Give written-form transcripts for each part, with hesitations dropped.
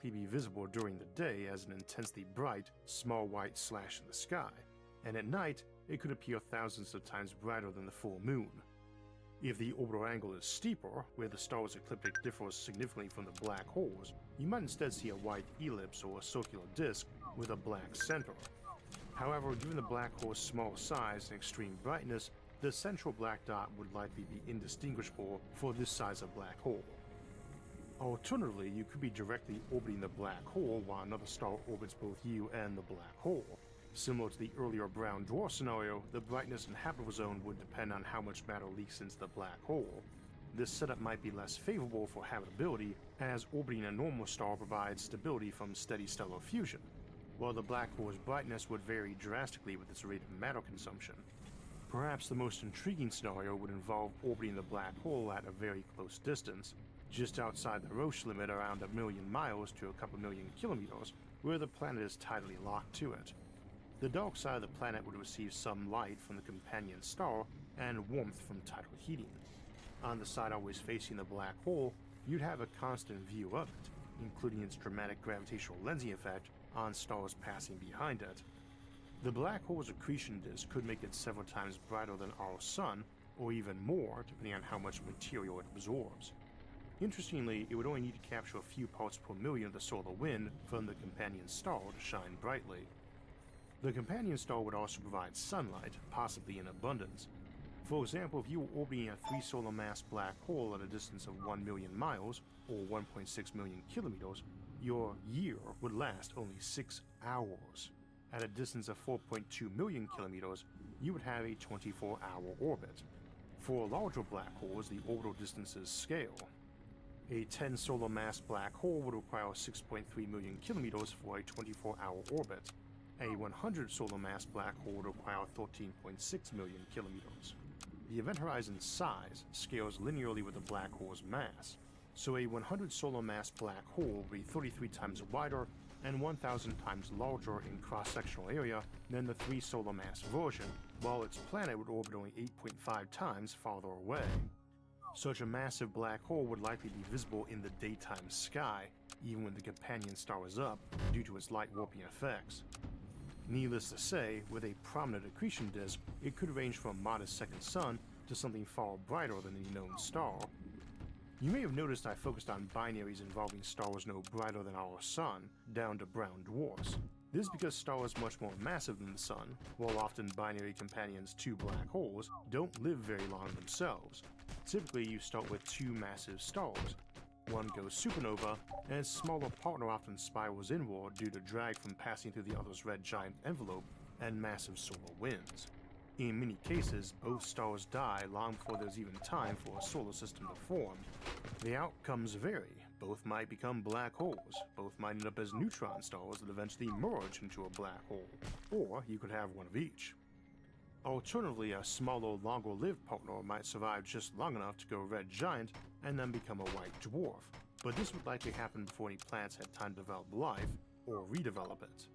likely be visible during the day as an intensely bright, small white slash in the sky, and at night it could appear thousands of times brighter than the full moon. If the orbital angle is steeper, where the star's ecliptic differs significantly from the black hole's, you might instead see a white ellipse or a circular disk with a black center. However, given the black hole's small size and extreme brightness, the central black dot would likely be indistinguishable for this size of black hole. Alternatively, you could be directly orbiting the black hole while another star orbits both you and the black hole. Similar to the earlier brown dwarf scenario, the brightness and habitable zone would depend on how much matter leaks into the black hole. This setup might be less favorable for habitability, as orbiting a normal star provides stability from steady stellar fusion, while the black hole's brightness would vary drastically with its rate of matter consumption. Perhaps the most intriguing scenario would involve orbiting the black hole at a very close distance, just outside the Roche limit around 1 million miles to a couple million kilometers, where the planet is tidally locked to it. The dark side of the planet would receive some light from the companion star and warmth from tidal heating. On the side always facing the black hole, you'd have a constant view of it, including its dramatic gravitational lensing effect on stars passing behind it. The black hole's accretion disk could make it several times brighter than our Sun, or even more depending on how much material it absorbs. Interestingly, it would only need to capture a few parts per million of the solar wind from the companion star to shine brightly. The companion star would also provide sunlight, possibly in abundance. For example, if you were orbiting a 3 solar mass black hole at a distance of 1 million miles, or 1.6 million kilometers, your year would last only 6 hours. At a distance of 4.2 million kilometers, you would have a 24-hour orbit. For larger black holes, the orbital distances scale. A 10 solar mass black hole would require 6.3 million kilometers for a 24-hour orbit. A 100 solar mass black hole would require 13.6 million kilometers. The event horizon's size scales linearly with the black hole's mass, so a 100 solar mass black hole will be 33 times wider and 1,000 times larger in cross-sectional area than the 3 solar mass version, while its planet would orbit only 8.5 times farther away. Such a massive black hole would likely be visible in the daytime sky, even when the companion star is up, due to its light warping effects. Needless to say, with a prominent accretion disk, it could range from a modest second sun to something far brighter than any known star. You may have noticed I focused on binaries involving stars no brighter than our Sun, down to brown dwarfs. This is because stars much more massive than the Sun, while often binary companions to black holes, don't live very long themselves. Typically, you start with 2 massive stars. One goes supernova, and its smaller partner often spirals inward due to drag from passing through the other's red giant envelope and massive solar winds. In many cases, both stars die long before there's even time for a solar system to form. The outcomes vary. Both might become black holes, both might end up as neutron stars that eventually merge into a black hole, or you could have one of each. Alternatively, a smaller, longer-lived partner might survive just long enough to go red giant and then become a white dwarf, but this would likely happen before any planets had time to develop life or redevelop it.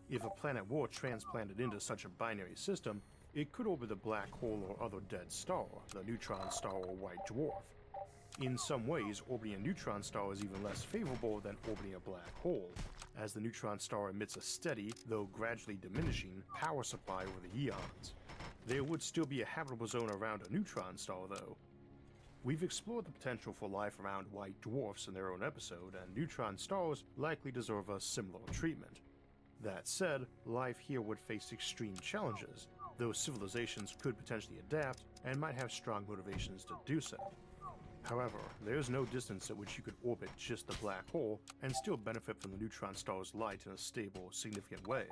If a planet were transplanted into such a binary system, it could orbit a black hole or other dead star, the neutron star or white dwarf. In some ways, orbiting a neutron star is even less favorable than orbiting a black hole, as the neutron star emits a steady, though gradually diminishing, power supply over the eons. There would still be a habitable zone around a neutron star, though. We've explored the potential for life around white dwarfs in their own episode, and neutron stars likely deserve a similar treatment. That said, life here would face extreme challenges, though civilizations could potentially adapt and might have strong motivations to do so. However, there's no distance at which you could orbit just the black hole and still benefit from the neutron star's light in a stable, significant way.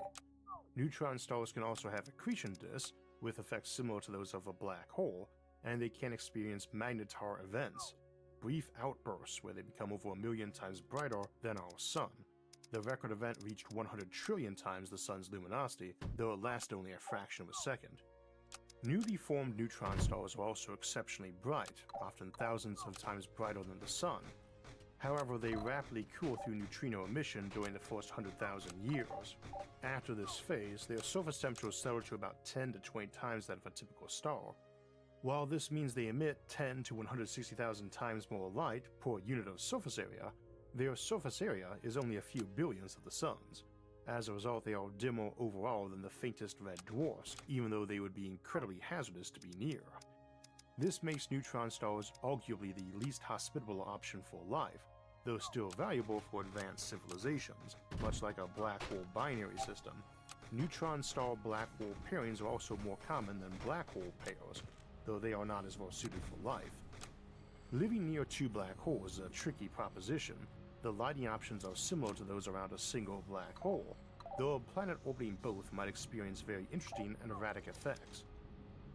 Neutron stars can also have accretion disks, with effects similar to those of a black hole, and they can experience magnetar events, brief outbursts where they become over 1 million times brighter than our Sun. The record event reached 100 trillion times the Sun's luminosity, though it lasted only a fraction of a second. Newly formed neutron stars are also exceptionally bright, often thousands of times brighter than the Sun. However, they rapidly cool through neutrino emission during the first 100,000 years. After this phase, their surface temperatures settle to about 10 to 20 times that of a typical star. While this means they emit 10 to 160,000 times more light per unit of surface area, Their surface area is only a few billionths of the Sun's. As a result, they are dimmer overall than the faintest red dwarfs, even though they would be incredibly hazardous to be near. This makes neutron stars arguably the least hospitable option for life, though still valuable for advanced civilizations. Much like a black hole binary system, neutron star black hole pairings are also more common than black hole pairs, though they are not as well suited for life. Living near two black holes is a tricky proposition. The lighting options are similar to those around a single black hole, though a planet orbiting both might experience very interesting and erratic effects.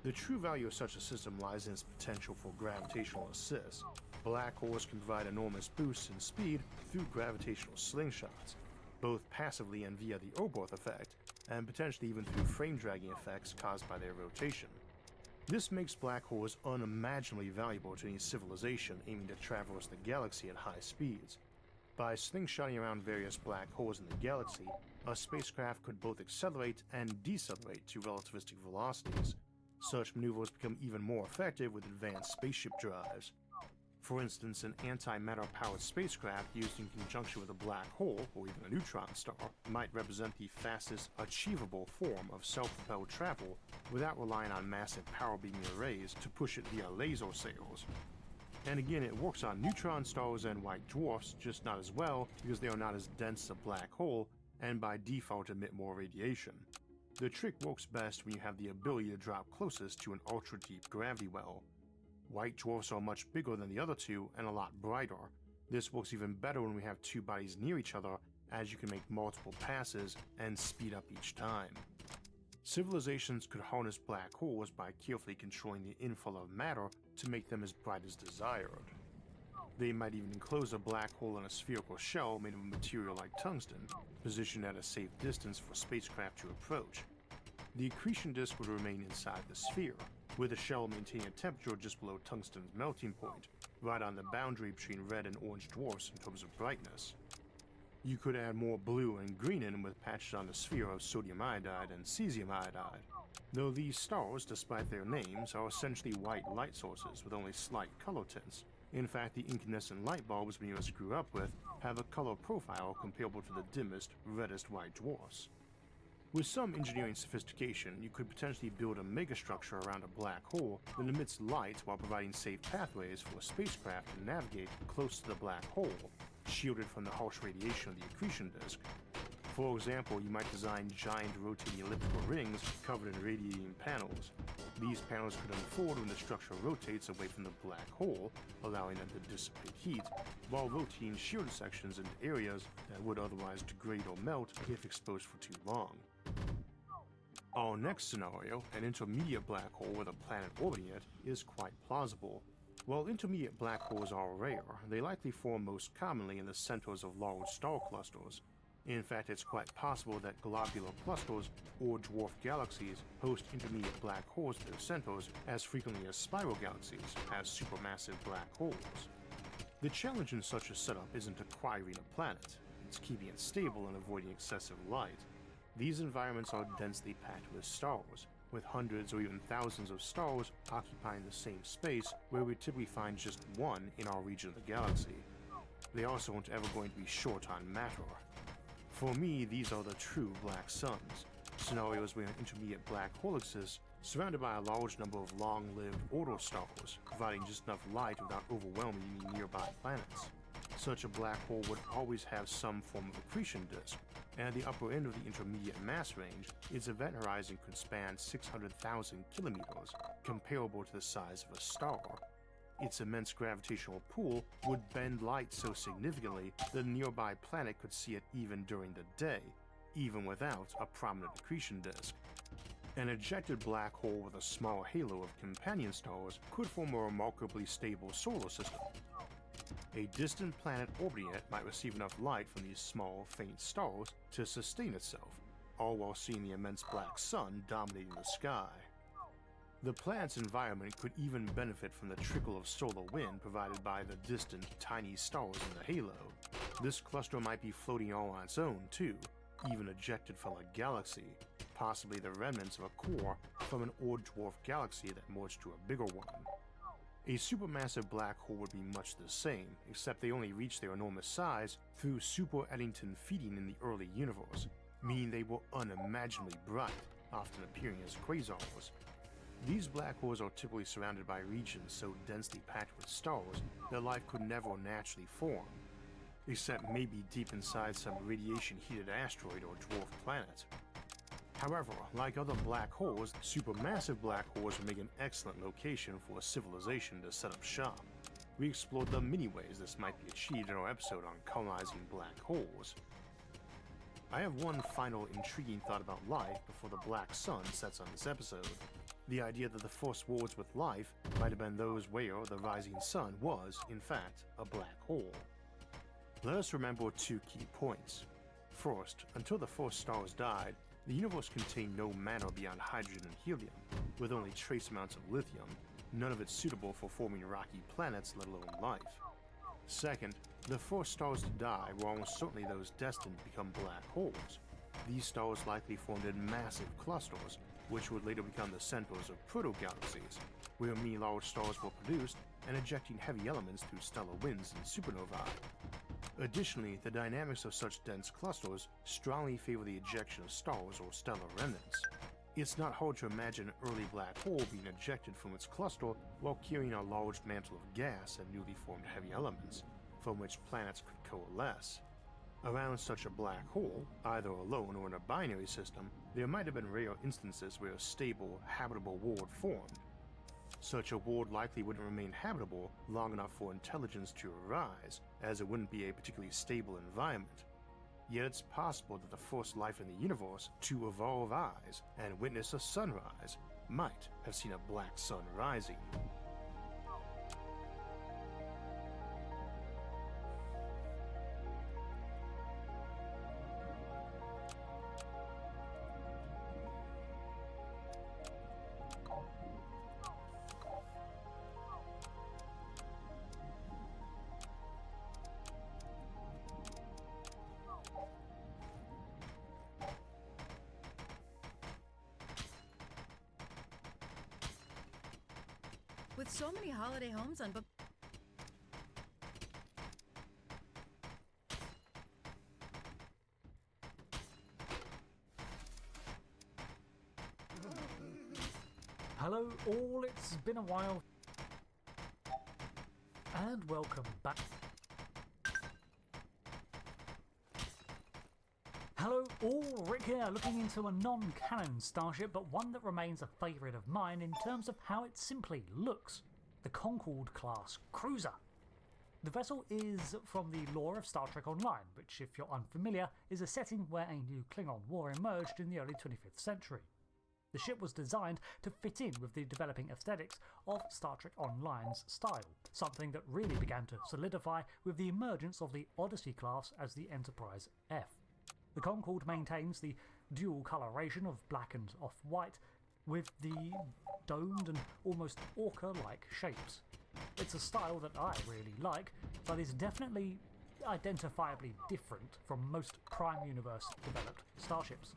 The true value of such a system lies in its potential for gravitational assist. Black holes can provide enormous boosts in speed through gravitational slingshots, both passively and via the Oberth effect, and potentially even through frame-dragging effects caused by their rotation. This makes black holes unimaginably valuable to any civilization aiming to traverse the galaxy at high speeds. By slingshotting around various black holes in the galaxy, a spacecraft could both accelerate and decelerate to relativistic velocities. Such maneuvers become even more effective with advanced spaceship drives. For instance, an antimatter-powered spacecraft used in conjunction with a black hole, or even a neutron star, might represent the fastest achievable form of self-propelled travel without relying on massive power-beaming arrays to push it via laser sails. And again, it works on neutron stars and white dwarfs, just not as well because they are not as dense as a black hole and by default emit more radiation. The trick works best when you have the ability to drop closest to an ultra-deep gravity well. White dwarfs are much bigger than the other two and a lot brighter. This works even better when we have two bodies near each other, as you can make multiple passes and speed up each time. Civilizations could harness black holes by carefully controlling the inflow of matter to make them as bright as desired. They might even enclose a black hole in a spherical shell made of a material like tungsten, positioned at a safe distance for spacecraft to approach. The accretion disk would remain inside the sphere, with the shell maintaining a temperature just below tungsten's melting point, right on the boundary between red and orange dwarfs in terms of brightness. You could add more blue and green in with patches on the sphere of sodium iodide and cesium iodide. Though these stars, despite their names, are essentially white light sources with only slight color tints. In fact, the incandescent light bulbs many of us grew up with have a color profile comparable to the dimmest, reddest white dwarfs. With some engineering sophistication, you could potentially build a megastructure around a black hole that emits light while providing safe pathways for a spacecraft to navigate close to the black hole, shielded from the harsh radiation of the accretion disk. For example, you might design giant rotating elliptical rings covered in radiating panels. These panels could unfold when the structure rotates away from the black hole, allowing them to dissipate heat, while rotating shielded sections into areas that would otherwise degrade or melt if exposed for too long. Our next scenario, an intermediate black hole with a planet orbiting it, is quite plausible. While intermediate black holes are rare, they likely form most commonly in the centers of large star clusters. In fact, it's quite possible that globular clusters or dwarf galaxies host intermediate black holes at their centers as frequently as spiral galaxies have supermassive black holes. The challenge in such a setup isn't acquiring a planet, it's keeping it stable and avoiding excessive light. These environments are densely packed with stars, with hundreds or even thousands of stars occupying the same space where we typically find just one in our region of the galaxy. They also aren't ever going to be short on matter. For me, these are the true black suns, scenarios where an intermediate black hole exists, surrounded by a large number of long-lived orbital stars, providing just enough light without overwhelming any nearby planets. Such a black hole would always have some form of accretion disk, and at the upper end of the intermediate mass range, its event horizon could span 600,000 kilometers, comparable to the size of a star. Its immense gravitational pull would bend light so significantly that a nearby planet could see it even during the day, even without a prominent accretion disk. An ejected black hole with a small halo of companion stars could form a remarkably stable solar system. A distant planet orbiting it might receive enough light from these small, faint stars to sustain itself, all while seeing the immense black sun dominating the sky. The planet's environment could even benefit from the trickle of solar wind provided by the distant, tiny stars in the halo. This cluster might be floating all on its own, too, even ejected from a galaxy, possibly the remnants of a core from an old dwarf galaxy that merged to a bigger one. A supermassive black hole would be much the same, except they only reached their enormous size through super Eddington feeding in the early universe, meaning they were unimaginably bright, often appearing as quasars. These black holes are typically surrounded by regions so densely packed with stars that life could never naturally form, except maybe deep inside some radiation-heated asteroid or dwarf planet. However, like other black holes, supermassive black holes would make an excellent location for a civilization to set up shop. We explored the many ways this might be achieved in our episode on colonizing black holes. I have one final intriguing thought about life before the black sun sets on this episode. The idea that the first worlds with life might have been those where the rising sun was, in fact, a black hole. Let us remember two key points. First, until the first stars died, the universe contained no matter beyond hydrogen and helium, with only trace amounts of lithium, none of it suitable for forming rocky planets, let alone life. Second, the first stars to die were almost certainly those destined to become black holes. These stars likely formed in massive clusters, which would later become the centers of proto-galaxies, where many large stars were produced and ejecting heavy elements through stellar winds and supernovae. Additionally, the dynamics of such dense clusters strongly favor the ejection of stars or stellar remnants. It's not hard to imagine an early black hole being ejected from its cluster while carrying a large mantle of gas and newly formed heavy elements, from which planets could coalesce. Around such a black hole, either alone or in a binary system, there might have been rare instances where a stable, habitable world formed. Such a world likely wouldn't remain habitable long enough for intelligence to arise, as it wouldn't be a particularly stable environment. Yet it's possible that the first life in the universe to evolve eyes and witness a sunrise might have seen a black sun rising. With so many holiday homes on book. Hello all, it's been a while. And welcome back. Hello all, Rick here, looking into a non-canon starship, but one that remains a favourite of mine in terms of how it simply looks. The Concorde class cruiser. The vessel is from the lore of Star Trek Online, which, if you're unfamiliar, is a setting where a new Klingon war emerged in the early 25th century. The ship was designed to fit in with the developing aesthetics of Star Trek Online's style, something that really began to solidify with the emergence of the Odyssey class as the Enterprise F. The Concorde maintains the dual coloration of black and off-white, with the domed and almost orca-like shapes. It's a style that I really like, but is definitely identifiably different from most Prime Universe developed starships.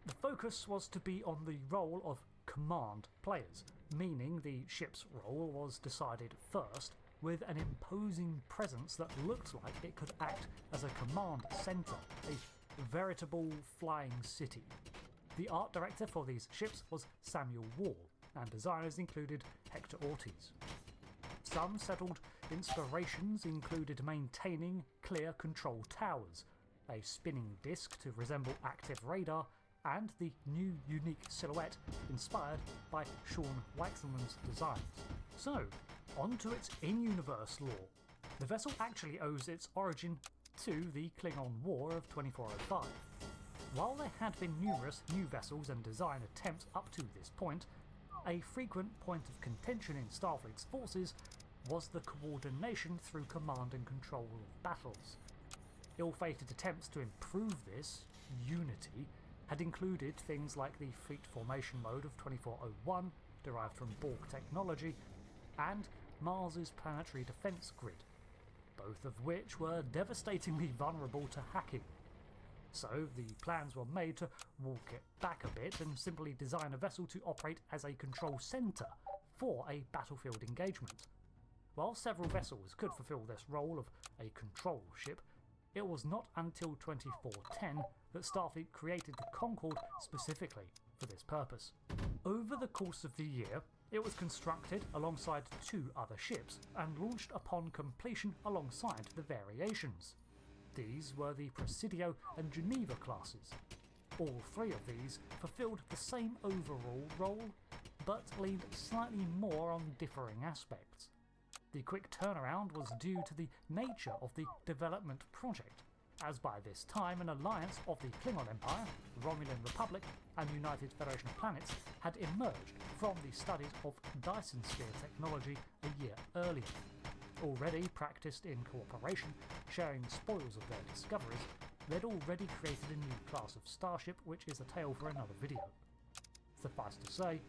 The focus was to be on the role of command players, meaning the ship's role was decided first, with an imposing presence that looked like it could act as a command centre, a veritable flying city. The art director for these ships was Samuel Wall, and designers included Hector Ortiz. Some settled inspirations included maintaining clear control towers, a spinning disc to resemble active radar, and the new unique silhouette inspired by Sean Waxman's designs. So, on to its in-universe lore. The vessel actually owes its origin to the Klingon War of 2405. While there had been numerous new vessels and design attempts up to this point, a frequent point of contention in Starfleet's forces was the coordination through command and control of battles. Ill-fated attempts to improve this unity had included things like the Fleet Formation mode of 2401, derived from Borg technology, and Mars's planetary defense grid, both of which were devastatingly vulnerable to hacking. So the plans were made to walk it back a bit and simply design a vessel to operate as a control centre for a battlefield engagement. While several vessels could fulfill this role of a control ship, it was not until 2410 that Starfleet created the Concorde specifically for this purpose. Over the course of the year, it was constructed alongside 2 other ships and launched upon completion alongside the variations. These were the Presidio and Geneva classes. All 3 of these fulfilled the same overall role, but leaned slightly more on differing aspects. The quick turnaround was due to the nature of the development project, as by this time an alliance of the Klingon Empire, Romulan Republic and United Federation of Planets had emerged from the studies of Dyson Sphere technology a year earlier. Already practiced in cooperation, sharing the spoils of their discoveries, they'd already created a new class of starship, which is a tale for another video. Suffice to say,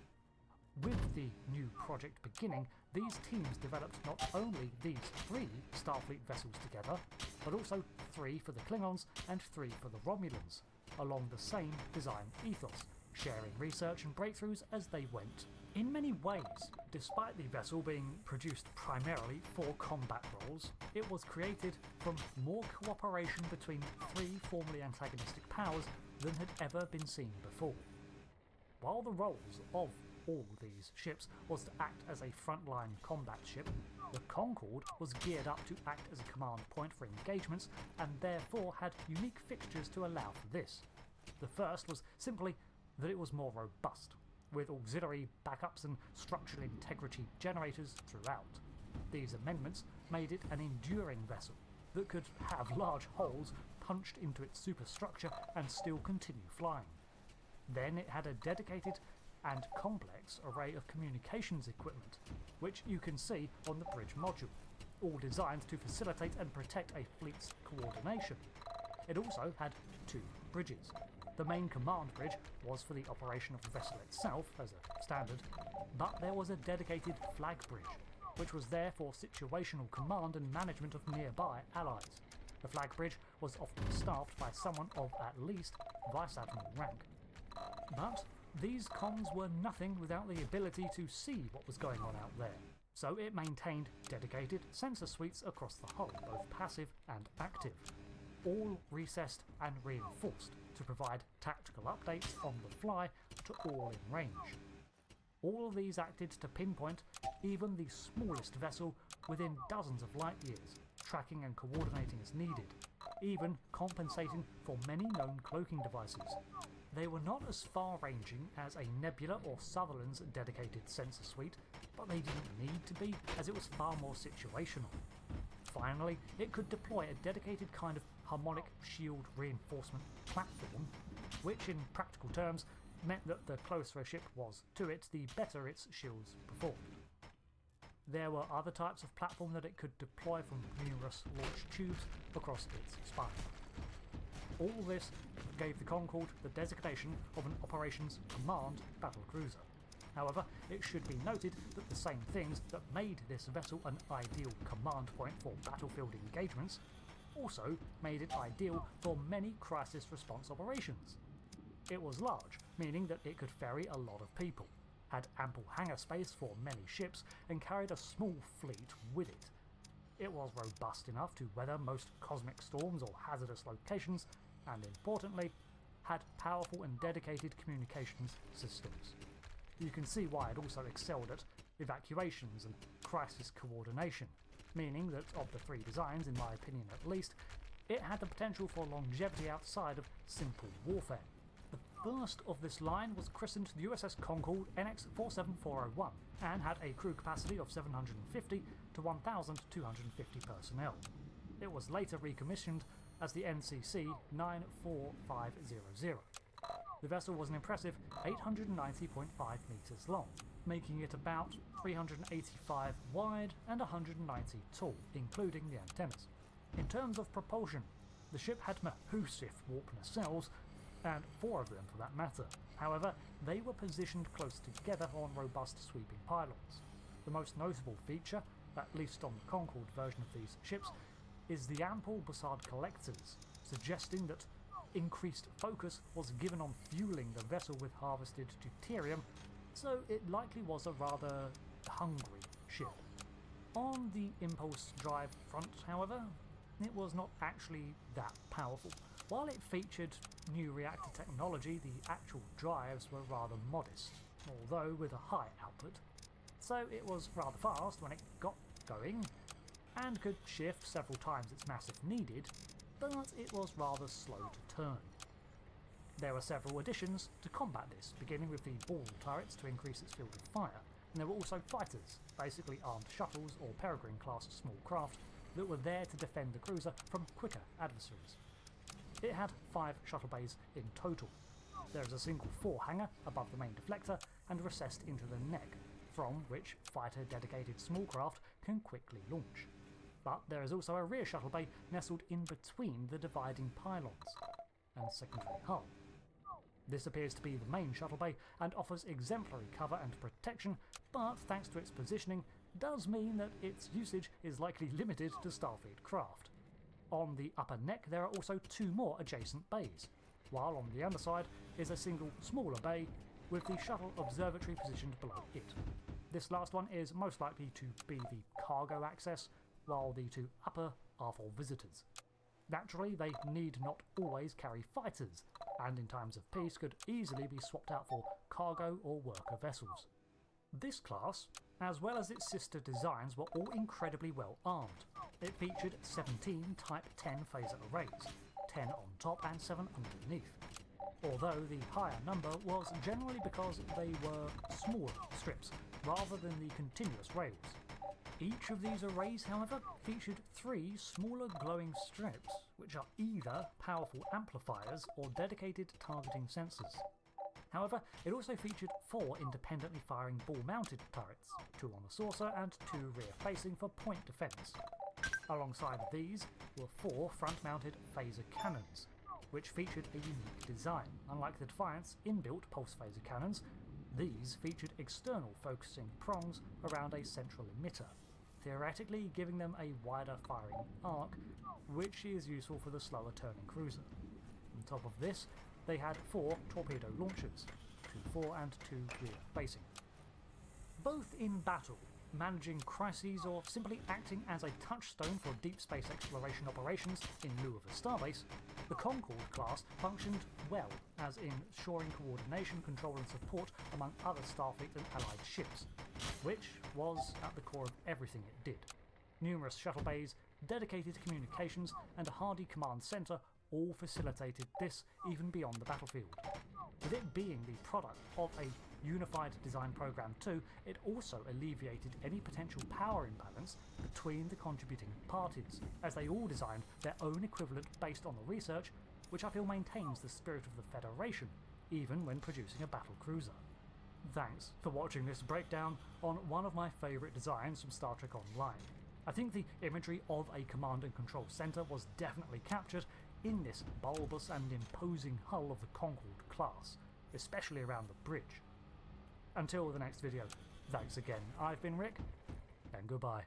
with the new project beginning, these teams developed not only these 3 Starfleet vessels together, but also 3 for the Klingons and 3 for the Romulans, along the same design ethos, sharing research and breakthroughs as they went. In many ways, despite the vessel being produced primarily for combat roles, it was created from more cooperation between 3 formerly antagonistic powers than had ever been seen before. While the roles of all these ships was to act as a frontline combat ship, the Concorde was geared up to act as a command point for engagements and therefore had unique fixtures to allow for this. The first was simply that it was more robust, with auxiliary backups and structural integrity generators throughout. These amendments made it an enduring vessel that could have large holes punched into its superstructure and still continue flying. Then it had a dedicated and complex array of communications equipment, which you can see on the bridge module, all designed to facilitate and protect a fleet's coordination. It also had 2 bridges. The main command bridge was for the operation of the vessel itself as a standard, but there was a dedicated flag bridge, which was there for situational command and management of nearby allies. The flag bridge was often staffed by someone of at least Vice Admiral rank. But these comms were nothing without the ability to see what was going on out there, so it maintained dedicated sensor suites across the hull, both passive and active, all recessed and reinforced to provide tactical updates on the fly to all in range. All of these acted to pinpoint even the smallest vessel within dozens of light years, tracking and coordinating as needed, even compensating for many known cloaking devices. They were not as far-ranging as a Nebula or Sutherland's dedicated sensor suite, but they didn't need to be, as it was far more situational. Finally, it could deploy a dedicated kind of harmonic shield reinforcement platform, which in practical terms meant that the closer a ship was to it, the better its shields performed. There were other types of platform that it could deploy from numerous launch tubes across its spine. All this gave the Concorde the designation of an Operations Command battlecruiser. However, it should be noted that the same things that made this vessel an ideal command point for battlefield engagements also made it ideal for many crisis response operations. It was large, meaning that it could ferry a lot of people, had ample hangar space for many ships, and carried a small fleet with it. It was robust enough to weather most cosmic storms or hazardous locations, and importantly, had powerful and dedicated communications systems. You can see why it also excelled at evacuations and crisis coordination, meaning that of the 3 designs, in my opinion at least, it had the potential for longevity outside of simple warfare. The first of this line was christened the USS Concorde NX 47401 and had a crew capacity of 750 to 1,250 personnel. It was later recommissioned as the NCC 94500. The vessel was an impressive 890.5 metres long, making it about 385 wide and 190 tall, including the antennas. In terms of propulsion, the ship had Mahusif warp nacelles, and 4 of them for that matter. However, they were positioned close together on robust sweeping pylons. The most notable feature, at least on the Concorde version of these ships, is the ample Bussard collectors, suggesting that increased focus was given on fueling the vessel with harvested deuterium, so it likely was a rather hungry ship. On the impulse drive front, however, it was not actually that powerful. While it featured new reactor technology, the actual drives were rather modest, although with a high output. So it was rather fast when it got going, and could shift several times its mass if needed, but it was rather slow to turn. There were several additions to combat this, beginning with the ball turrets to increase its field of fire, and there were also fighters, basically armed shuttles or Peregrine-class small craft, that were there to defend the cruiser from quicker adversaries. It had 5 shuttle bays in total. There is a single fore-hanger above the main deflector and recessed into the neck, from which fighter-dedicated small craft can quickly launch. But there is also a rear shuttle bay nestled in between the dividing pylons and secondary hull. This appears to be the main shuttle bay and offers exemplary cover and protection, but thanks to its positioning, does mean that its usage is likely limited to Starfleet craft. On the upper neck there are also 2 more adjacent bays, while on the underside is a single smaller bay with the shuttle observatory positioned below it. This last one is most likely to be the cargo access, while the 2 upper are for visitors. Naturally, they need not always carry fighters, and in times of peace could easily be swapped out for cargo or worker vessels. This class, as well as its sister designs, were all incredibly well armed. It featured 17 Type 10 phaser arrays, 10 on top and 7 underneath, although the higher number was generally because they were smaller strips rather than the continuous rails. Each of these arrays, however, featured 3 smaller glowing strips, which are either powerful amplifiers or dedicated targeting sensors. However, it also featured 4 independently firing ball-mounted turrets, 2 on the saucer and 2 rear-facing for point defence. Alongside these were 4 front-mounted phaser cannons, which featured a unique design. Unlike the Defiant's inbuilt pulse phaser cannons, these featured external focusing prongs around a central emitter, theoretically giving them a wider firing arc, which is useful for the slower turning cruiser. On top of this, they had 4 torpedo launchers, 2 fore and 2 rear facing. Both in battle, managing crises or simply acting as a touchstone for deep space exploration operations in lieu of a starbase, the Concorde class functioned well as ensuring coordination, control and support among other Starfleet and Allied ships, which was at the core of everything it did. Numerous shuttle bays, dedicated communications and a hardy command centre all facilitated this even beyond the battlefield. With it being the product of a unified design program too, it also alleviated any potential power imbalance between the contributing parties, as they all designed their own equivalent based on the research, which I feel maintains the spirit of the Federation, even when producing a battle cruiser. Thanks for watching this breakdown on one of my favourite designs from Star Trek Online. I think the imagery of a command and control centre was definitely captured in this bulbous and imposing hull of the Concorde class, especially around the bridge. Until the next video, thanks again. I've been Rick, and goodbye.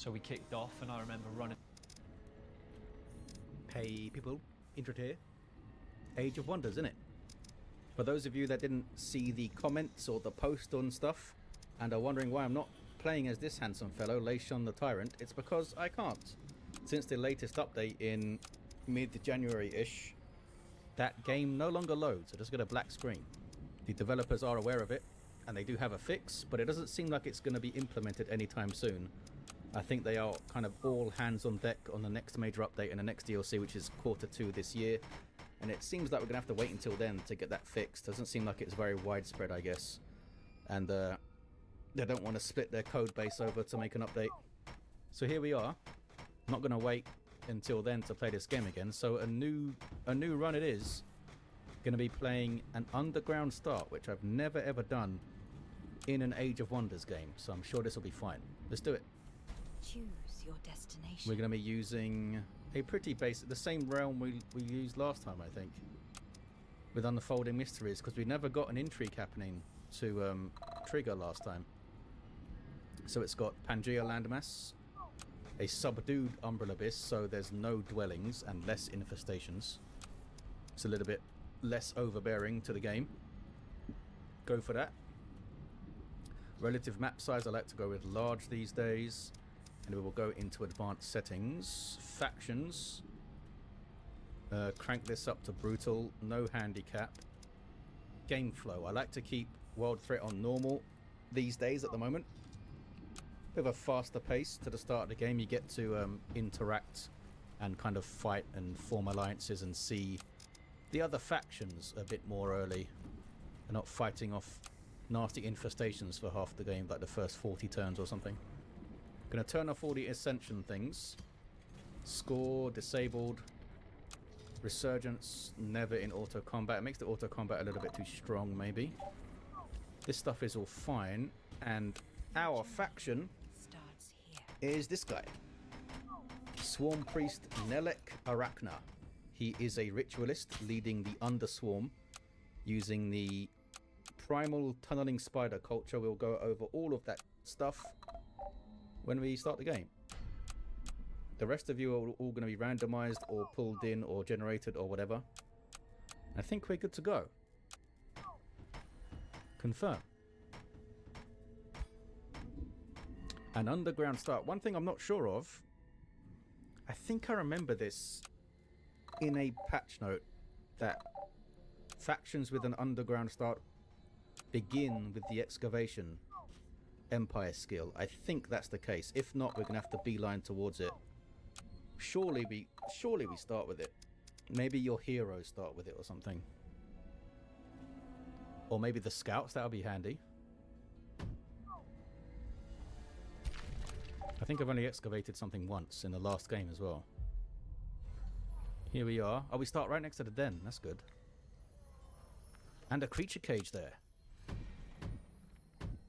So we kicked off, and I remember running. Hey people, Intro here. Age of Wonders, innit? For those of you that didn't see the comments or the post on stuff and are wondering why I'm not playing as this handsome fellow, Leishon the Tyrant, it's because I can't. Since the latest update in mid-January-ish, that game no longer loads. I just got a black screen. The developers are aware of it, and they do have a fix, but it doesn't seem like it's going to be implemented anytime soon. I think they are kind of all hands on deck on the next major update and the next DLC, which is Q2 this year. And it seems like we're going to have to wait until then to get that fixed. Doesn't seem like it's very widespread, I guess. And they don't want to split their code base over to make an update. So here we are. Not going to wait until then to play this game again. So a new run it is. Going to be playing an underground start, which I've never ever done in an Age of Wonders game. So I'm sure this will be fine. Let's do it. Choose your destination. We're going to be using a pretty basic, the same realm we used last time, I think, with Unfolding Mysteries, because we never got an intrigue happening to trigger last time. So it's got Pangea landmass, a subdued Umbral Abyss, so there's no dwellings and less infestations. It's a little bit less overbearing to the game. Go for that. Relative map size, I like to go with large these days. And we will go into advanced settings. Factions. Crank this up to brutal. No handicap. Game flow. I like to keep World Threat on normal these days at the moment. Bit of a faster pace to the start of the game. You get to interact and kind of fight and form alliances and see the other factions a bit more early. And not fighting off nasty infestations for half the game, like the first 40 turns or something. Gonna turn off all the Ascension things. Score, disabled. Resurgence, never in auto combat. It makes the auto combat a little bit too strong, maybe. This stuff is all fine. And our faction Starts here. is this guy. Swarm Priest Nelek Arachna. He is a ritualist leading the Underswarm using the Primal Tunneling Spider culture. We'll go over all of that stuff when we start the game. The rest of you are all going to be randomized or pulled in or generated or whatever. I think we're good to go. Confirm. An underground start. One thing I'm not sure of, I think I remember this in a patch note, that factions with an underground start begin with the excavation Empire skill. I think that's the case. If not, we're gonna have to beeline towards it. Surely we start with it. Maybe your heroes start with it or something. Or maybe the scouts, that'll be handy. I think I've only excavated something once in the last game as well. Here we are. Oh, we start right next to the den. That's good. And a creature cage there.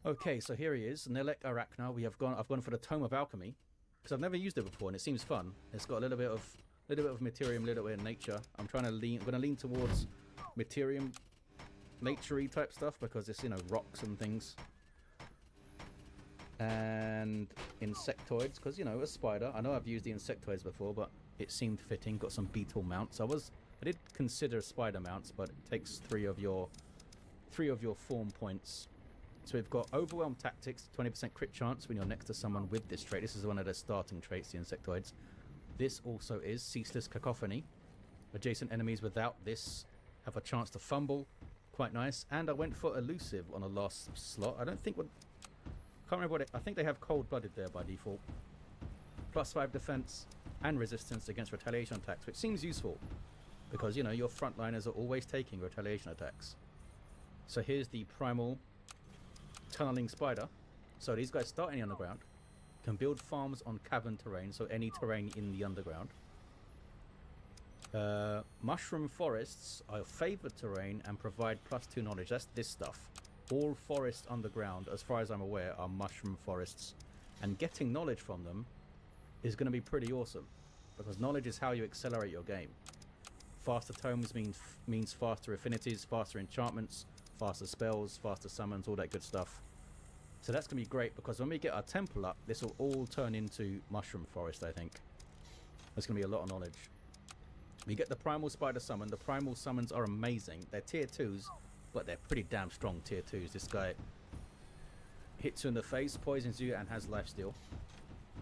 Okay, so here he is, Nelek Arachna. I've gone for the Tome of Alchemy because I've never used it before, and it seems fun. It's got a little bit of materium, a little bit of nature. I'm going to lean towards materium, nature-y type stuff because it's, you know, rocks and things, and insectoids because, you know, a spider. I know I've used the insectoids before, but it seemed fitting. Got some beetle mounts. I did consider spider mounts, but it takes three of your form points. So we've got Overwhelm Tactics, 20% crit chance when you're next to someone with this trait. This is one of the starting traits, the insectoids. This also is Ceaseless Cacophony. Adjacent enemies without this have a chance to fumble. Quite nice. And I went for Elusive on a last slot. I can't remember what I think they have Cold-Blooded there by default. +5 defense and resistance against retaliation attacks, which seems useful because, you know, your frontliners are always taking retaliation attacks. So here's the Primal Tunneling Spider. So these guys start in the underground, can build farms on cavern terrain, so any terrain in the underground. Mushroom forests are favoured terrain and provide +2 knowledge. That's this stuff. All forests underground, as far as I'm aware, are mushroom forests, and getting knowledge from them is going to be pretty awesome because knowledge is how you accelerate your game. Faster tomes means faster affinities, faster enchantments, faster spells, faster summons, all that good stuff. So that's going to be great because when we get our temple up, this will all turn into mushroom forest, I think. There's going to be a lot of knowledge. We get the primal spider summon. The primal summons are amazing. They're tier 2s, but they're pretty damn strong tier 2s. This guy hits you in the face, poisons you, and has lifesteal.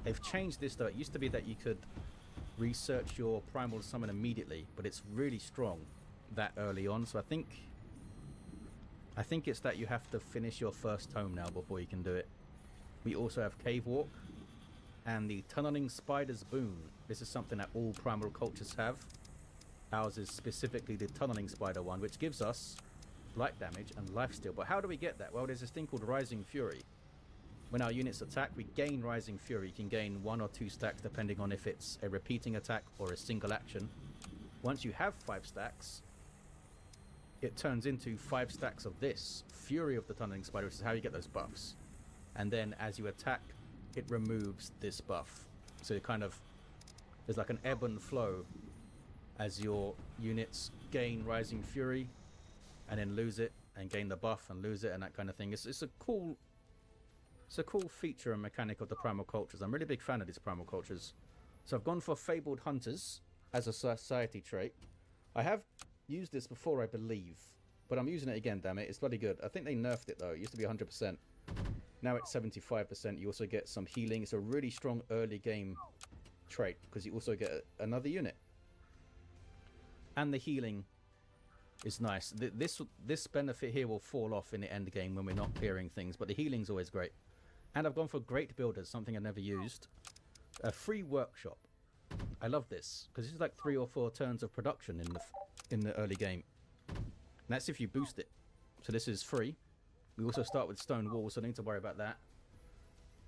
They've changed this though. It used to be that you could research your primal summon immediately, but it's really strong that early on. So I think it's that you have to finish your first tome now before you can do it. We also have Cave Walk and the Tunneling Spider's Boon. This is something that all primal cultures have. Ours is specifically the Tunneling Spider one, which gives us light damage and lifesteal. But how do we get that? Well, there's this thing called Rising Fury. When our units attack, we gain Rising Fury. You can gain 1 or 2 stacks depending on if it's a repeating attack or a single action. Once you have 5 stacks, it turns into 5 stacks of this Fury of the Tunneling Spider, which is how you get those buffs. And then as you attack, it removes this buff. So it kind of, there's like an ebb and flow as your units gain Rising Fury and then lose it and gain the buff and lose it and that kind of thing. It's a cool feature and mechanic of the primal cultures. I'm a really big fan of these primal cultures. So I've gone for Fabled Hunters as a society trait. I have used this before, I believe, but I'm using it again, damn it. It's bloody good. I think they nerfed it though. It used to be 100%. Now it's 75%. You also get some healing. It's a really strong early game trait because you also get another unit. And the healing is nice. This benefit here will fall off in the end game when we're not clearing things, but the healing's always great. And I've gone for Great Builders, something I never used. A free workshop. I love this because this is like 3 or 4 turns of production in the early game. And that's if you boost it. So this is free. We also start with stone walls, so don't need to worry about that.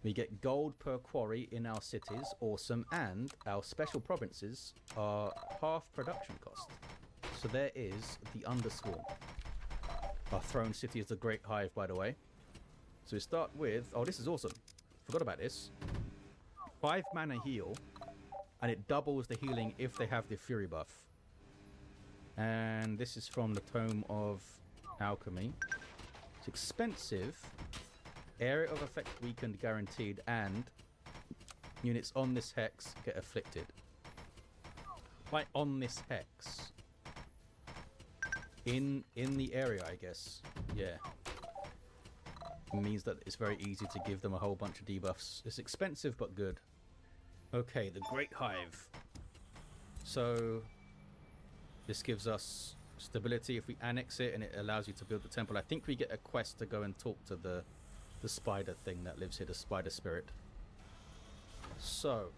We get gold per quarry in our cities, awesome, and our special provinces are half production cost. So there is the Underswarm. Our throne city is the Great Hive, by the way. So we start with, oh, this is awesome. Forgot about this. 5 mana heal, and it doubles the healing if they have the Fury buff. And this is from the Tome of Alchemy. It's expensive. Area of effect weakened guaranteed, and units on this hex get afflicted. Like on this hex. In the area, I guess. Yeah. It means that it's very easy to give them a whole bunch of debuffs. It's expensive but good. Okay, the Great Hive. So this gives us stability if we annex it, and it allows you to build the temple. I think we get a quest to go and talk to the spider thing that lives here, the spider spirit. So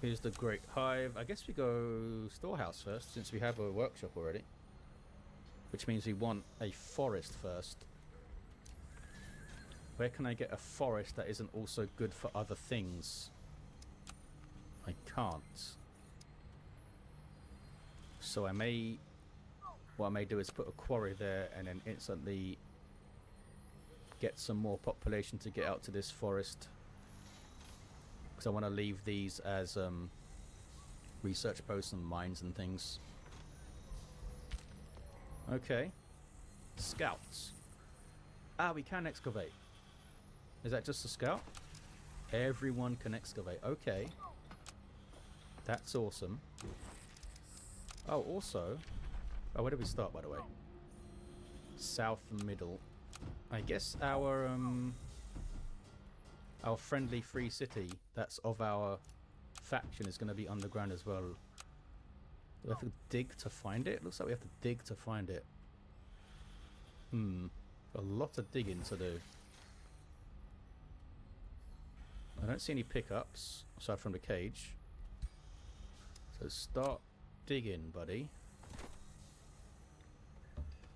here's the Great Hive. I guess we go storehouse first, since we have a workshop already, which means we want a forest first. Where can I get a forest that isn't also good for other things? I can't. So what I may do is put a quarry there and then instantly get some more population to get out to this forest, because I want to leave these as research posts and mines and things. Okay. Scouts. Ah, we can excavate. Is that just a scout? Everyone can excavate. Okay. That's awesome. Oh, also... Oh, where did we start, by the way? South middle. I guess our friendly free city that's of our faction is going to be underground as well. Do we have to dig to find it? Looks like we have to dig to find it. A lot of digging to do. I don't see any pickups aside from the cage. So start digging, buddy.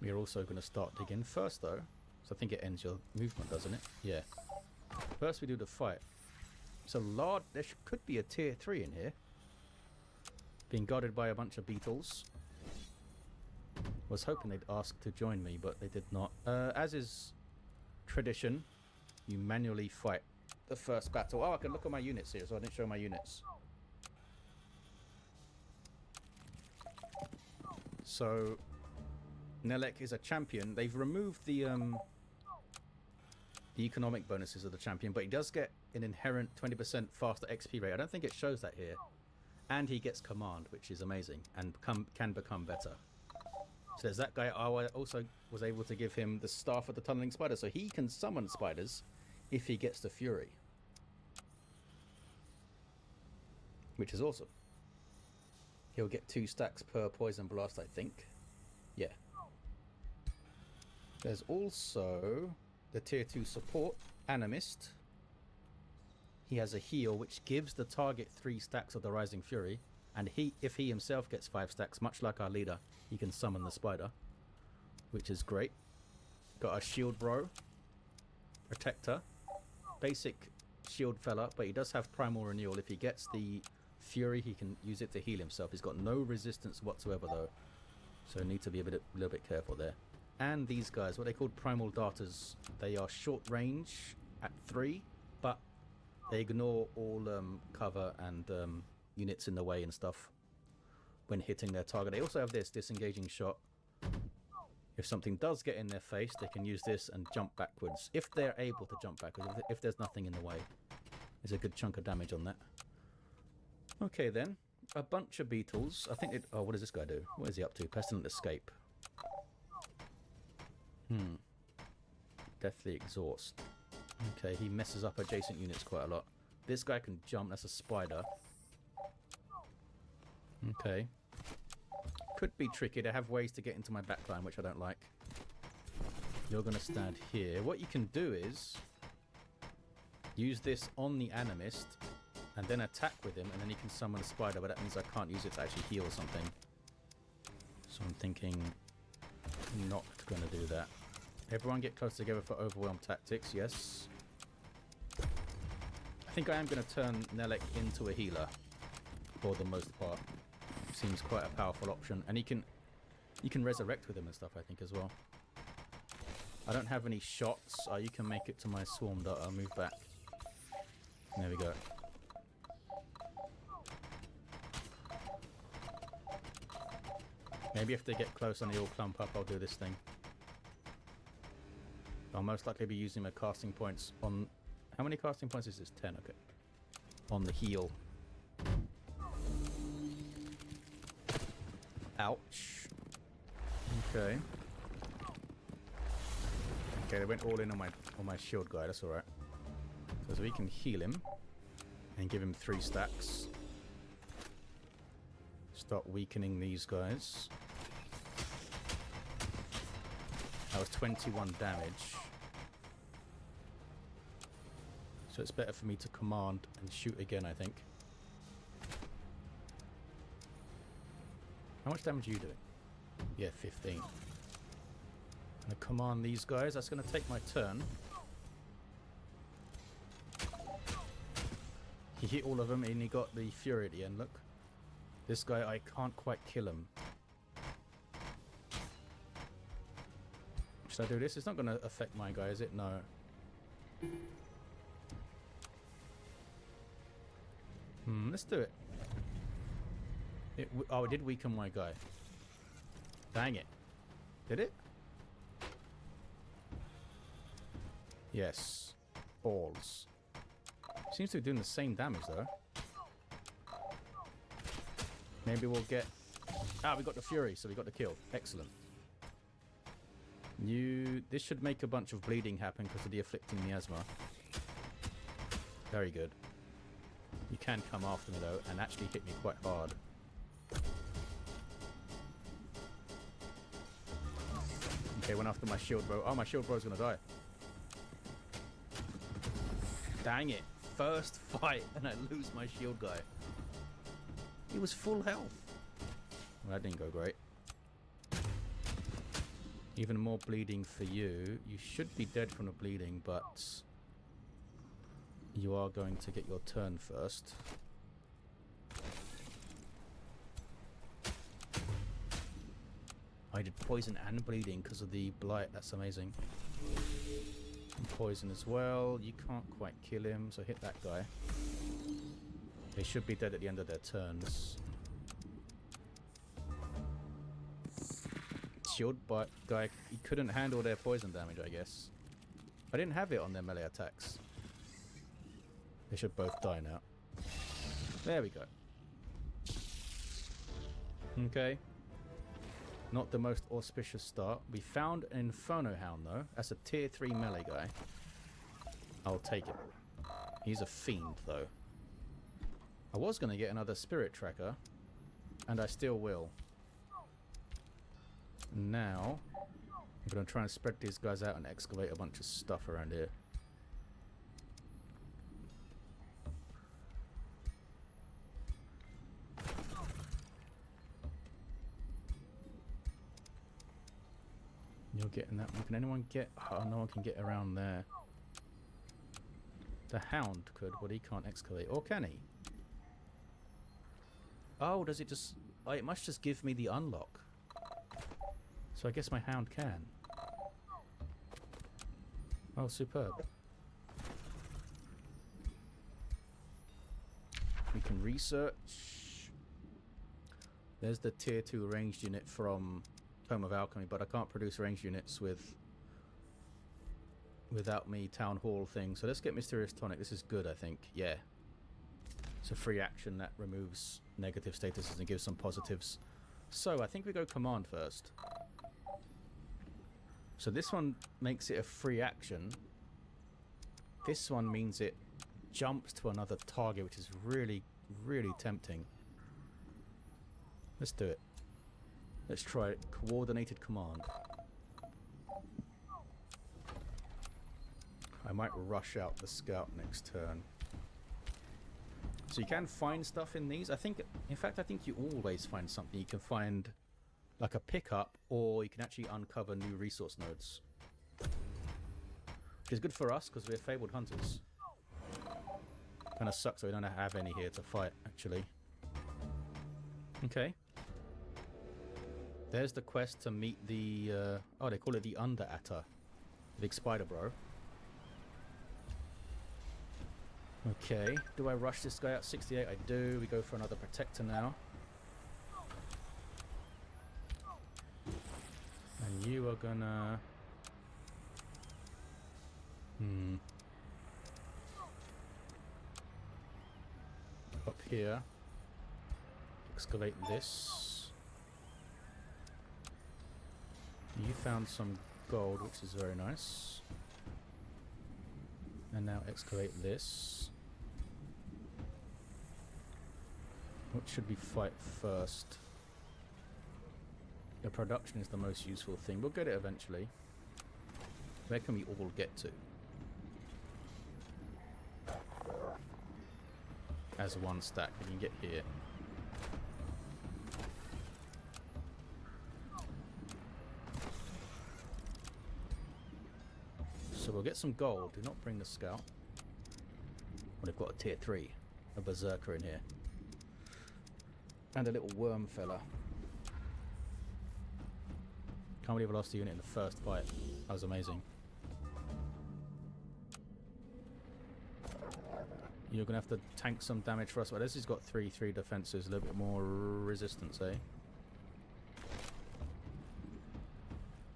We're also going to start digging first, though. So I think it ends your movement, doesn't it? Yeah. First we do the fight. So there could be a tier 3 in here. Being guarded by a bunch of beetles. Was hoping they'd ask to join me, but they did not. As is tradition, you manually fight the first battle. Oh, I can look at my units here, so I didn't show my units. So Nelek is a champion. They've removed the the economic bonuses of the champion, but he does get an inherent 20% faster XP rate. I don't think it shows that here. And he gets command, which is amazing, and can become better. So there's that guy. I also was able to give him the staff of the tunneling spider, so he can summon spiders if he gets the fury, which is awesome. He'll get 2 stacks per poison blast, I think. Yeah. There's also the tier 2 support, Animist. He has a heal which gives the target 3 stacks of the Rising Fury, and if he himself gets 5 stacks, much like our leader, he can summon the spider, which is great. Got a shield bro, protector, basic shield fella, but he does have primal renewal. If he gets the fury, he can use it to heal himself. He's got no resistance whatsoever though, so need to be a little bit careful there. And these guys, what they called primal darters, they are short range at 3, but they ignore all cover and units in the way and stuff when hitting their target. They also have this disengaging shot. If something does get in their face, they can use this and jump backwards. If they're able to jump backwards, if there's nothing in the way. There's a good chunk of damage on that. Okay then, a bunch of beetles. I think it... Oh, what does this guy do? What is he up to? Pestilent Escape. Deathly Exhaust. Okay, he messes up adjacent units quite a lot. This guy can jump. That's a spider. Okay. Could be tricky. They have ways to get into my backline, which I don't like. You're going to stand here. What you can do is use this on the Animist and then attack with him, and then he can summon a spider, but that means I can't use it to actually heal something. So I'm thinking not going to do that. Everyone get close together for overwhelm tactics, yes. I think I am going to turn Nelek into a healer for the most part. Seems quite a powerful option, and you can resurrect with him and stuff, I think, as well. I don't have any shots. Oh, you can make it to my swarm dart. I'll move back. There we go. Maybe if they get close and they all clump up, I'll do this thing. I'll most likely be using my casting points on... How many casting points is this? 10, okay. On the heal. Ouch. Okay. Okay, they went all in on my shield guy, that's alright. So we can heal him and give him 3 stacks. Start weakening these guys. That was 21 damage. So it's better for me to command and shoot again, I think. How much damage are you doing? Yeah, 15. I'm going to command these guys. That's going to take my turn. He hit all of them and he got the fury at the end, look. This guy, I can't quite kill him. Should I do this? It's not going to affect my guy, is it? No. Let's do it. Oh, it did weaken my guy. Dang it. Did it? Yes. Balls. Seems to be doing the same damage, though. Maybe we'll get... Ah, we got the fury, so we got the kill. Excellent. This should make a bunch of bleeding happen because of the afflicting miasma. Very good. You can come after me, though, and actually hit me quite hard. Okay, went after my shield bro. Oh, my shield bro's gonna die. Dang it. First fight, and I lose my shield guy. He was full health. Well, that didn't go great. Even more bleeding for you. You should be dead from the bleeding, but you are going to get your turn first. I did poison and bleeding because of the blight. That's amazing. And poison as well. You can't quite kill him, so hit that guy. They should be dead at the end of their turns. Shield guy, he couldn't handle their poison damage, I guess. I didn't have it on their melee attacks. They should both die now. There we go. Okay. Not the most auspicious start. We found an Inferno Hound though. That's a tier 3 melee guy. I'll take it. He's a fiend though. I was going to get another spirit tracker. And I still will. Now, I'm going to try and spread these guys out and excavate a bunch of stuff around here. You're getting that one. Can anyone get... Oh, no one can get around there. The Hound could, but he can't excavate. Or can he? Oh, does it just... Oh, it must just give me the unlock. So I guess my Hound can. Oh, superb. We can research. There's the tier 2 ranged unit from Tome of Alchemy, but I can't produce ranged units without me Town Hall thing. So let's get Mysterious Tonic. This is good, I think. Yeah. It's a free action that removes negative statuses and gives some positives. So I think we go command first. So this one makes it a free action. This one means it jumps to another target, which is really, really tempting. Let's do it. Let's try it. Coordinated command. I might rush out the scout next turn. So you can find stuff in these. I think, in fact, I think you always find something. You can find like a pickup, or you can actually uncover new resource nodes. Which is good for us because we're fabled hunters. Kind of sucks that we don't have any here to fight, actually. Okay. There's the quest to meet the... oh, they call it the Under-Atter. The big spider bro. Okay. Do I rush this guy out? 68, I do. We go for another protector now. And you are gonna... Up here. Excavate this. You found some gold, which is very nice. And now excavate this. What should we fight first? The production is the most useful thing. We'll get it eventually. Where can we all get to? As one stack, we can get here. So we'll get some gold. Do not bring the scout. Well, they've got a tier 3. A berserker in here. And a little worm fella. Can't believe I lost a unit in the first fight. That was amazing. You're going to have to tank some damage for us. Well, this has got 3/3 defenses, a little bit more resistance, eh?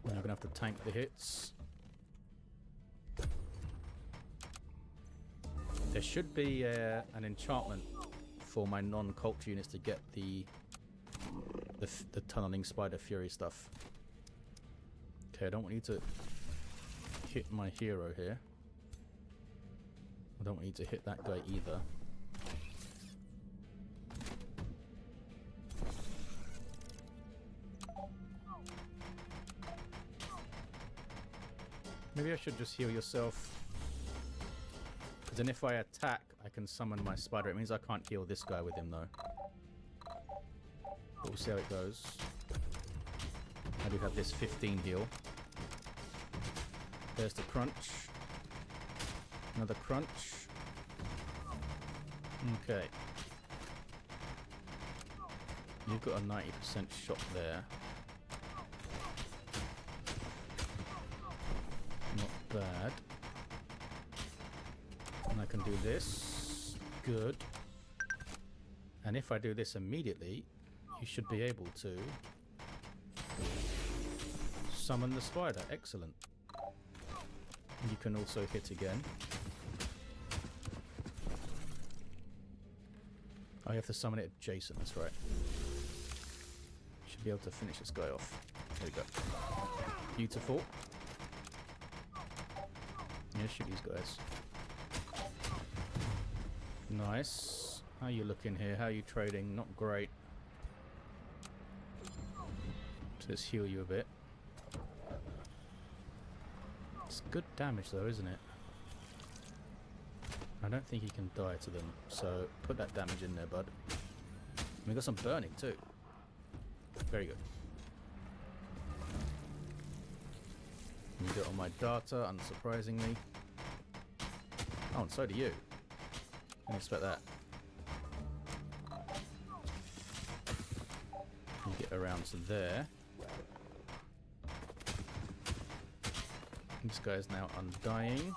Now you're going to have to tank the hits. There should be an enchantment for my non-cult units to get the tunneling spider fury stuff. Okay, I don't want you to hit my hero here. I don't want you to hit that guy either. Maybe I should just heal yourself. Because then if I attack, I can summon my spider. It means I can't heal this guy with him though. But we'll see how it goes. I do have this 15 heal. There's the crunch. Another crunch. Okay. You've got a 90% shot there. Not bad. And I can do this. Good. And if I do this immediately, you should be able to summon the spider. Excellent. You can also hit again. Oh, you have to summon it adjacent, that's right. Should be able to finish this guy off. There we go. Beautiful. Yeah, shoot these guys. Nice. How you looking here? How you trading? Not great. So let's heal you a bit. It's good damage though, isn't it? I don't think you can die to them, so put that damage in there, bud. We got some burning too. Very good. You got on my data, unsurprisingly. Oh, and so do you. Didn't expect that. You get around to there. This guy is now undying.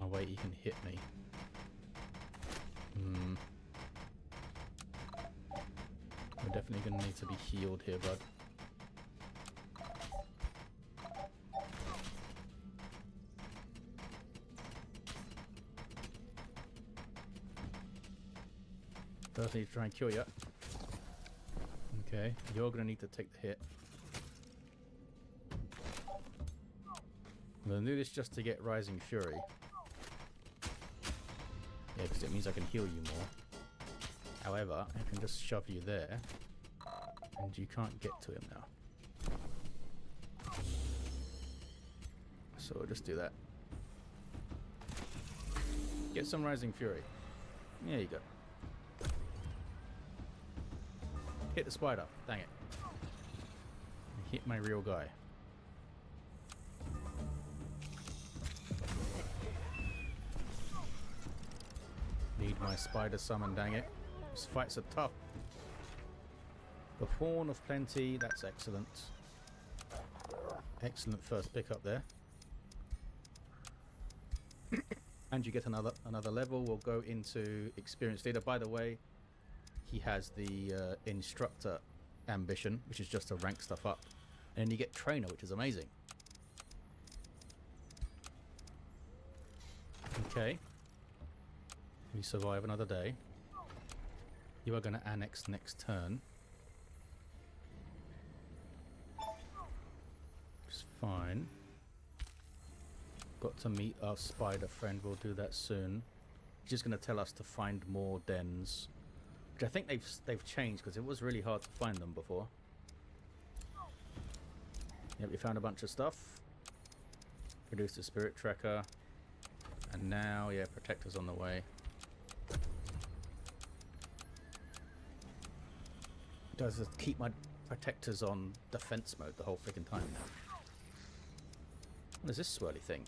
Oh wait, he can hit me. We're definitely going to need to be healed here, bud. Does need to try and kill you. Okay, you're going to need to take the hit. I'm going to do this just to get Rising Fury. Yeah, because it means I can heal you more. However, I can just shove you there. And you can't get to him now. So we'll just do that. Get some Rising Fury. There you go. Hit the spider. Dang it. Hit my real guy. Need my spider summon, dang it. These fights are tough. The Horn of Plenty, that's excellent. Excellent first pickup there. And you get another level. We'll go into Experienced Leader. By the way, he has the Instructor ambition, which is just to rank stuff up. And then you get Trainer, which is amazing. Okay. We survive another day. You are going to annex next turn. Which is fine. Got to meet our spider friend. We'll do that soon. He's just going to tell us to find more dens. Which I think they've changed, because it was really hard to find them before. Yep, we found a bunch of stuff. Produced a spirit tracker. And now, yeah, Protector's on the way. Does it keep my Protectors on defense mode the whole freaking time now? What is this swirly thing?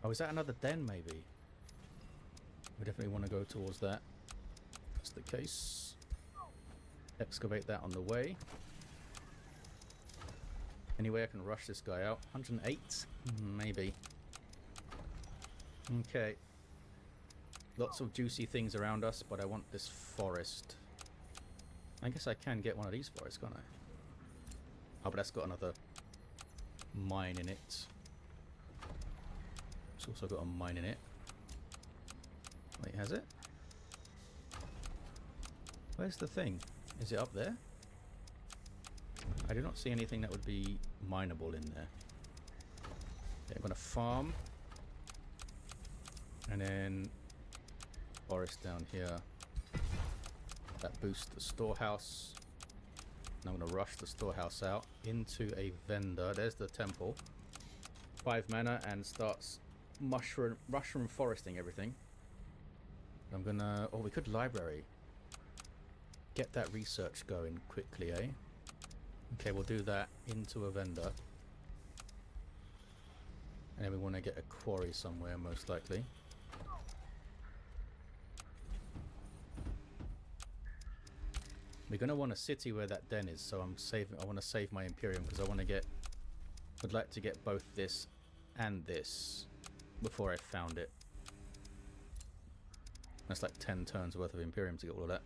Oh, is that another den maybe? We definitely want to go towards that. That's the case. Excavate that on the way. Any way I can rush this guy out? 108? Maybe. Okay. Lots of juicy things around us, but I want this forest. I guess I can get one of these forests, can't I? Oh, but that's got another mine in it. It's also got a mine in it. Wait, has it? Where's the thing? Is it up there? I do not see anything that would be mineable in there. Okay, I'm going to farm. And then forest down here. That boosts the storehouse. And I'm going to rush the storehouse out into a vendor. There's the temple. 5 mana and starts mushroom foresting everything. I'm going to... Oh, we could library. Get that research going quickly, eh? Okay, we'll do that into a vendor. And then we want to get a quarry somewhere, most likely. We're going to want a city where that den is, so I want to save my Imperium because I want to get... Would like to get both this and this before I found it. That's like 10 turns worth of Imperium to get all of that.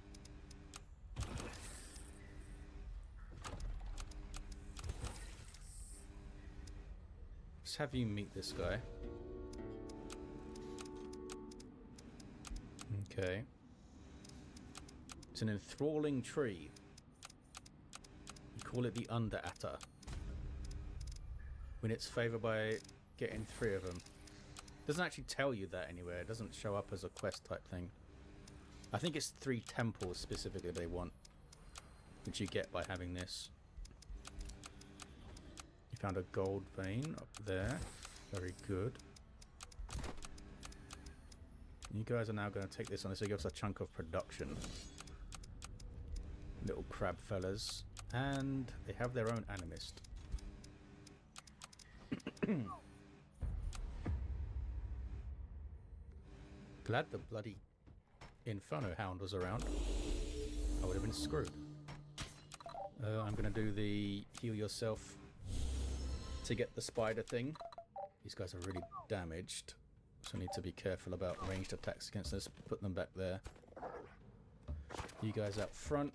Let's have you meet this guy. Okay. It's an enthralling tree. You call it the Underatter. Win its favour by getting 3 of them. Doesn't actually tell you that anywhere. It doesn't show up as a quest type thing. I think it's 3 temples specifically they want, which you get by having this. You found a gold vein up there. Very good. You guys are now going to take this on. This will give us a chunk of production. Little crab fellas. And they have their own animist. Glad the bloody Inferno Hound was around. I would have been screwed. I'm going to do the heal yourself to get the spider thing. These guys are really damaged, so I need to be careful about ranged attacks against us. Put them back there. You guys out front.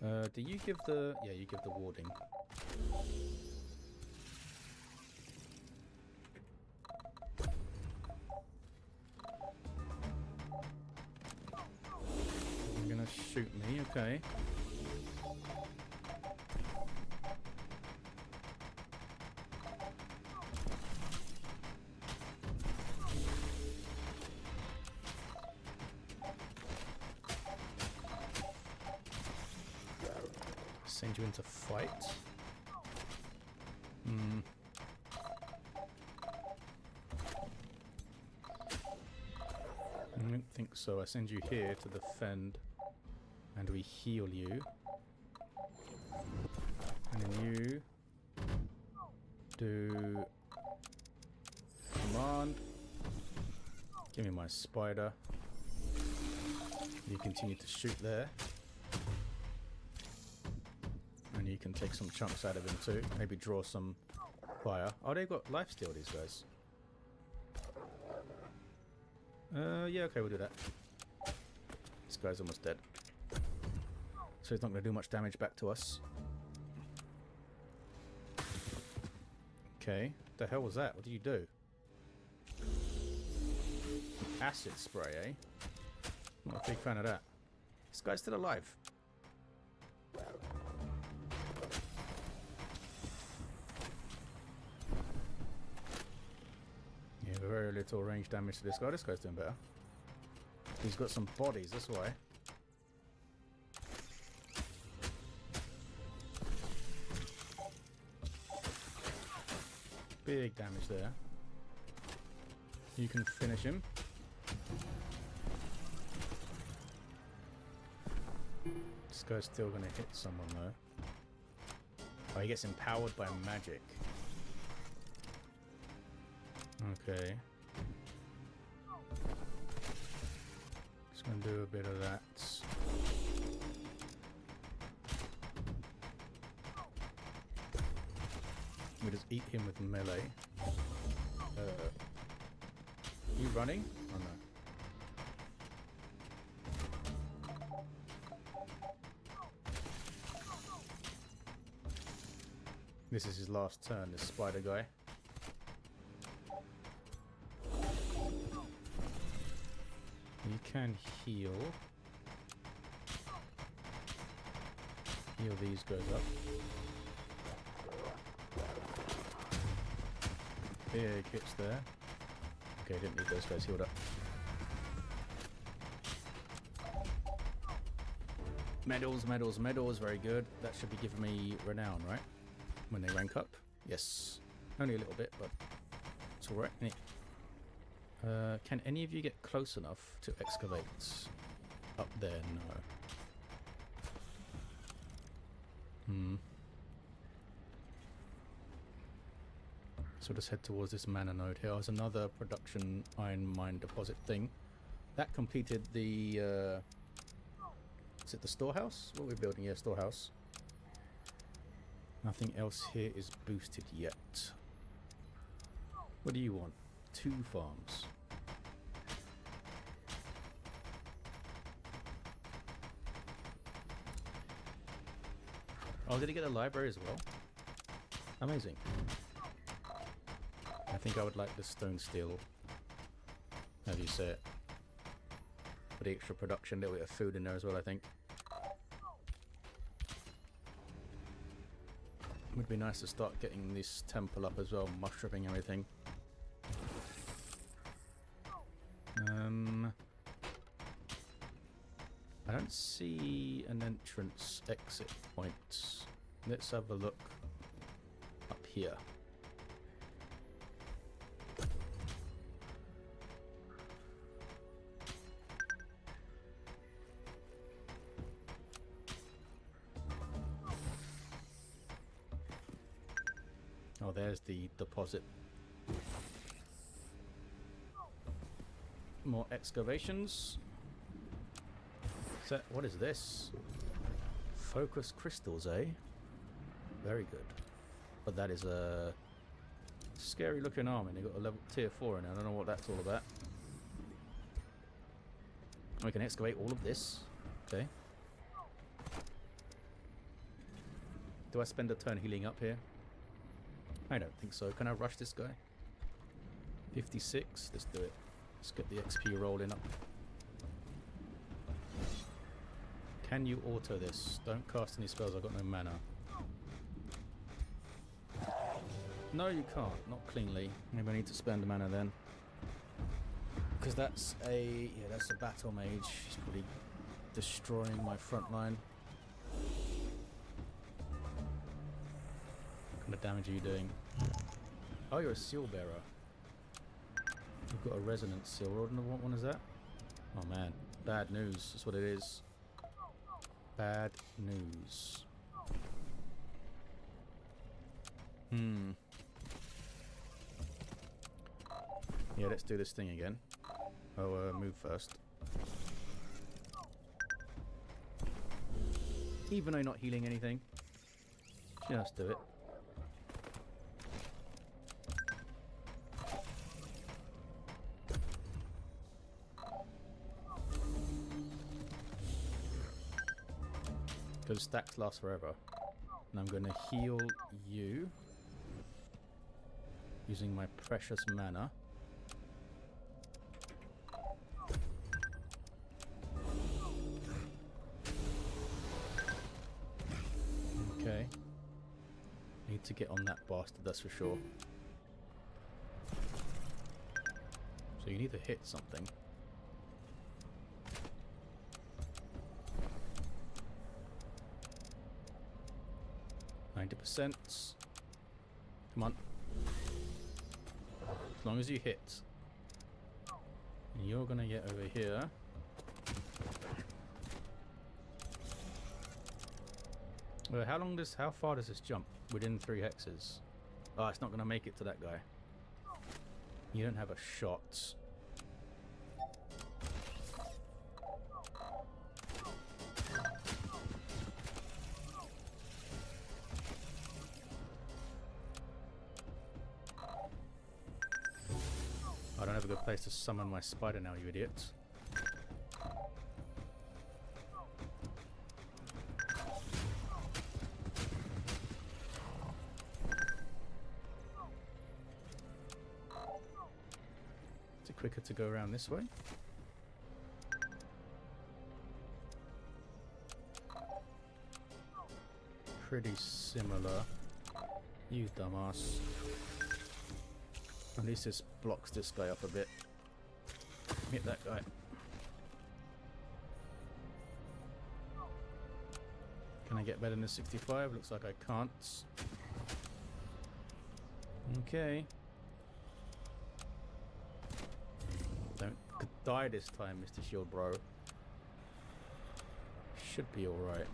Do you give the... Yeah, you give the warding. You're gonna shoot me, okay. Send you into fight. I don't think so. I send you here to defend, and we heal you. And then you do command. Give me my spider. You continue to shoot there. And you can take some chunks out of him too. Maybe draw some fire. Oh, they've got lifesteal, these guys. Yeah, okay, we'll do that. This guy's almost dead. So he's not going to do much damage back to us. Okay. The hell was that? What did you do? Acid spray, eh? Not a big fan of that. This guy's still alive. Yeah, very little range damage to this guy. This guy's doing better. He's got some bodies, that's why. Big damage there. You can finish him. This guy's still going to hit someone though. Oh, he gets empowered by magic. Okay. Just going to do a bit of that. We just eat him with melee. You running? Oh no. This is his last turn, this spider guy. You can heal. Heal these guys up. Big hits there. Okay, didn't need those guys healed up. Medals, medals, medals, very good. That should be giving me renown, right? When they rank up. Yes. Only a little bit, but it's alright. Can any of you get close enough to excavate up there? No. So let's head towards this mana node here. There's another production iron mine deposit thing. That completed the... is it the storehouse? What are we building here? Storehouse. Nothing else here is boosted yet. What do you want? 2 farms. Oh, did he get a library as well? Amazing. I think I would like the stone steel, as you say it. For the extra production, a little bit of food in there as well, I think. It would be nice to start getting this temple up as well, mushrooming everything. I don't see an entrance exit point. Let's have a look up here. Oh, there's the deposit. More excavations. What is this? Focus crystals, eh? Very good. But that is a scary looking arm, and they got a level tier 4 in it. I don't know what that's all about. We can excavate all of this. Okay. Do I spend a turn healing up here? I don't think so. Can I rush this guy? 56. Let's do it. Let's get the XP rolling up. Can you auto this? Don't cast any spells. I've got no mana. No, you can't. Not cleanly. Maybe I need to spend mana then. Because that's a... yeah, that's a battle mage. He's probably destroying my front line. What kind of damage are you doing? Oh, you're a seal bearer. You've got a resonance seal. What one is that? Oh man. Bad news. That's what it is. Bad news. Yeah, let's do this thing again. Oh, move first. Even though not healing anything. Just do it. Because stacks last forever. And I'm going to heal you using my precious mana. Okay. Need to get on that bastard, that's for sure. So you need to hit something. 90%. Come on. As long as you hit. And you're gonna get over here. Well, how far does this jump? Within 3 hexes. Oh, it's not gonna make it to that guy. You don't have a shot. I don't have a good place to summon my spider now, you idiot. Is it quicker to go around this way? Pretty similar. You dumbass. At least this blocks this guy up a bit. Hit that guy. Can I get better than 65? Looks like I can't. Okay. Don't die this time, Mr. Shield Bro. Should be alright.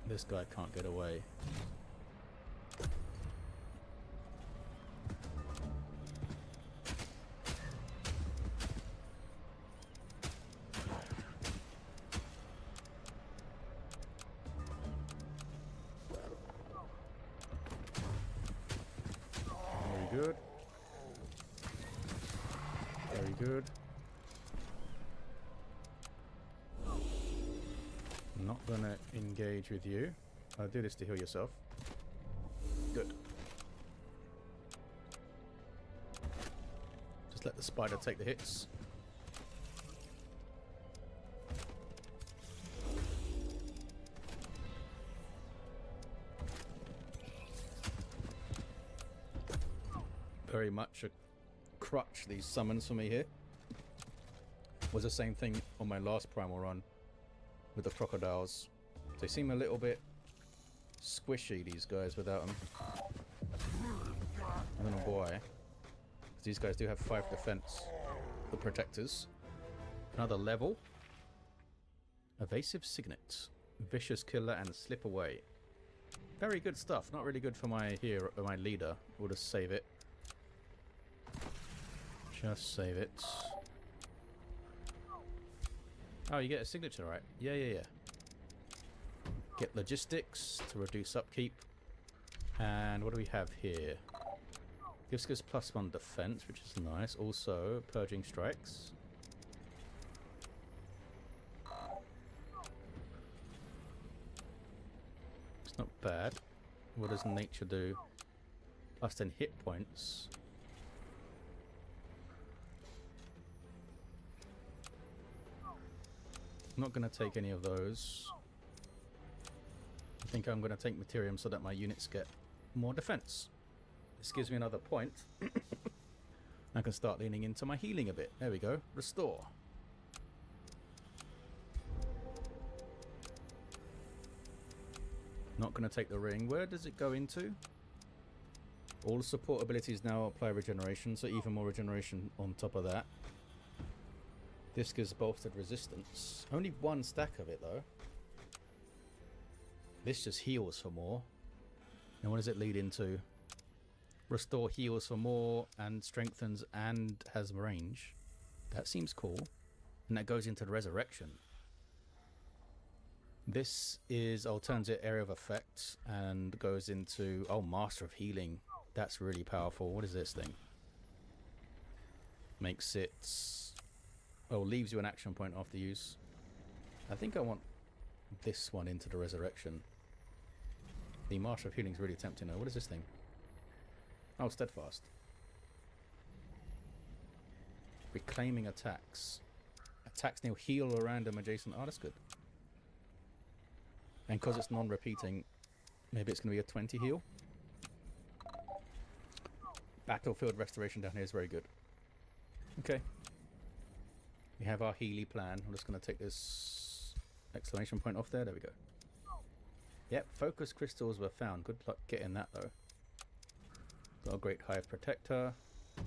This guy can't get away. Very good. Very good. I'm not gonna engage with you. I'll do this to heal yourself. Good. Just let the spider take the hits. Very much a crutch, these summons for me here. Was the same thing on my last primal run with the crocodiles. They seem a little bit squishy, these guys, without them. I don't know why. These guys do have 5 defense. The protectors. Another level. Evasive Signet. Vicious Killer and Slip Away. Very good stuff. Not really good for my hero, my leader. We'll just save it. Just save it. Oh, you get a signature, right? Yeah. Get logistics to reduce upkeep. And what do we have here? Gives us +1 defense, which is nice. Also, purging strikes. It's not bad. What does nature do? +10 hit points. I'm not going to take any of those. I think I'm going to take Materium so that my units get more defense. This gives me another point. I can start leaning into my healing a bit. There we go. Restore. Not going to take the ring. Where does it go into? All the support abilities now apply regeneration, so even more regeneration on top of that. This gives bolstered resistance. Only 1 stack of it though. This just heals for more. And what does it lead into? Restore heals for more and strengthens and has range. That seems cool. And that goes into the resurrection. This is alternate area of effect and goes into, oh, Master of Healing. That's really powerful. What is this thing? Makes it, oh, leaves you an action point after use. I think I want this one into the resurrection. The Master of Healing is really tempting though. What is this thing? Oh, steadfast. Reclaiming attacks. Attacks now heal a random adjacent. Oh, that's good. And because it's non-repeating, maybe it's going to be a 20 heal. Battlefield restoration down here is very good. Okay. We have our Healy plan. I'm just going to take this exclamation point off there. There we go. Yep, focus crystals were found. Good luck getting that though. Got a great hive protector.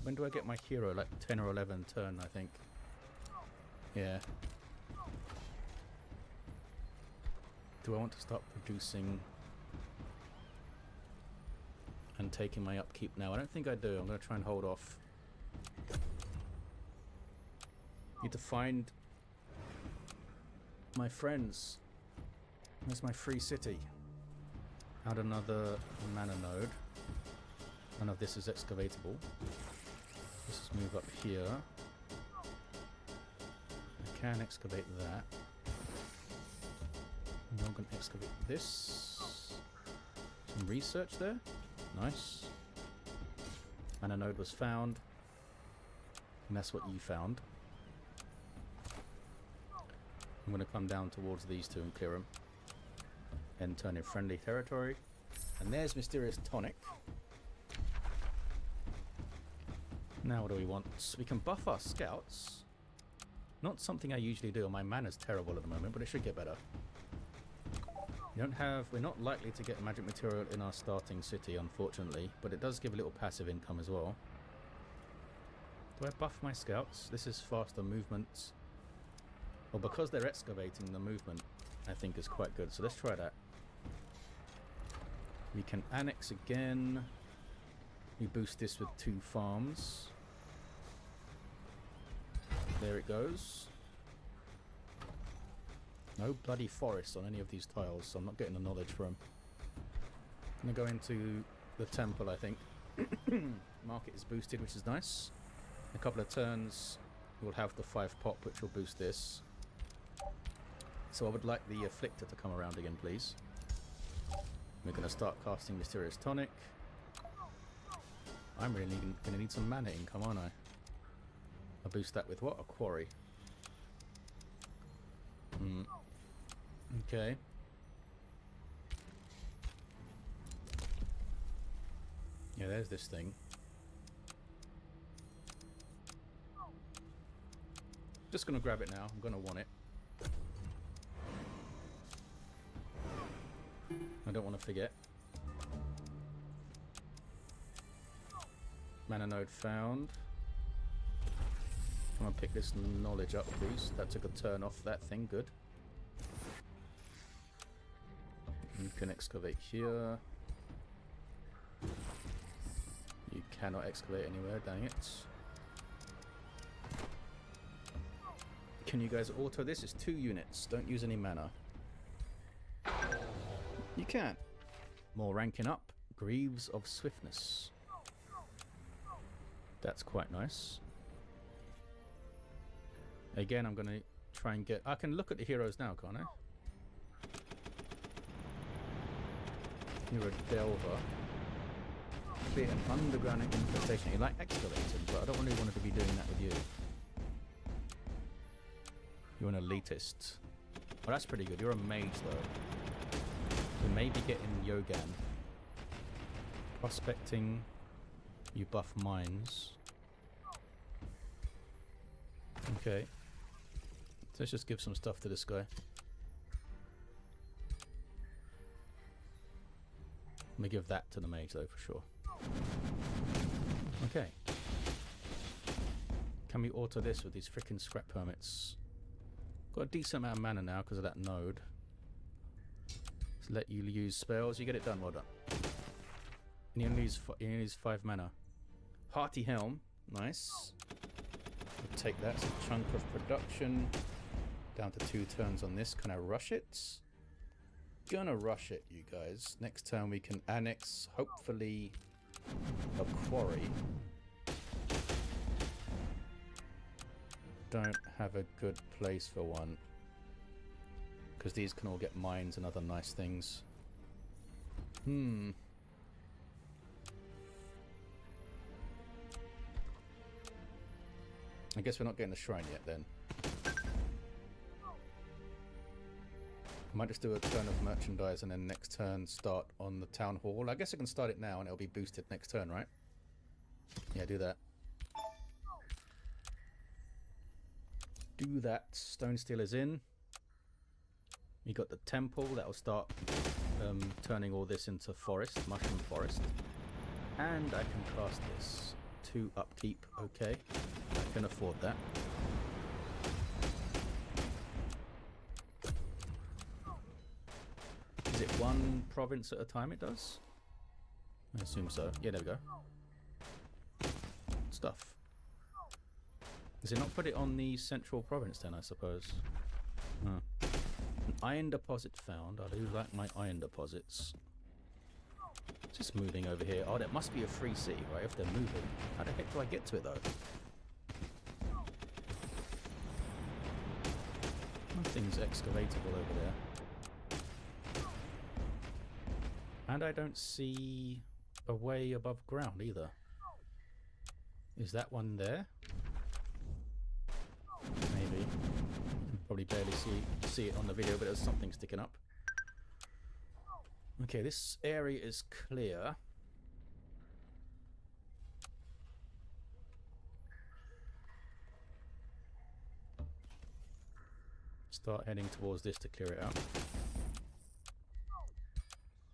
When do I get my hero? Like 10 or 11 turn, I think. Yeah. Do I want to start producing and taking my upkeep now? I don't think I do. I'm going to try and hold off. Need to find my friends. Where's my free city? Add another mana node. None of this is excavatable. Let's just move up here. I can excavate that. I'm going to excavate this. Some research there. Nice. Mana node was found. And that's what you found. I'm going to come down towards these two and clear them. And turn in friendly territory. And there's Mysterious Tonic. Now what do we want? We can buff our scouts. Not something I usually do. My mana's terrible at the moment, but it should get better. We're not likely to get magic material in our starting city, unfortunately, but it does give a little passive income as well. Do I buff my scouts? This is faster movement. Well, because they're excavating, the movement I think is quite good, so let's try that. We can annex again. We boost this with 2 farms. There it goes. No bloody forest on any of these tiles, so I'm not getting the knowledge from. I'm going to go into the temple, I think. Market is boosted, which is nice. In a couple of turns, we'll have the 5 pop, which will boost this. So I would like the Afflictor to come around again, please. We're going to start casting Mysterious Tonic. I'm really going to need some mana income, aren't I? I'll boost that with what? A quarry. Okay. Yeah, there's this thing. Just gonna grab it now. I'm gonna want it. I don't want to forget. Mana node found. I'm gonna pick this knowledge up boost. That took a turn off that thing. Good. You can excavate here. You cannot excavate anywhere, dang it. Can you guys auto this? It's 2 units. Don't use any mana. You can. More ranking up. Greaves of Swiftness. That's quite nice. Again, I'm going to try and get... I can look at the heroes now, can't I? You're a Delver. Create an underground infestation. You like excavating, but I don't really want to be doing that with you. You're an elitist. Well, that's pretty good. You're a mage, though. You may be getting Yogan. Prospecting. You buff mines. Okay. So let's just give some stuff to this guy. Let me give that to the mage, though, for sure. Okay. Can we auto this with these freaking scrap permits? Got a decent amount of mana now because of that node. Let's let you use spells. You get it done. Well done. And you only use 5 mana. Hearty Helm. Nice. We'll take that. It's a chunk of production. Down to 2 turns on this. Can I rush it? Gonna rush it, you guys. Next turn we can annex, hopefully, a quarry. Don't have a good place for one. Because these can all get mines and other nice things. I guess we're not getting a shrine yet then. I might just do a turn of merchandise and then next turn start on the town hall. I guess I can start it now and it'll be boosted next turn, right? Yeah, do that. Do that. Stone Steel is in. You got the temple that will start turning all this into forest, mushroom forest. And I can cast this. 2 upkeep, okay. I can afford that. Is it 1 province at a time it does? I assume so. Yeah, there we go. Stuff. Does it not put it on the central province then, I suppose? Huh. An iron deposit found. I do like my iron deposits. Just moving over here. Oh, that must be a free sea, right? If they're moving. How the heck do I get to it, though? Nothing's excavatable over there. And I don't see a way above ground, either. Is that one there? Maybe. You can probably barely see it on the video, but there's something sticking up. Okay, this area is clear. Start heading towards this to clear it out.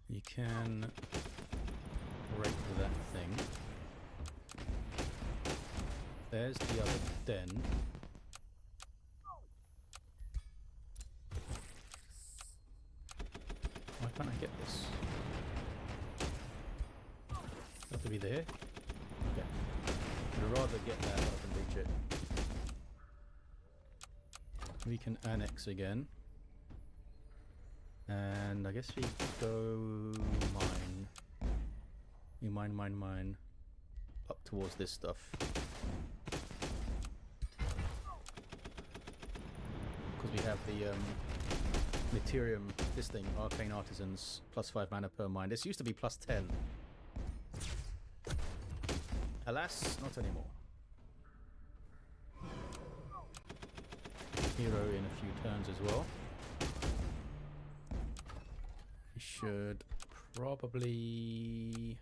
You can break that thing. There's the other den. Why can't I get this? Have to be there? Okay. I'd rather get that than reach it. We can annex again. And I guess we go mine. You mine. Up towards this stuff. Because we have the Materium, this thing, Arcane Artisans, +5 mana per mine. This used to be +10. Alas, not anymore. hero in a few turns as well. We should probably...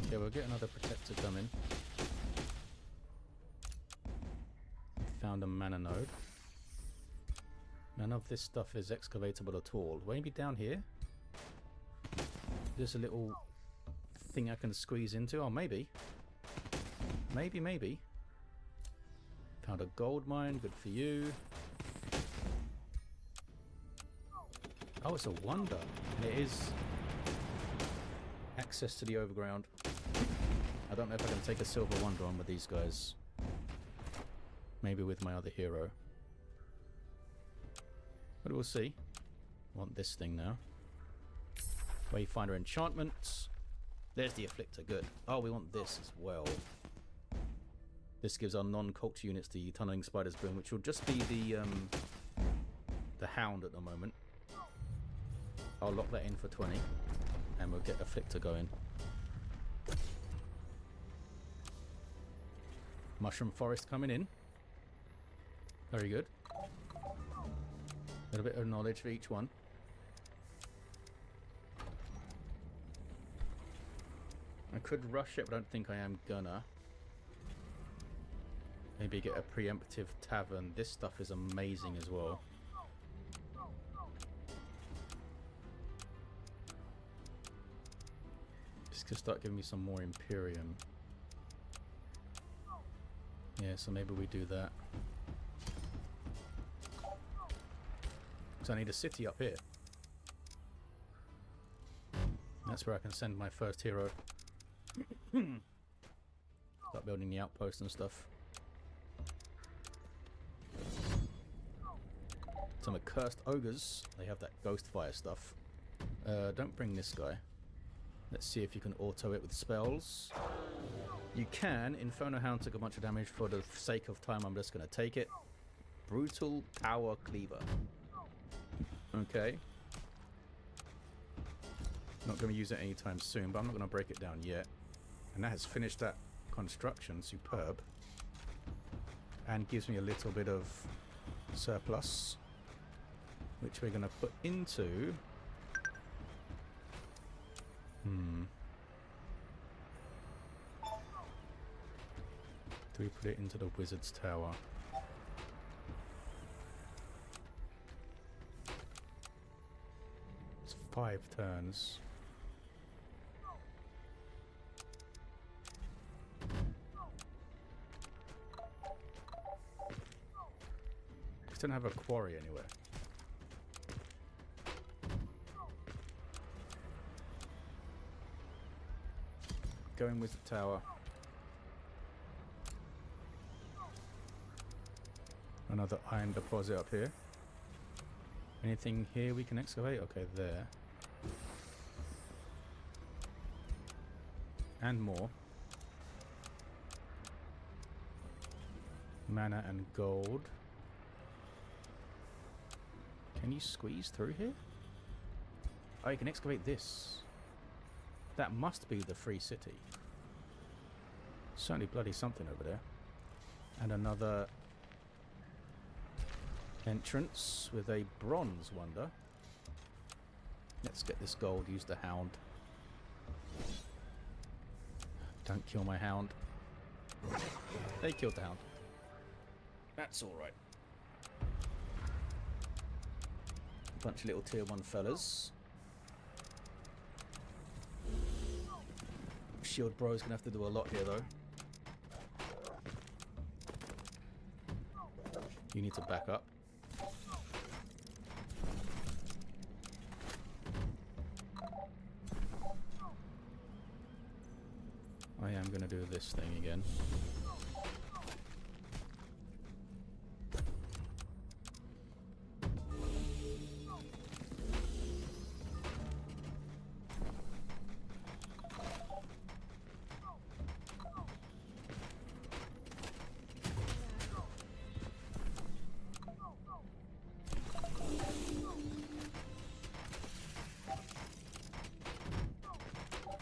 Okay, we'll get another protector coming. Found a mana node. None of this stuff is excavatable at all. Maybe down here? There's a little thing I can squeeze into. Oh, maybe. Maybe. Found a gold mine. Good for you. Oh, it's a wonder. And it is access to the overground. I don't know if I can take a silver wonder on with these guys. Maybe with my other hero. But we'll see. Want this thing now. Wayfinder enchantments. There's the afflictor, good. Oh, we want this as well. This gives our non-cult units the tunneling spider's boom, which will just be the hound at the moment. I'll lock that in for 20, and we'll get afflictor going. Mushroom forest coming in. Very good. A little bit of knowledge for each one. I could rush it, but I don't think I am gonna. Maybe get a preemptive tavern. This stuff is amazing as well. This could start giving me some more Imperium. Yeah, so maybe we do that. So I need a city up here. That's where I can send my first hero. Start building the outpost and stuff. Some accursed ogres. They have that ghost fire stuff. Don't bring this guy. Let's see if you can auto it with spells. You can. Inferno Hound took a bunch of damage. For the sake of time, I'm just going to take it. Brutal Power Cleaver. Okay. Not going to use it anytime soon, but I'm not going to break it down yet. And that has finished that construction. Superb. And gives me a little bit of surplus, which we're going to put into... Do we put it into the wizard's tower? It's 5 turns. Just don't have a quarry anywhere. Going with the tower. Another iron deposit up here. Anything here we can excavate? Okay, there. And more. Mana and gold. Can you squeeze through here? Oh, you can excavate this. That must be the free city. Certainly bloody something over there. And another entrance with a bronze wonder. Let's get this gold, use the hound. Don't kill my hound. They killed the hound. That's alright. Bunch of little tier 1 fellas. Shield bro's gonna have to do a lot here though. You need to back up. I am gonna do this thing again.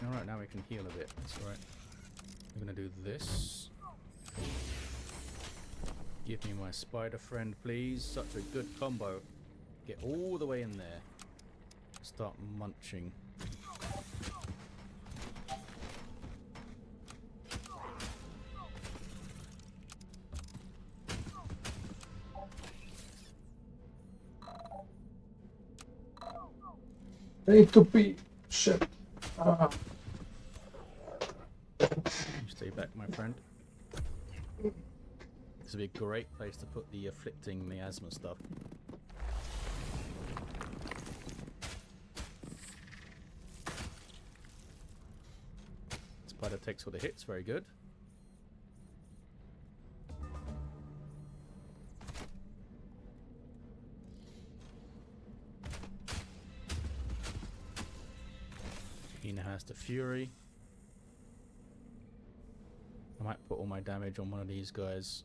Alright, now we can heal a bit. That's alright. I'm gonna do this. Give me my spider friend, please. Such a good combo. Get all the way in there. Start munching. Need to pee. Shit. Ah. You stay back, my friend. This would be a great place to put the afflicting miasma stuff. Spider takes all the hits, very good. He now has the Fury. I might put all my damage on one of these guys.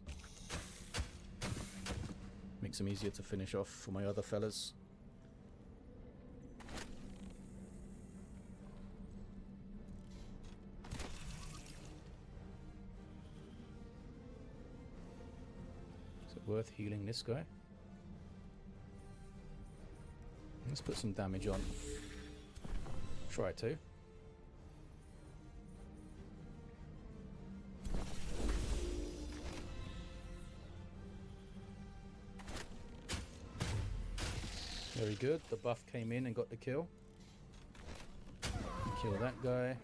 Makes them easier to finish off for my other fellas. Is it worth healing this guy? Let's put some damage on. Try to. Very good. The buff came in and got the kill. Kill that guy.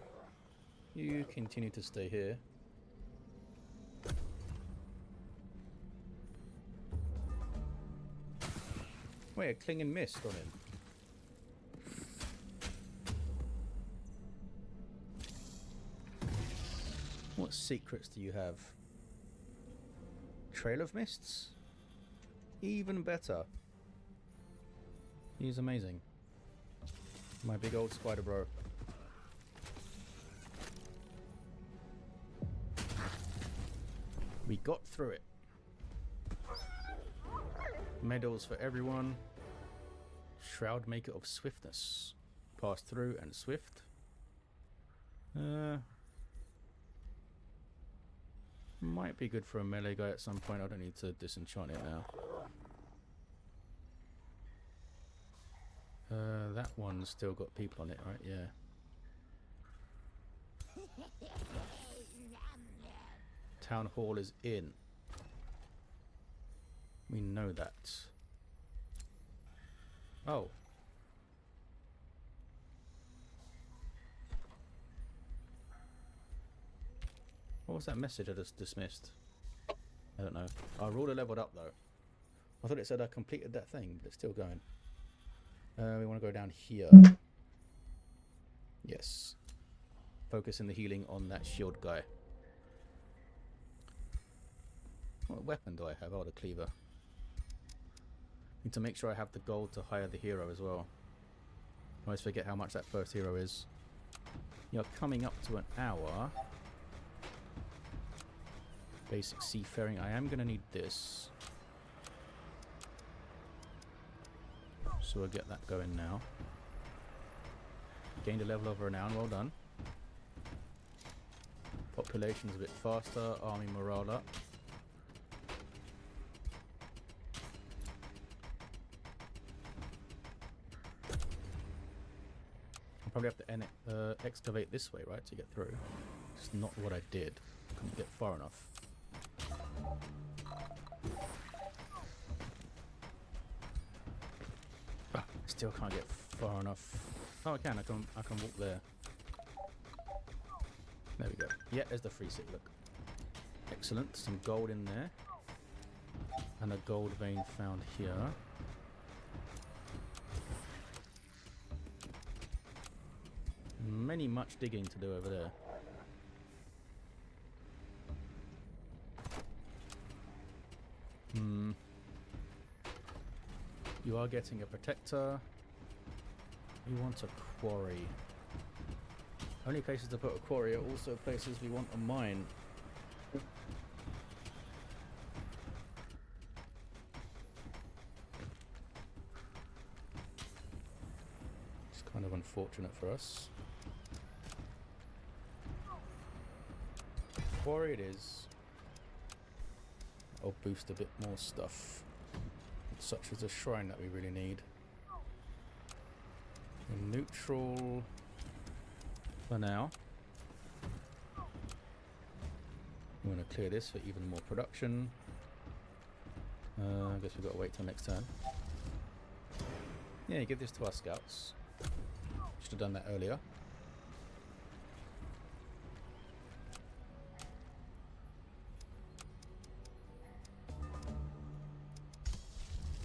You continue to stay here. Wait, a clinging mist on him. What secrets do you have? Trail of Mists? Even better. He's amazing. My big old spider bro. We got through it. Medals for everyone. Shroud Maker of Swiftness. Pass through and swift. Might be good for a melee guy at some point. I don't need to disenchant it now. That one's still got people on it, right? Yeah. Town Hall is in. We know that. Oh. What was that message I just dismissed? I don't know. Our ruler leveled up though. I thought it said I completed that thing, but it's still going. We want to go down here. Yes. Focusing the healing on that shield guy. What weapon do I have? Oh, the cleaver. Need to make sure I have the gold to hire the hero as well. I always forget how much that first hero is. You're coming up to an hour. Basic seafaring. I am going to need this. So we'll get that going now. Gained a level over an hour. Well done. Population's a bit faster. Army morale up. I'll probably have to excavate this way, right, to get through. It's not what I did. Couldn't get far enough. Still can't get far enough. Oh, I can walk there. There we go. Yeah, there's the free sit, look. Excellent. Some gold in there. And a gold vein found here. Much digging to do over there. You are getting a protector. You want a quarry. Only places to put a quarry are also places we want a mine. It's kind of unfortunate for us. quarry it is. I'll boost a bit more stuff, such as a shrine that we really need. In neutral for now. We want to clear this for even more production. I guess we've got to wait till next turn. Yeah, give this to our scouts. Should have done that earlier.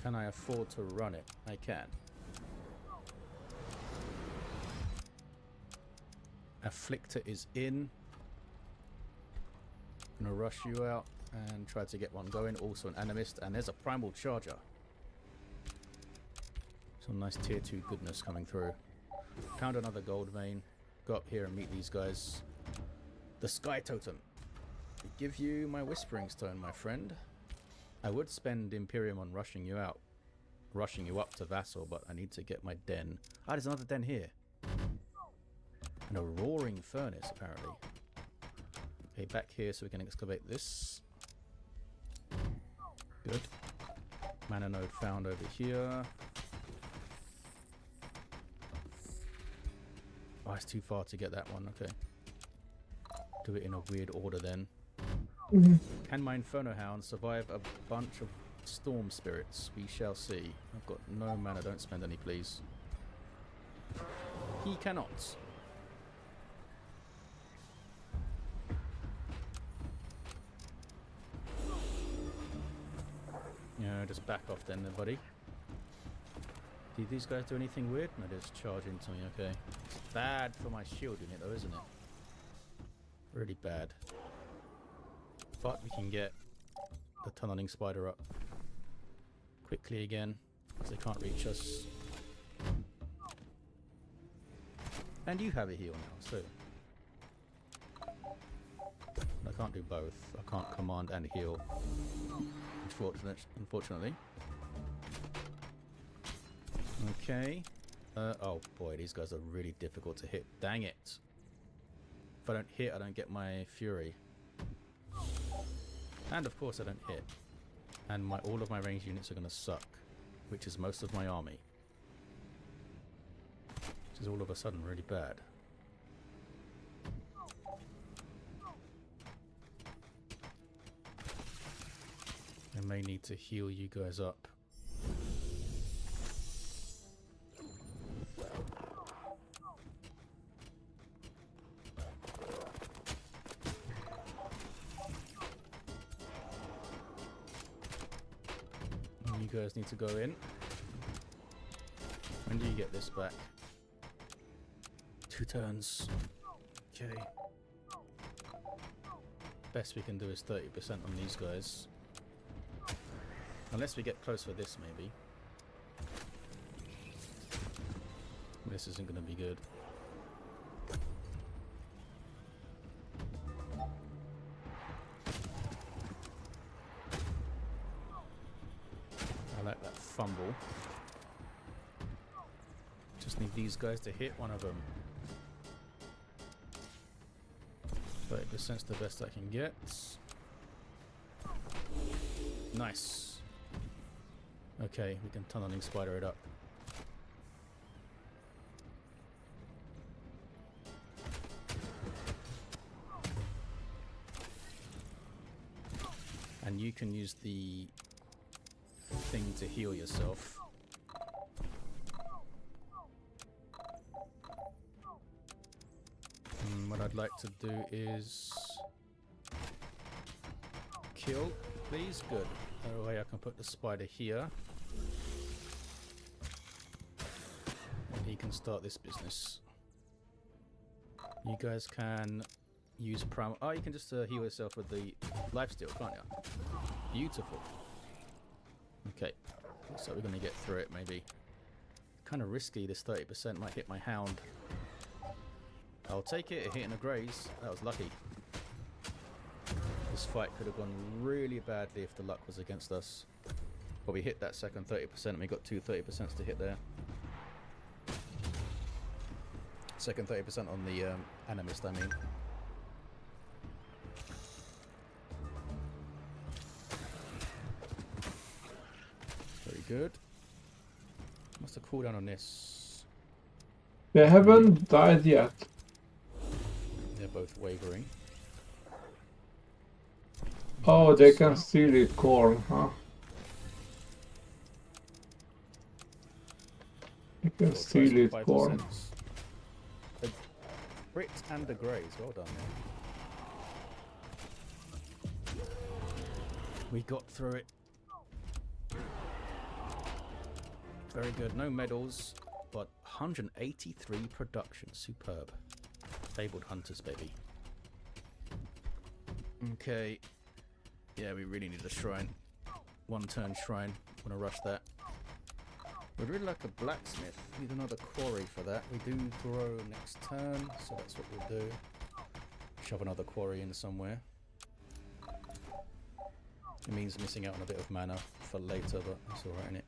Can I afford to run it? I can. Afflictor is in. Gonna rush you out and try to get one going. Also an animist, and there's a primal charger. Some nice tier 2 goodness coming through. Found another gold vein. Go up here and meet these guys. The Sky Totem. I give you my Whispering Stone, my friend. I would spend Imperium on rushing you out. Rushing you up to Vassal, but I need to get my den. Ah, there's another den here. And a roaring furnace, apparently. Okay, back here so we can excavate this. Good. Mana node found over here. Oh, it's too far to get that one. Okay. Do it in a weird order then. Can my Inferno Hound survive a bunch of storm spirits? We shall see. I've got no mana. Don't spend any, please. He cannot. Yeah, just back off then, buddy. Did these guys do anything weird? No, they just charge into me. Okay. It's bad for my shield unit, though, isn't it? Really bad. But we can get the tunneling spider up quickly again, because they can't reach us. And you have a heal now, so I can't do both. I can't command and heal. Unfortunately. Okay. Oh boy, these guys are really difficult to hit. Dang it. If I don't hit, I don't get my fury. And of course I don't hit. And all of my ranged units are going to suck, which is most of my army. Which is all of a sudden really bad. I may need to heal you guys up. You guys need to go in. When do you get this back? 2 turns. Okay. Best we can do is 30% on these guys. Unless we get close for this, maybe. This isn't going to be good. I like that fumble. Just need these guys to hit one of them. 30%'s the best I can get. Nice. Okay, we can tunneling spider it up. And you can use the thing to heal yourself. What I'd like to do is kill, please. Good. That way I can put the spider here. And he can start this business. You guys can use primal. Oh, you can just heal yourself with the lifesteal, can't you? Beautiful. Okay. Looks like we're going to get through it, maybe. Kind of risky, this 30% might hit my hound. I'll take it, a hit and a graze. That was lucky. This fight could have gone really badly if the luck was against us. But we hit that second 30% and we got 2 30% to hit there. Second 30% on the animist, I mean. good. What's the cooldown on this? They haven't died yet. They're both wavering. Oh, they can still eat corn, huh? They can still eat corn. The Brits and the Greys, well done there. We got through it. Very good. No medals, but 183 production. Superb. Fabled Hunters, baby. Okay. Yeah, we really need a shrine. One turn shrine. Wanna rush that. We'd really like a blacksmith. Need another quarry for that. We do grow next turn, so that's what we'll do. Shove another quarry in somewhere. It means missing out on a bit of mana for later, but that's alright, innit?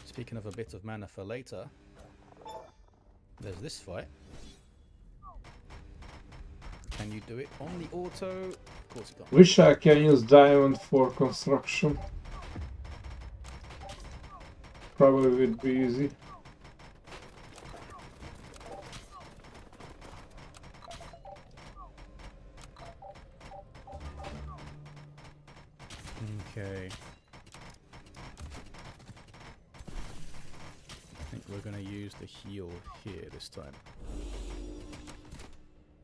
Speaking of a bit of mana for later, there's this fight. Can you do it on the auto? Of course you can't. Wish I can use diamond for construction. Probably would be easy. Okay. I think we're going to use the heal here this time.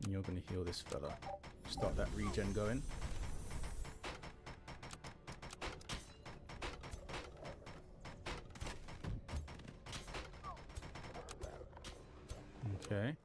And you're going to heal this fella. Start that regen going. Okay.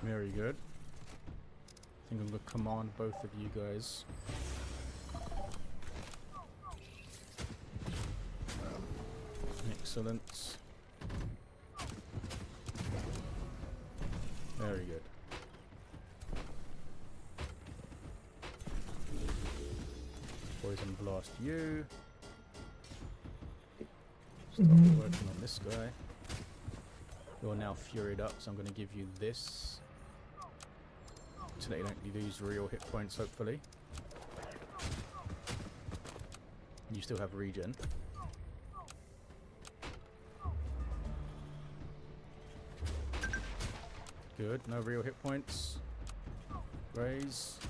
Very good. I think I'm going to command both of you guys. Excellent. Very good. Poison blast you. Start working on this guy. You're now furied up, so I'm going to give you this. So that you don't lose real hit points, hopefully. You still have regen. Good, no real hit points. Raise.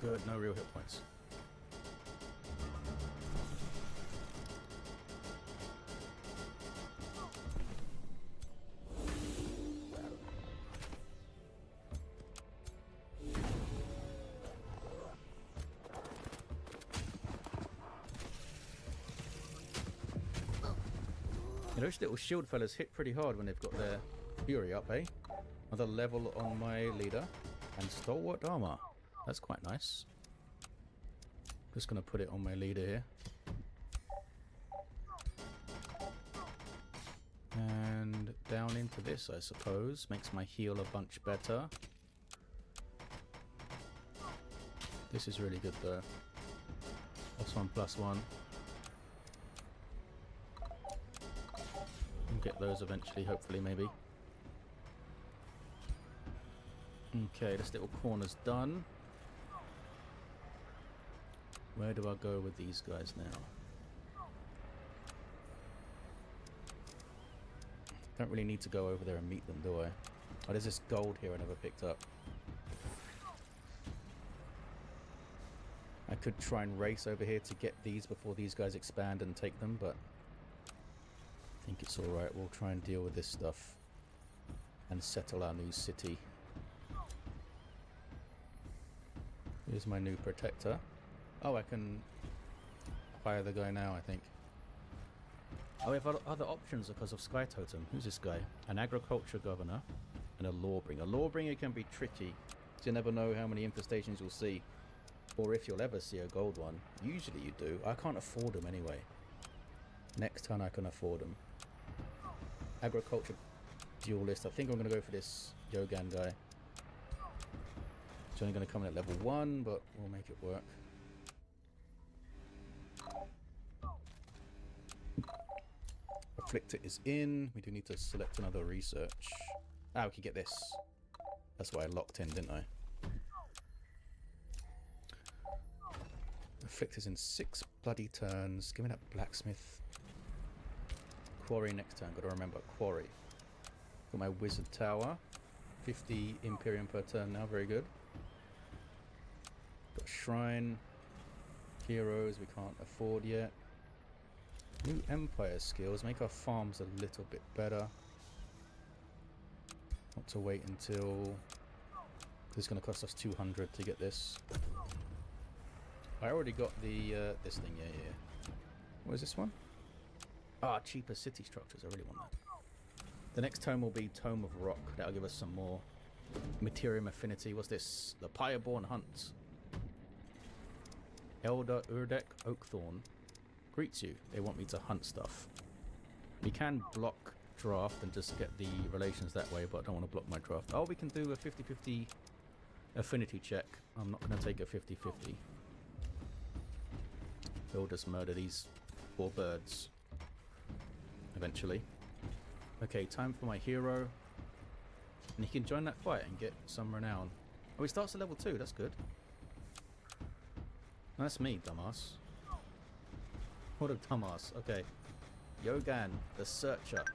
Good, no real hit points. Those little shield fellas hit pretty hard when they've got their fury up, eh? Another level on my leader. And stalwart armor. That's quite nice. Just gonna put it on my leader here. And down into this, I suppose. Makes my heal a bunch better. This is really good though. +1/+1. Get those eventually, hopefully, maybe. Okay, this little corner's done. Where do I go with these guys now? Don't really need to go over there and meet them, do I? Oh, there's this gold here I never picked up. I could try and race over here to get these before these guys expand and take them, but I think it's alright. We'll try and deal with this stuff and settle our new city. Here's my new protector. Oh, I can fire the guy now, I think. Oh, we have other options because of Sky Totem. Who's this guy? An agriculture governor and a lawbringer. A lawbringer can be tricky. You never know how many infestations you'll see. Or if you'll ever see a gold one. Usually you do. I can't afford them anyway. Next time I can afford them. Agriculture duelist. I think I'm going to go for this Yogan guy. It's only going to come in at level 1, but we'll make it work. Afflictor is in. We do need to select another research. Ah, we can get this. That's why I locked in, didn't I? Afflictor's in 6 bloody turns. Give me that blacksmith. Quarry next turn. Got to remember quarry. Got my wizard tower. 50 Imperium per turn now. Very good. Got shrine. Heroes we can't afford yet. New Empire skills. Make our farms a little bit better. Not to wait until... It's going to cost us 200 to get this. I already got the this thing, yeah. What is this one? Ah, cheaper city structures. I really want that. The next tome will be Tome of Rock. That'll give us some more Materium affinity. What's this? The Pyreborn Hunts. Elder Urdek Oakthorn greets you. They want me to hunt stuff. We can block draft and just get the relations that way, but I don't want to block my draft. Oh, we can do a 50-50 affinity check. I'm not going to take a 50-50. We'll just murder these poor birds. Eventually. Okay, time for my hero. And he can join that fight and get some renown. Oh, he starts at level 2. That's good. That's me, dumbass. What a dumbass. Okay. Yogan, the Searcher.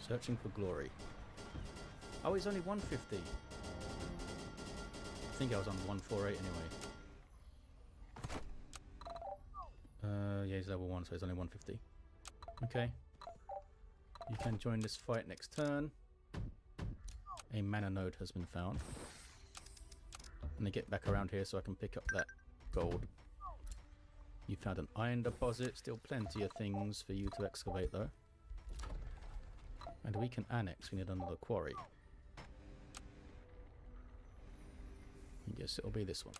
Searching for glory. Oh, he's only 150. I think I was on 148 anyway. Yeah, he's level 1, so he's only 150. Okay. You can join this fight next turn. A mana node has been found. And they get back around here so I can pick up that gold. You found an iron deposit. Still plenty of things for you to excavate though. And we can annex. We need another quarry. I guess it'll be this one.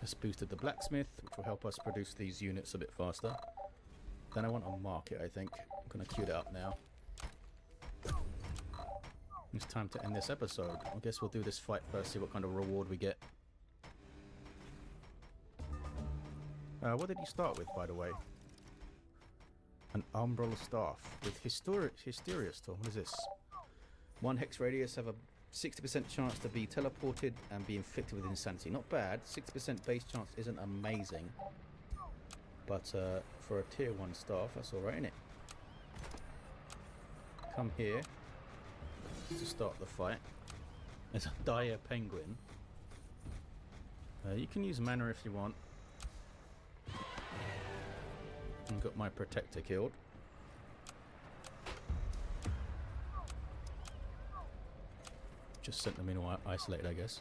Let's boosted the blacksmith, which will help us produce these units a bit faster. Then I want a market, I think. I'm going to queue that up now. It's time to end this episode. I guess we'll do this fight first, see what kind of reward we get. What did you start with, by the way? An umbral staff with Hysteria Storm. What is this? 1 hex radius, have a 60% chance to be teleported and be inflicted with insanity. Not bad. 60% base chance isn't amazing. But for a tier 1 staff, that's alright, innit? Come here to start the fight. There's a dire penguin. You can use mana if you want. I've got my protector killed. Just sent them in isolated, I guess.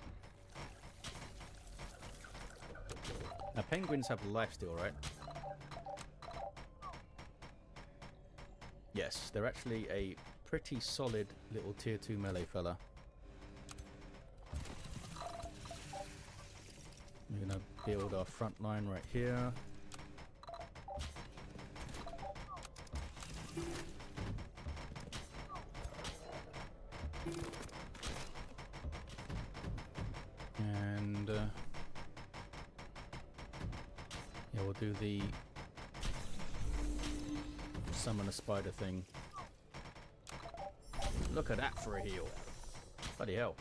Now penguins have lifesteal, right? Yes, they're actually a pretty solid little tier 2 melee fella. We're gonna build our front line right here. And yeah, we'll do the summon a spider thing. Look at that for a heal. Bloody hell.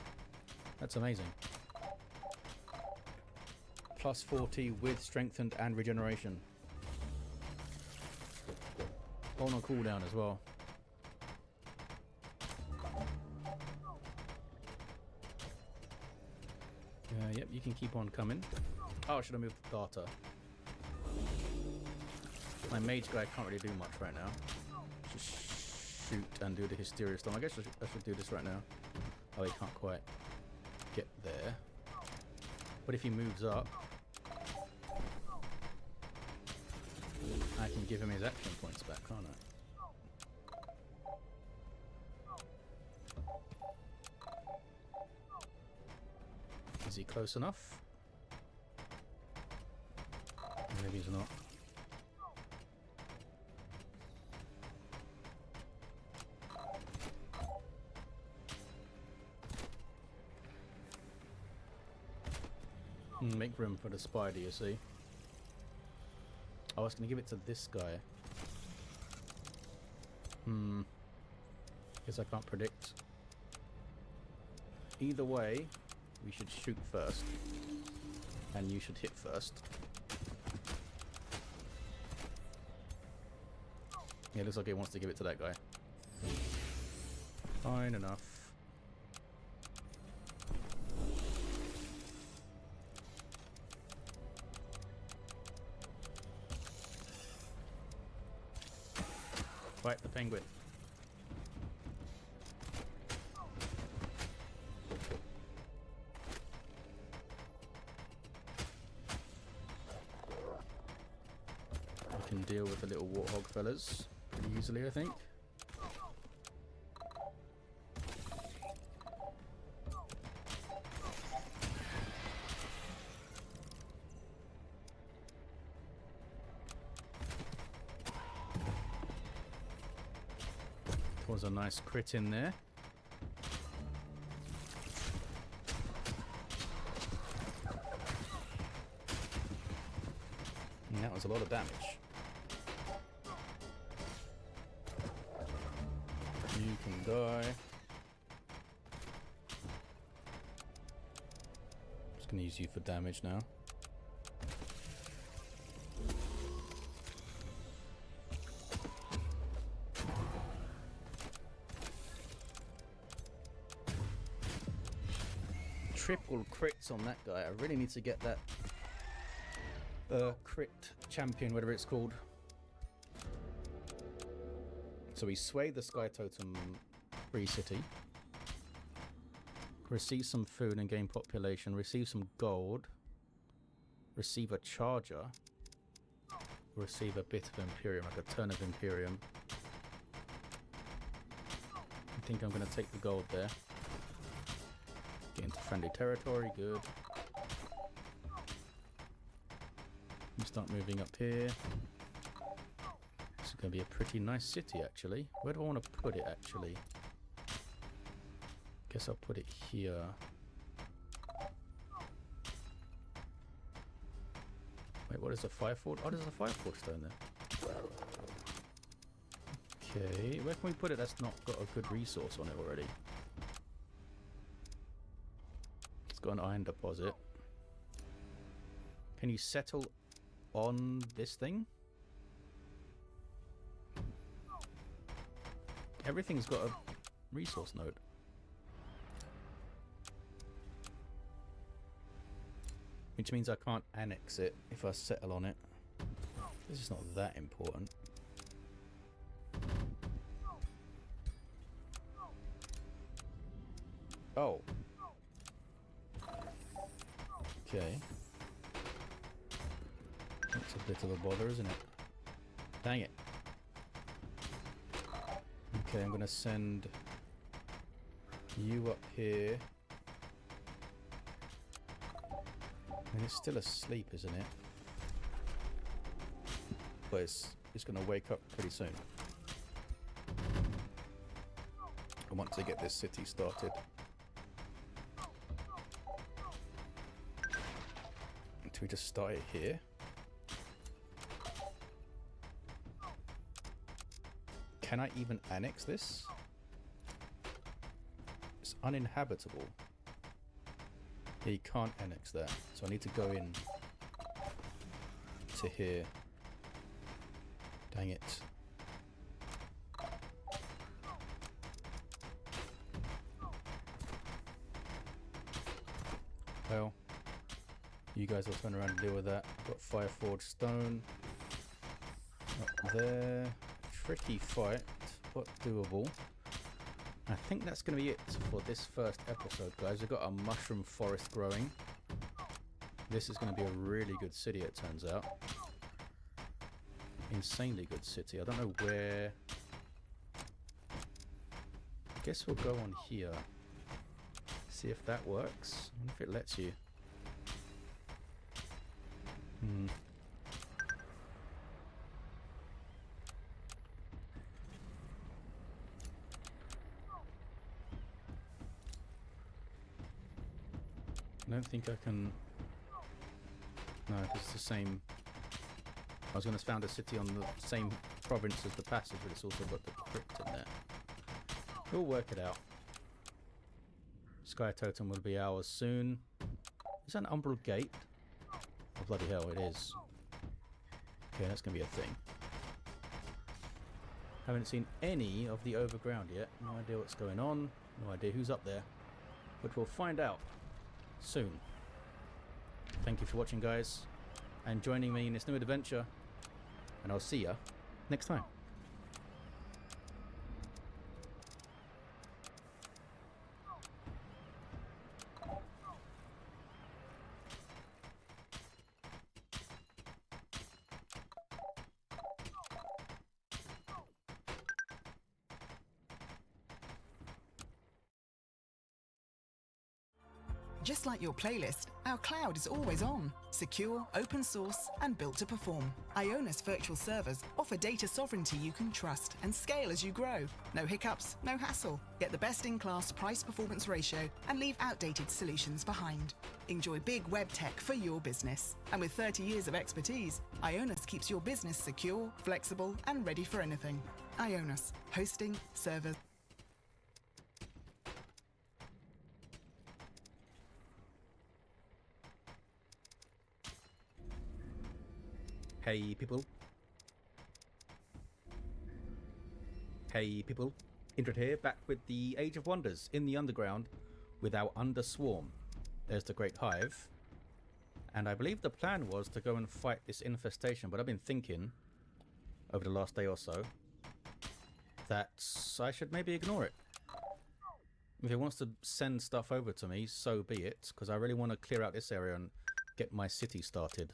That's amazing. Plus 40 with strengthened and regeneration. On a cooldown as well. Yep, you can keep on coming. Oh, I should have moved the data. My mage guy can't really do much right now. Just shoot and do the Hysteria Storm. I guess I should do this right now. Oh, he can't quite get there. But if he moves up, I can give him his action points back, can't I? Is he close enough? Maybe he's not. Make room for the spider, you see. I was going to give it to this guy. Guess I can't predict. Either way, we should shoot first. And you should hit first. Yeah, looks like he wants to give it to that guy. Fine enough. Fight the penguin. I can deal with the little warthog fellas pretty easily, I think. Was a nice crit in there. And that was a lot of damage. You can die. Just gonna use you for damage now. Triple crits on that guy. I really need to get that crit champion, whatever it's called. So we sway the sky totem free city. Receive some food and gain population. Receive some gold. Receive a charger. Receive a bit of Imperium, like a turn of Imperium. I think I'm going to take the gold there. Get into friendly territory, good. We start moving up here. This is going to be a pretty nice city, actually. Where do I want to put it, actually? Guess I'll put it here. Wait, what is a fireforge? Oh, there's a fireforge stone there. Okay, where can we put it that's not got a good resource on it already? It's got an iron deposit. Can you settle on this thing? Everything's got a resource node. Which means I can't annex it if I settle on it. This is not that important. Oh. Okay. That's a bit of a bother, isn't it? Dang it. Okay, I'm going to send you up here. And it's still asleep, isn't it? But it's going to wake up pretty soon. I want to get this city started. Do we just start it here? Can I even annex this? It's uninhabitable. Yeah, you can't annex that. So I need to go in to here. Dang it. Well, you guys will turn around and deal with that. Got Fireforged Stone. Up there. Tricky fight, but doable. I think that's going to be it for this first episode, guys. We've got a mushroom forest growing. This is going to be a really good city, it turns out. Insanely good city. I don't know where. I guess we'll go on here. See if that works. I wonder if it lets you. Hmm. I don't think I can... No, it's the same... I was going to found a city on the same province as the passage, but it's also got the crypt in there. We'll work it out. Sky Totem will be ours soon. Is that an Umbral Gate? Oh, bloody hell, it is. Okay, that's going to be a thing. Haven't seen any of the overground yet. No idea what's going on. No idea who's up there. But we'll find out soon. Thank you for watching, guys, and joining me in this new adventure. And I'll see ya next time. Just like your playlist, our cloud is always on. Secure, open source, and built to perform. Ionis virtual servers offer data sovereignty you can trust and scale as you grow. No hiccups, no hassle. Get the best-in-class price-performance ratio and leave outdated solutions behind. Enjoy big web tech for your business. And with 30 years of expertise, Ionis keeps your business secure, flexible, and ready for anything. Ionis, hosting, servers. Hey people. Hey people. Indrid here, back with the Age of Wonders in the underground with our Underswarm. There's the Great Hive. And I believe the plan was to go and fight this infestation, but I've been thinking over the last day or so that I should maybe ignore it. If it wants to send stuff over to me, so be it, because I really want to clear out this area and get my city started.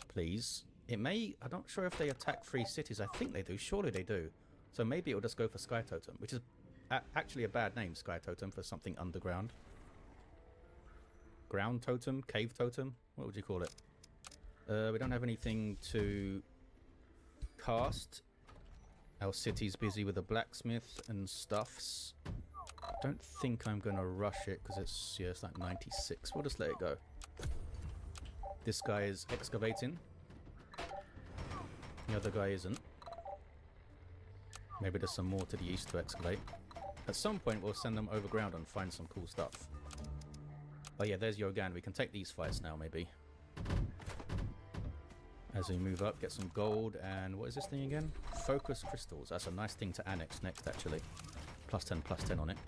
Please. It may... I'm not sure if they attack 3 cities. I think they do. Surely they do. So maybe it'll just go for Sky Totem, which is actually a bad name, Sky Totem, for something underground. Ground Totem? Cave Totem? What would you call it? We don't have anything to cast. Our city's busy with a blacksmith and stuffs. I don't think I'm going to rush it because it's... yeah, it's like 96. We'll just let it go. This guy is excavating. The other guy isn't. Maybe there's some more to the east to excavate. At some point we'll send them overground and find some cool stuff. Oh yeah, there's Yogan. We can take these fights now, maybe. As we move up, get some gold and... what is this thing again? Focus crystals. That's a nice thing to annex next, actually. +10, +10 on it.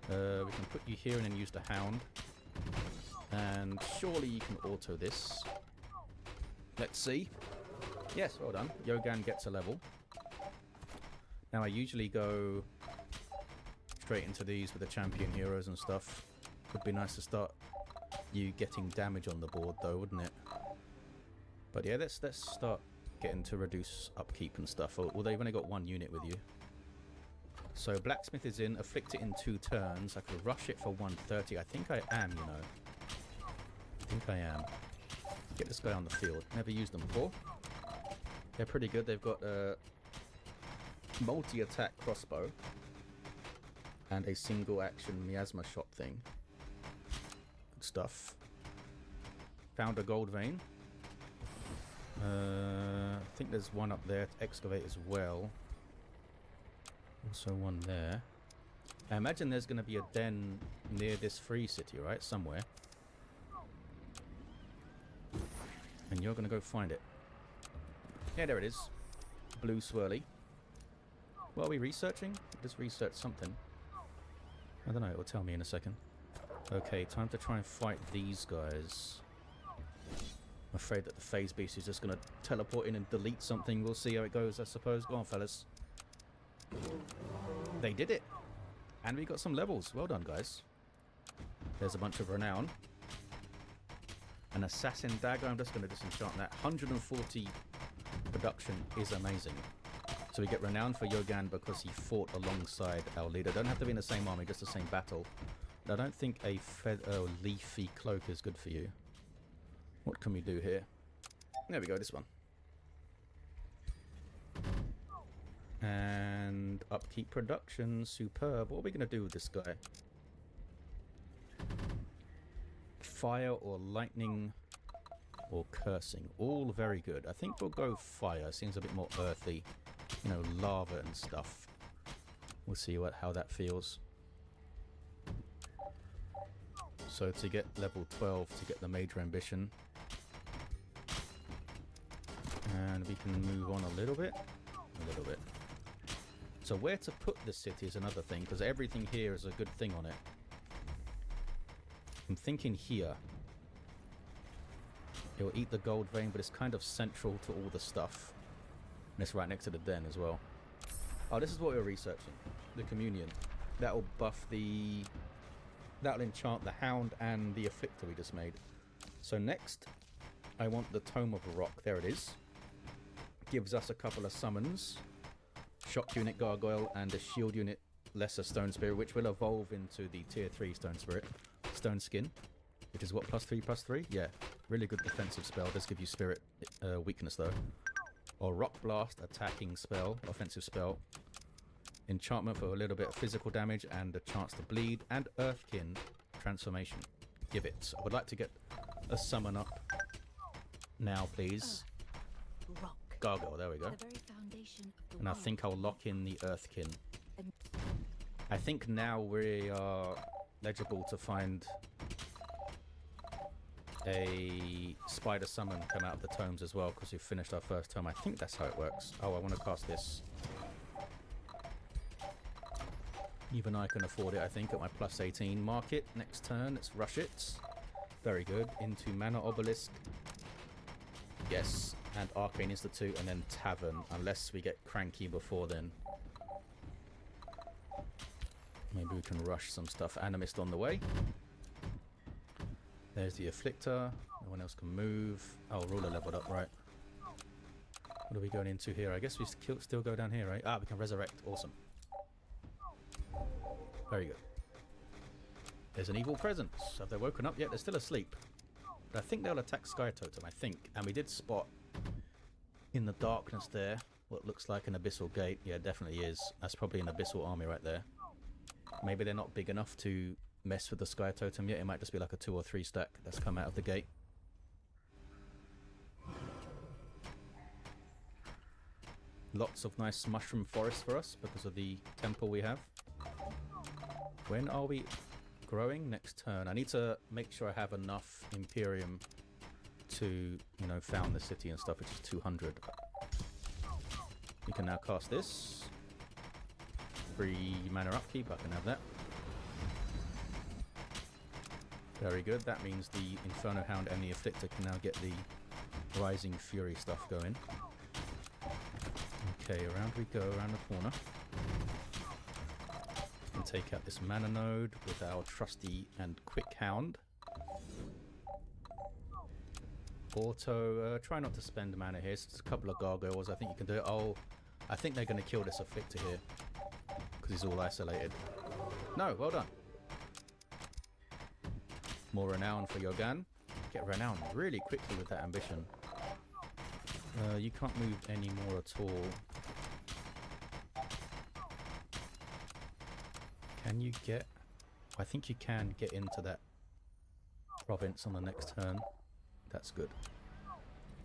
We can put you here and then use the hound. And surely you can auto this. Let's see. Yes, well done. Yogan gets a level. Now I usually go straight into these with the champion heroes and stuff. Would be nice to start you getting damage on the board though, wouldn't it? But yeah, let's start getting to reduce upkeep and stuff. Although you've only got 1 unit with you. So blacksmith is in, afflict it in 2 turns. I could rush it for 130. I think I am, you know. I think I am. Get this guy on the field. Never used them before. They're pretty good. They've got a multi-attack crossbow and a single action miasma shot thing. Good stuff. Found a gold vein. I think there's one up there to excavate as well. Also one there. I imagine there's going to be a den near this free city, right? Somewhere. And you're going to go find it. Yeah, there it is. Blue swirly. What are we researching? Just research something. I don't know, it'll tell me in a second. Okay, time to try and fight these guys. I'm afraid that the phase beast is just going to teleport in and delete something. We'll see how it goes, I suppose. Go on, fellas. They did it. And we got some levels. Well done, guys. There's a bunch of renown. An assassin dagger. I'm just going to disenchant that. 140 production is amazing. So we get renown for Yogan because he fought alongside our leader. Don't have to be in the same army, just the same battle. But I don't think a leafy cloak is good for you. What can we do here? There we go, this one. And upkeep production, superb. What are we going to do with this guy? Fire or lightning or cursing. All very good. I think we'll go fire. Seems a bit more earthy. You know, lava and stuff. We'll see how that feels. So to get level 12 to get the major ambition. And we can move on a little bit. A little bit. So where to put the city is another thing, because everything here is a good thing on it. I'm thinking here. It will eat the gold vein, but it's kind of central to all the stuff. And it's right next to the den as well. Oh, this is what we're researching. The communion. That'll buff the... That'll enchant the hound and the afflictor we just made. So next, I want the Tome of Rock. There it is. Gives us a couple of summons. Shock unit Gargoyle and a shield unit Lesser Stone Spirit, which will evolve into the tier 3 Stone Spirit. Stone Skin, which is what, +3/+3? Yeah, really good defensive spell. Does give you spirit weakness though. Or Rock Blast, attacking spell, offensive spell. Enchantment for a little bit of physical damage and a chance to bleed. And Earthkin, transformation. Give it. I would like to get a summon up now, please. Rock. Gargoyle, there we go. The very foundation of the And I world. think I'll lock in the Earthkin. I think now we are eligible to find a spider summon come out of the tomes as well, because we've finished our first tome. I think that's how it works. Oh, I want to cast this. Even I can afford it, I think, at my +18. Mark it. Next turn, let's rush it. Very good. Into Mana Obelisk. Yes. And Arcane Institute, and then Tavern, unless we get cranky before then. Maybe we can rush some stuff. Animist on the way. There's the Afflictor. No one else can move. Oh, Ruler leveled up, right. What are we going into here? I guess we still go down here, right? Ah, we can resurrect. Awesome. Very good. There's an evil presence. Have they woken up yet? They're still asleep. But I think they'll attack Sky Totem, I think. And we did spot in the darkness there what looks like an abyssal gate. Yeah, it definitely is. That's probably an abyssal army right there. Maybe they're not big enough to mess with the Sky Totem yet. It might just be like a 2 or 3 stack that's come out of the gate. Lots of nice mushroom forest for us because of the temple we have. When are we growing? Next turn. I need to make sure I have enough Imperium to, you know, found the city and stuff, which is 200. We can now cast this. Free mana upkeep, I can have that. Very good. That means the Inferno Hound and the Afflictor can now get the Rising Fury stuff going. Okay, around we go, around the corner. And take out this mana node with our trusty and quick hound. Auto, try not to spend mana here. It's a couple of gargoyles. I think you can do it. Oh, I think they're going to kill this Afflictor here because he's all isolated. No, well done. More renown for Yogan. Get renown really quickly with that ambition. You can't move any more at all. Can you get... I think you can get into that province on the next turn. That's good.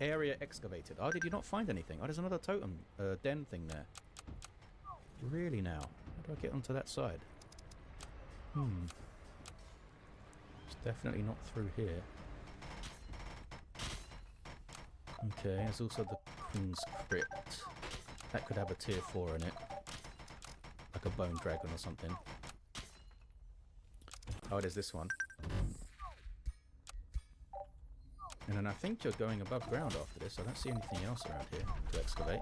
Area excavated. Oh, did you not find anything? Oh, there's another totem den thing there. Really now? How do I get onto that side? It's definitely not through here. Okay, there's also the Queen's Crypt. That could have a tier 4 in it. Like a bone dragon or something. Oh, there's this one. And then I think you're going above ground after this. I don't see anything else around here to excavate.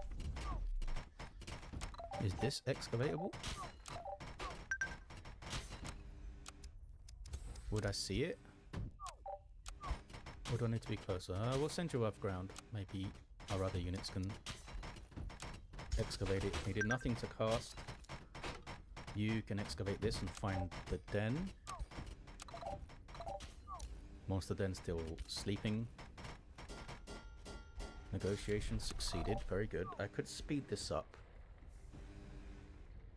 Is this excavatable? Would I see it? Or do I need to be closer? We'll send you above ground. Maybe our other units can excavate it. We did nothing to cast. You can excavate this and find the den. Monster Den still sleeping. Negotiation succeeded. Very good. I could speed this up.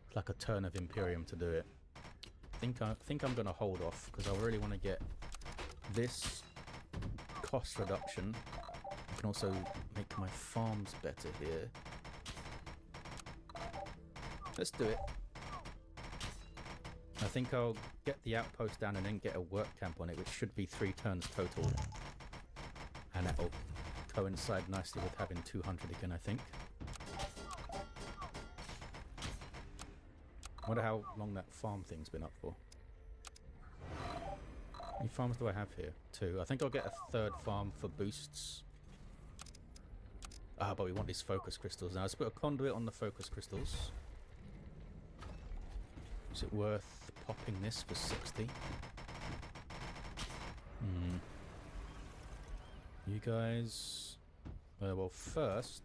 It's like a turn of Imperium to do it. I think I'm gonna hold off because I really want to get this cost reduction. I can also make my farms better here. Let's do it. I think I'll get the outpost down and then get a work camp on it, which should be 3 turns total. And that'll coincide nicely with having 200 again, I think. Wonder how long that farm thing's been up for. How many farms do I have here? 2. I think I'll get a 3rd farm for boosts. Ah, but we want these focus crystals. Now let's put a conduit on the focus crystals. Is it worth popping this for 60? You guys... well, first...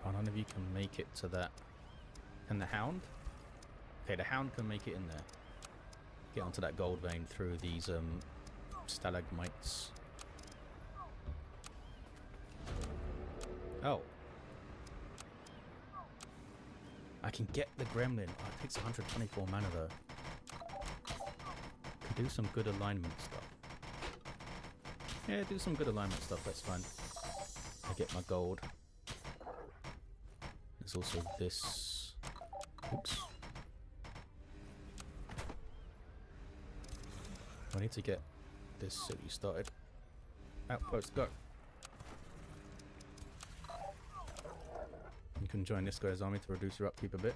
oh, none of you can make it to that. Can the Hound? Okay, the Hound can make it in there. Get onto that gold vein through these stalagmites. Oh. I can get the gremlin. Oh, it takes 124 mana though. Can do some good alignment stuff. Yeah, do some good alignment stuff, that's fine. I get my gold. There's also this. Oops. I need to get this city started. Outpost, go. You can join this guy's army to reduce your upkeep a bit.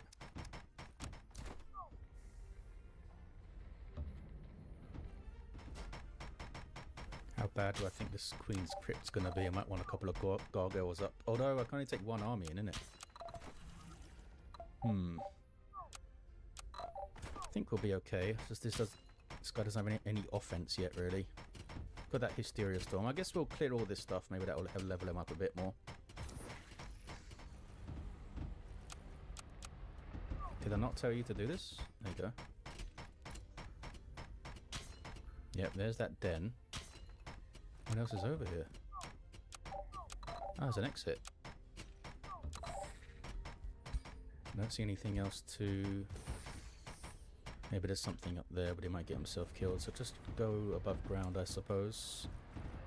How bad do I think this Queen's Crypt's gonna be? I might want a couple of gargoyles up. Although I can only take 1 army in, innit? I think we'll be okay. It's just this guy doesn't have any offense yet, really. Got that Hysteria Storm. I guess we'll clear all this stuff. Maybe that will level him up a bit more. Did I not tell you to do this? There you go. Yep, there's that den. What else is over here? Oh, there's an exit. I don't see anything else to... maybe there's something up there, but he might get himself killed. So just go above ground, I suppose.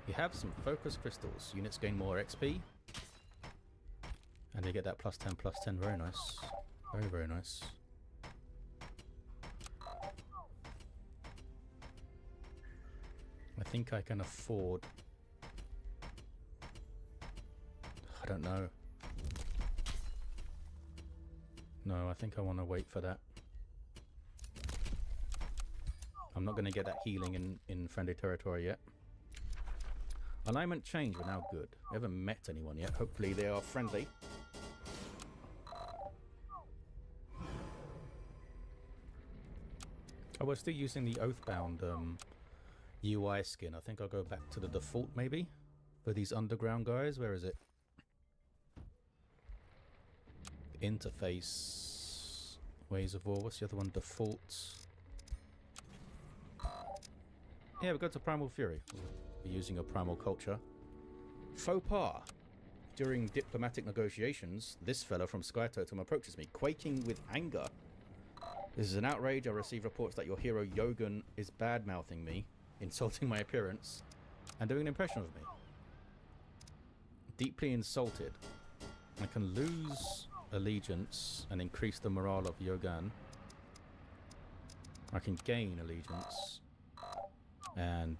You have some focus crystals. Units gain more XP. And they get that +10, +10. Very nice. Very, very nice. I think I can afford... I don't know. No, I think I want to wait for that. I'm not going to get that healing in friendly territory yet. Alignment change, we're now good. We haven't met anyone yet. Hopefully they are friendly. Oh, we're still using the Oathbound UI skin. I think I'll go back to the default maybe for these underground guys. Where is it? Interface. Ways of War. What's the other one? Default. Yeah, we go to Primal Fury. We're using a Primal Culture. Faux pas. During diplomatic negotiations, this fellow from Sky Totem approaches me, quaking with anger. This is an outrage. I receive reports that your hero Yogan is bad-mouthing me, insulting my appearance, and doing an impression of me. Deeply insulted. I can lose allegiance and increase the morale of Yogan. I can gain allegiance, and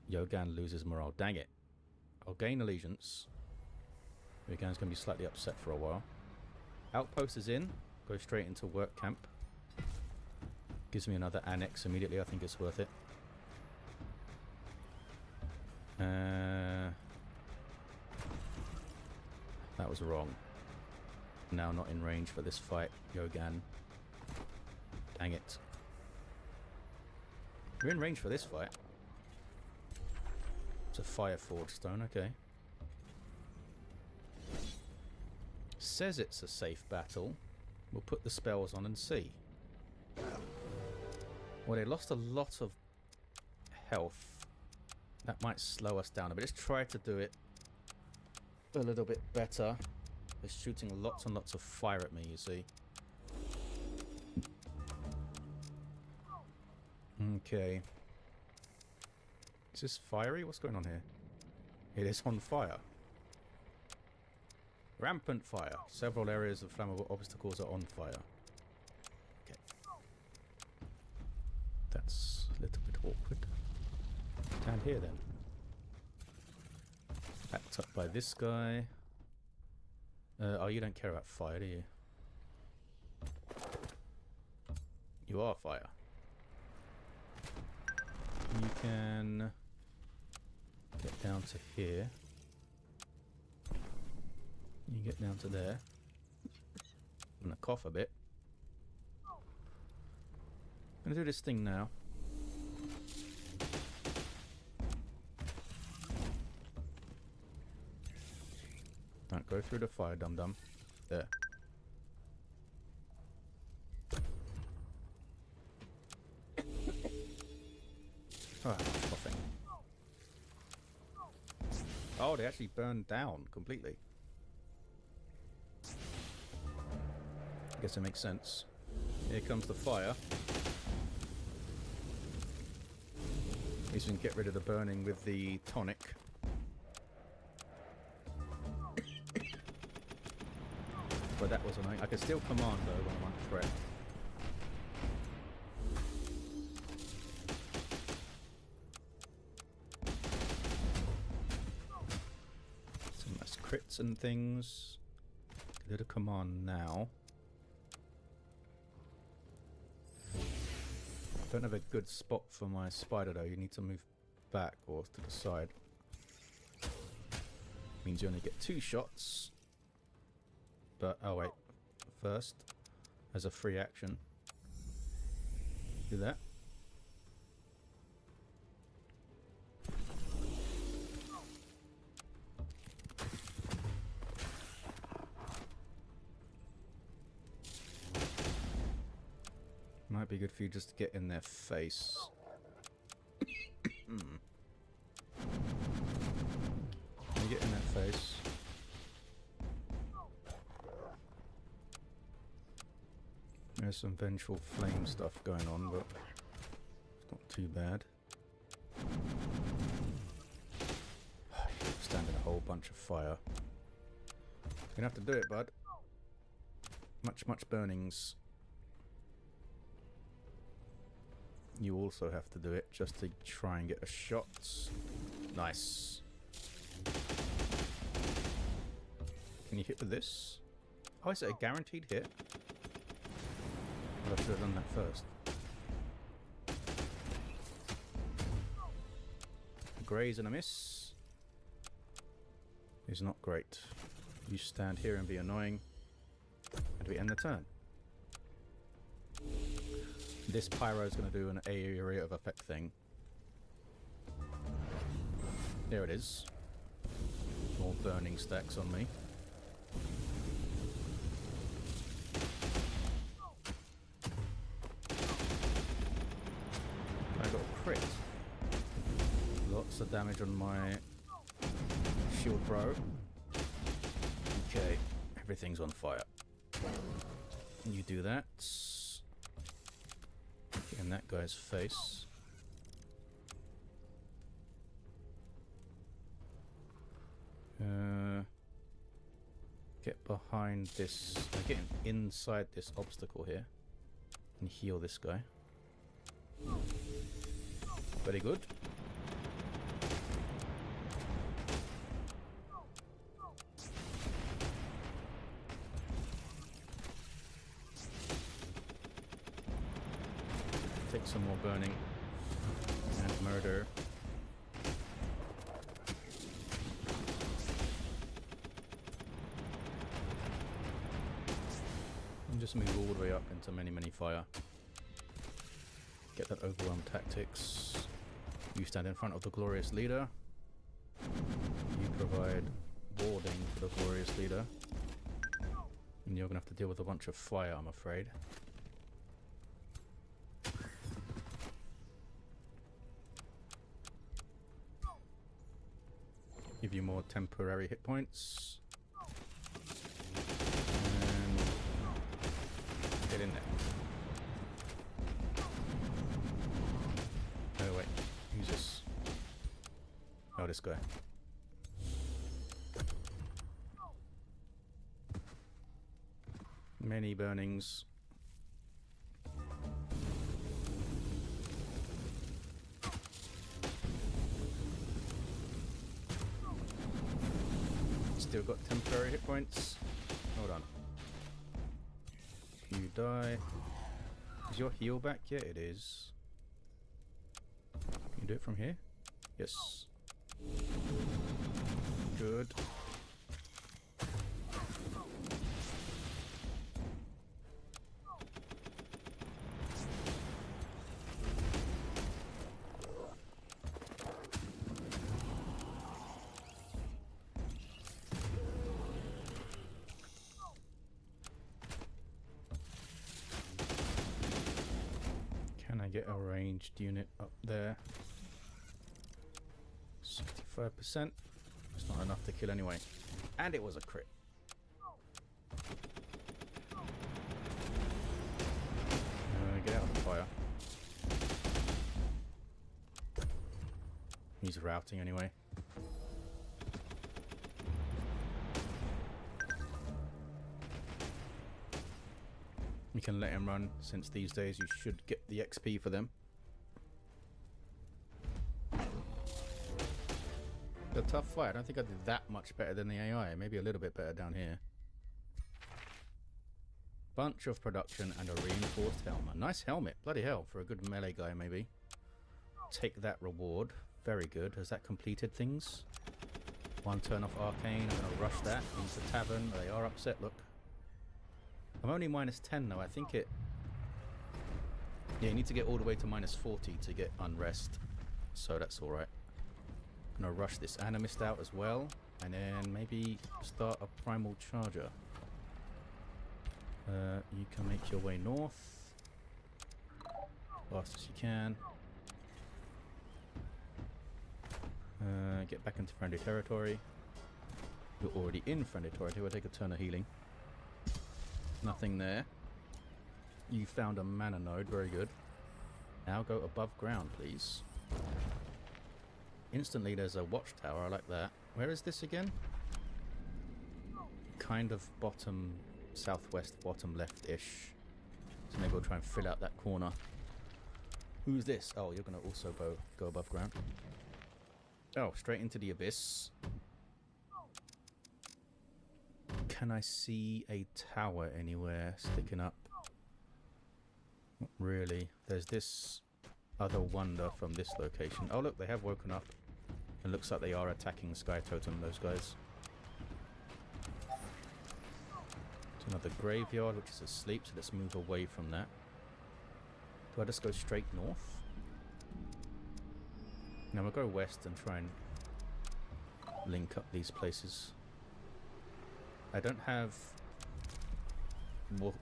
Yogan loses morale. Dang it. I'll gain allegiance. Yogan's going to be slightly upset for a while. Outpost is in. Go straight into work camp. Gives me another annex immediately. I think it's worth it. That was wrong. Now not in range for this fight, Yogan. Dang it. We're in range for this fight. It's a Fireforged stone, okay. Says it's a safe battle. We'll put the spells on and see. Well, they lost a lot of health. That might slow us down a bit. Let's try to do it a little bit better. They're shooting lots and lots of fire at me, you see. Okay. Is this fiery? What's going on here? It is on fire. Rampant fire. Several areas of flammable obstacles are on fire. Okay. That's a little bit awkward. Stand here then. Backed up by this guy. Oh, you don't care about fire, do you? You are fire. You can get down to here. You get down to there. I'm gonna cough a bit. I'm gonna do this thing now. Don't go through the fire, dum-dum. There. Oh, coughing. Oh, they actually burned down completely. I guess it makes sense. Here comes the fire. At least we can get rid of the burning with the tonic. But that was annoying. I can still command though when I'm under threat. Some nice crits and things. Can do the command now. Don't have a good spot for my spider though. You need to move back or to the side. Means you only get 2 shots. But, oh wait, first, as a free action, do that. Might be good for you just to get in their face. You get in their face. There's some vengeful flame stuff going on, but it's not too bad. Standing a whole bunch of fire. You're gonna have to do it, bud. Much burnings. You also have to do it just to try and get a shot. Nice. Can you hit with this? Oh, is it a guaranteed hit? I should have done that first. A graze and a miss is not great. You stand here and be annoying, and we end the turn. This pyro is going to do an area of effect thing. There it is. More burning stacks on me. Crit. Lots of damage on my shield bro. Okay, everything's on fire. You do that. Get in that guy's face. Get behind this. Get inside this obstacle here and heal this guy. Very good. Take some more burning and murder. And just move all the way up into many fire. Get that overwhelm tactics. You stand in front of the glorious leader. You provide warding for the glorious leader. And you're going to have to deal with a bunch of fire, I'm afraid. Give you more temporary hit points. And get in there. Oh wait, who's this? Oh, this guy. Many burnings. Still got temporary hit points. Hold on. You die. Is your heal back yet? It is. Can you do it from here? Yes. Good. Can I get a ranged unit up there? 65%. It's not enough to kill anyway. And it was a crit. Get out of the fire. He's routing anyway. You can let him run, since these days you should get the XP for them. A tough fight. I don't think I did that much better than the AI. Maybe a little bit better down here. Bunch of production and a reinforced helmet. Nice helmet. Bloody hell. For a good melee guy, maybe. Take that reward. Very good. Has that completed things? One turn off arcane. I'm going to rush that into tavern. They are upset, look. I'm only minus 10 though. I think it... Yeah, you need to get all the way to minus 40 to get unrest. So that's alright. I'm going to rush this animist out as well. And then maybe start a primal charger. You can make your way north. Fast as you can. Get back into friendly territory. You're already in friendly territory. We'll take a turn of healing. Nothing there. You found a mana node. Very good. Now go above ground, please. Instantly there's a watchtower. I like that. Where is this again? Kind of bottom... southwest, bottom left-ish. So maybe we'll try and fill out that corner. Who's this? Oh, you're going to also go above ground. Oh, straight into the abyss. Can I see a tower anywhere sticking up? Not really. There's this other wonder from this location. Oh look, they have woken up. It looks like they are attacking Sky Totem, those guys. It's another graveyard which is asleep, so let's move away from that. Do I just go straight north? Now we'll go west and try and link up these places. I don't have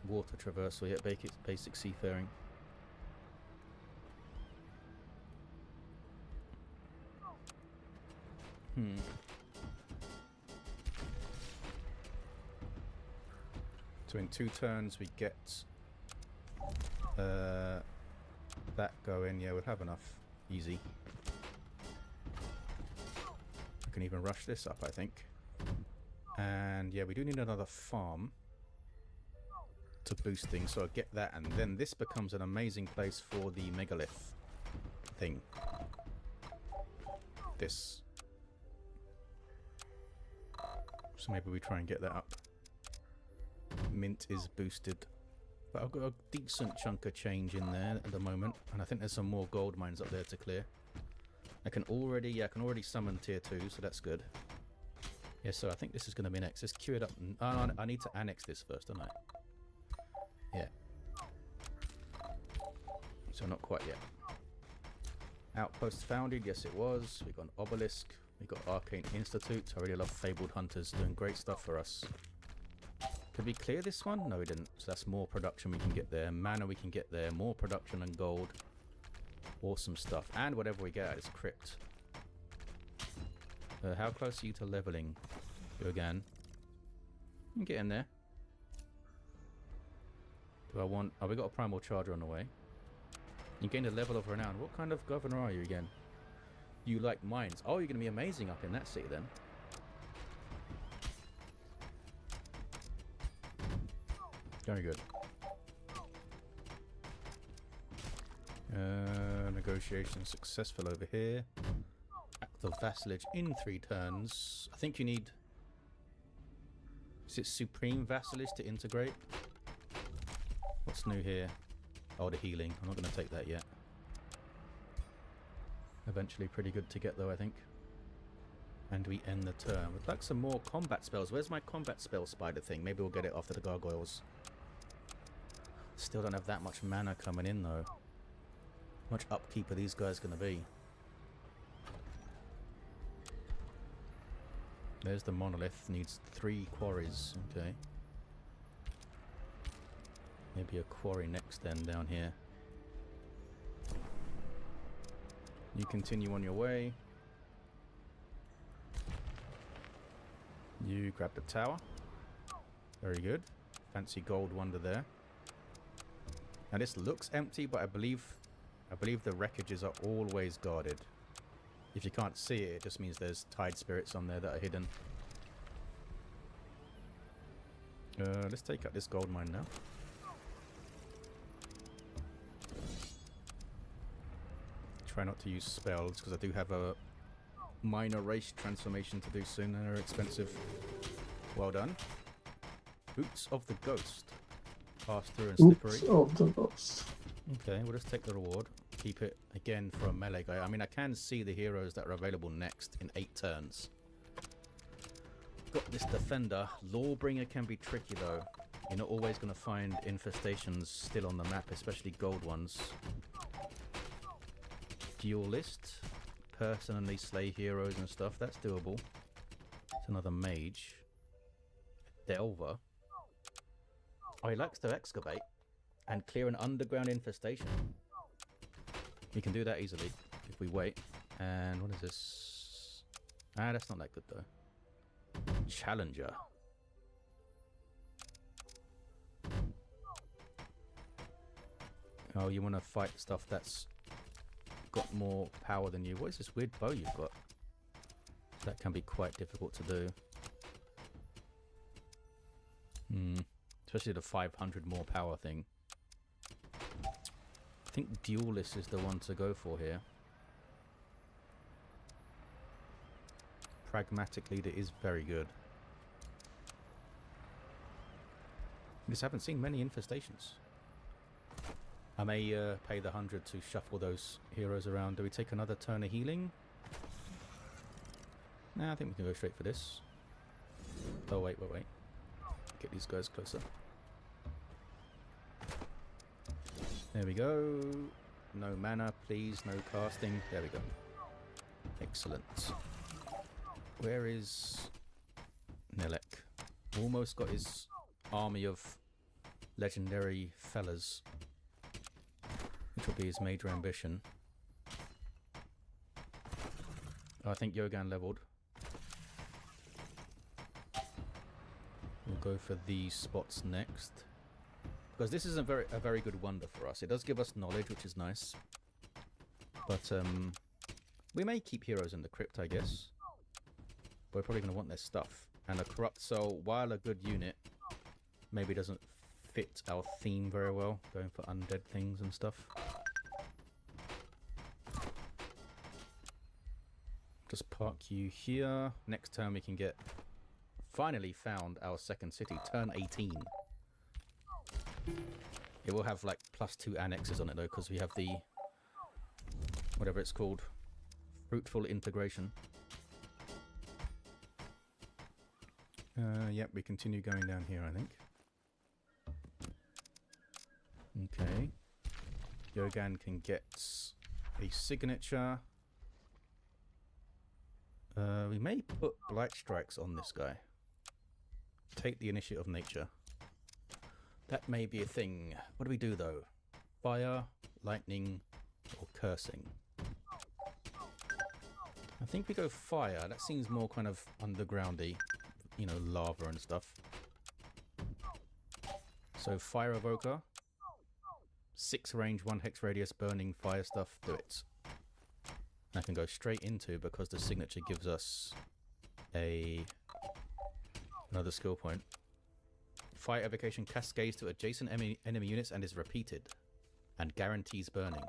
water traversal yet, basic seafaring. So in 2 turns we get that going. Yeah, we'll have enough. Easy. I can even rush this up, I think. And yeah, we do need another farm to boost things, so I'll get that, and then this becomes an amazing place for the megalith thing. This. So maybe we try and get that up. Mint is boosted. But I've got a decent chunk of change in there at the moment, and I think there's some more gold mines up there to clear. I can already summon tier 2, so that's good. Yeah, so I think this is going to be next. Let's queue it up. Oh, I need to annex this first, don't I? Yeah. So not quite yet. Outpost founded, yes it was. We got an obelisk. We got Arcane Institute. I really love Fabled Hunters, doing great stuff for us. Could we clear this one? No, we didn't. So that's more production we can get there. Mana we can get there. More production and gold. Awesome stuff. And whatever we get out is crypt. How close are you to leveling, Yogan? You can get in there. Do I want... Oh, we got a primal charger on the way. You gained a level of renown. What kind of governor are you again? You like mines. Oh, you're going to be amazing up in that city then. Very good. Negotiation successful over here. Act of vassalage in 3 turns. I think you need... Is it supreme vassalage to integrate? What's new here? Oh, the healing. I'm not going to take that yet. Eventually pretty good to get though, I think. And we end the turn. We'd like some more combat spells. Where's my combat spell spider thing? Maybe we'll get it after the gargoyles. Still don't have that much mana coming in though. How much upkeep are these guys going to be? There's the monolith. Needs 3 quarries. Okay. Maybe a quarry next then down here. You continue on your way. You grab the tower. Very good. Fancy gold wonder there. Now this looks empty, but I believe the wreckages are always guarded. If you can't see it, it just means there's tide spirits on there that are hidden. Let's take out this gold mine now. Try not to use spells because I do have a minor race transformation to do soon. They're expensive. Well done. Boots of the Ghost. Pass through and slippery. Boots of the Ghost. Okay, we'll just take the reward. Keep it again for a melee guy. I mean, I can see the heroes that are available next in 8 turns. Got this defender. Lawbringer can be tricky though. You're not always going to find infestations still on the map, especially gold ones. Duelist. Personally slay heroes and stuff. That's doable. It's another mage. Delver. Oh, he likes to excavate and clear an underground infestation. We can do that easily if we wait. And what is this? Ah, that's not that good though. Challenger. Oh, you want to fight stuff that's got more power than you. What is this weird bow you've got? That can be quite difficult to do. Especially the 500 more power thing. I think Duelist is the one to go for here. Pragmatic Leader is very good. I just haven't seen many infestations. I may pay the 100 to shuffle those heroes around. Do we take another turn of healing? Nah, I think we can go straight for this. Oh, wait. Get these guys closer. There we go. No mana, please. No casting. There we go. Excellent. Where is Nelek? Almost got his army of legendary fellas, which will be his major ambition. Oh, I think Yogan leveled. We'll go for these spots next, because this is a very good wonder for us. It does give us knowledge, which is nice, but we may keep heroes in the crypt, I guess. But we're probably going to want their stuff. And a corrupt soul, while a good unit, maybe doesn't fit our theme very well, going for undead things and stuff. Just park you here. Next turn we can get... Finally found our second city, turn 18. It will have like +2 annexes on it though, because we have the... whatever it's called. Fruitful integration. Yep, we continue going down here, I think. Okay. Yogan can get a signature. We may put Blight Strikes on this guy. Take the initiative of nature. That may be a thing. What do we do though? Fire, lightning, or cursing? I I think we go fire. That seems more kind of undergroundy, you know, lava and stuff. So fire evoker, 6 range, 1 hex radius, burning fire stuff. Do it. And I can go straight into, because the signature gives us another skill point. Fire evocation cascades to adjacent enemy units and is repeated, and guarantees burning.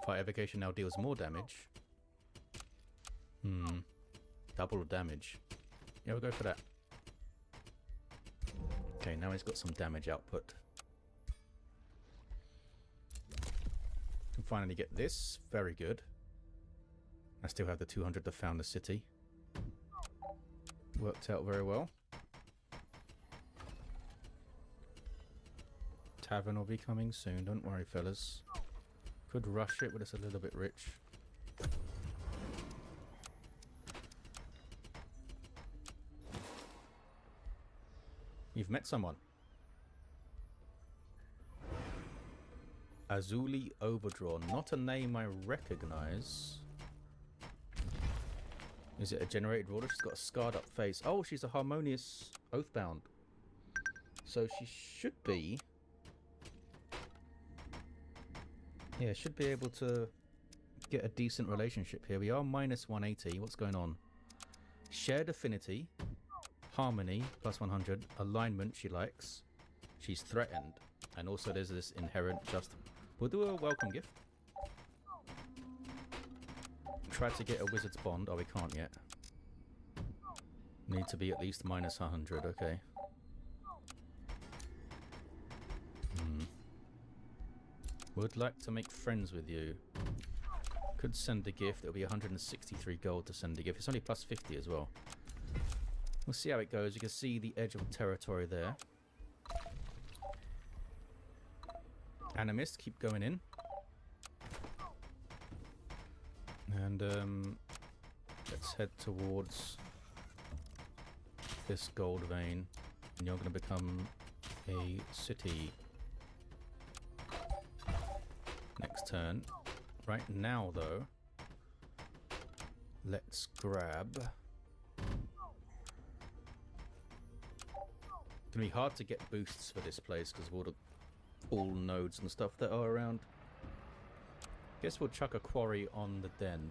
Fire evocation now deals more damage. Double damage. Yeah, we'll go for that. Okay, now he's got some damage output. Can finally get this. Very good. I still have the 200 to found the city. Worked out very well. Tavern will be coming soon, don't worry fellas. Could rush it, but it's a little bit rich. You've met someone. Azuli Overdrawn. Not a name I recognize. Is it a generated ruler? She's got a scarred up face. Oh, she's a harmonious Oathbound. So she should be... Yeah, should be able to get a decent relationship here. We are minus 180. What's going on? Shared affinity. Harmony, plus 100. Alignment, she likes. She's threatened. And also there's this inherent just... We'll do a welcome gift. Try to get a wizard's bond. Oh, we can't yet. Need to be at least minus 100. Okay. Would like to make friends with you. Could send a gift. It'll be 163 gold to send a gift. It's only plus 50 as well. We'll see how it goes. You can see the edge of territory there. Animist, keep going in. And let's head towards this gold vein. And you're going to become a city next turn. Right now, though, let's grab... It's going to be hard to get boosts for this place because of all the nodes and stuff that are around. Guess we'll chuck a quarry on the den.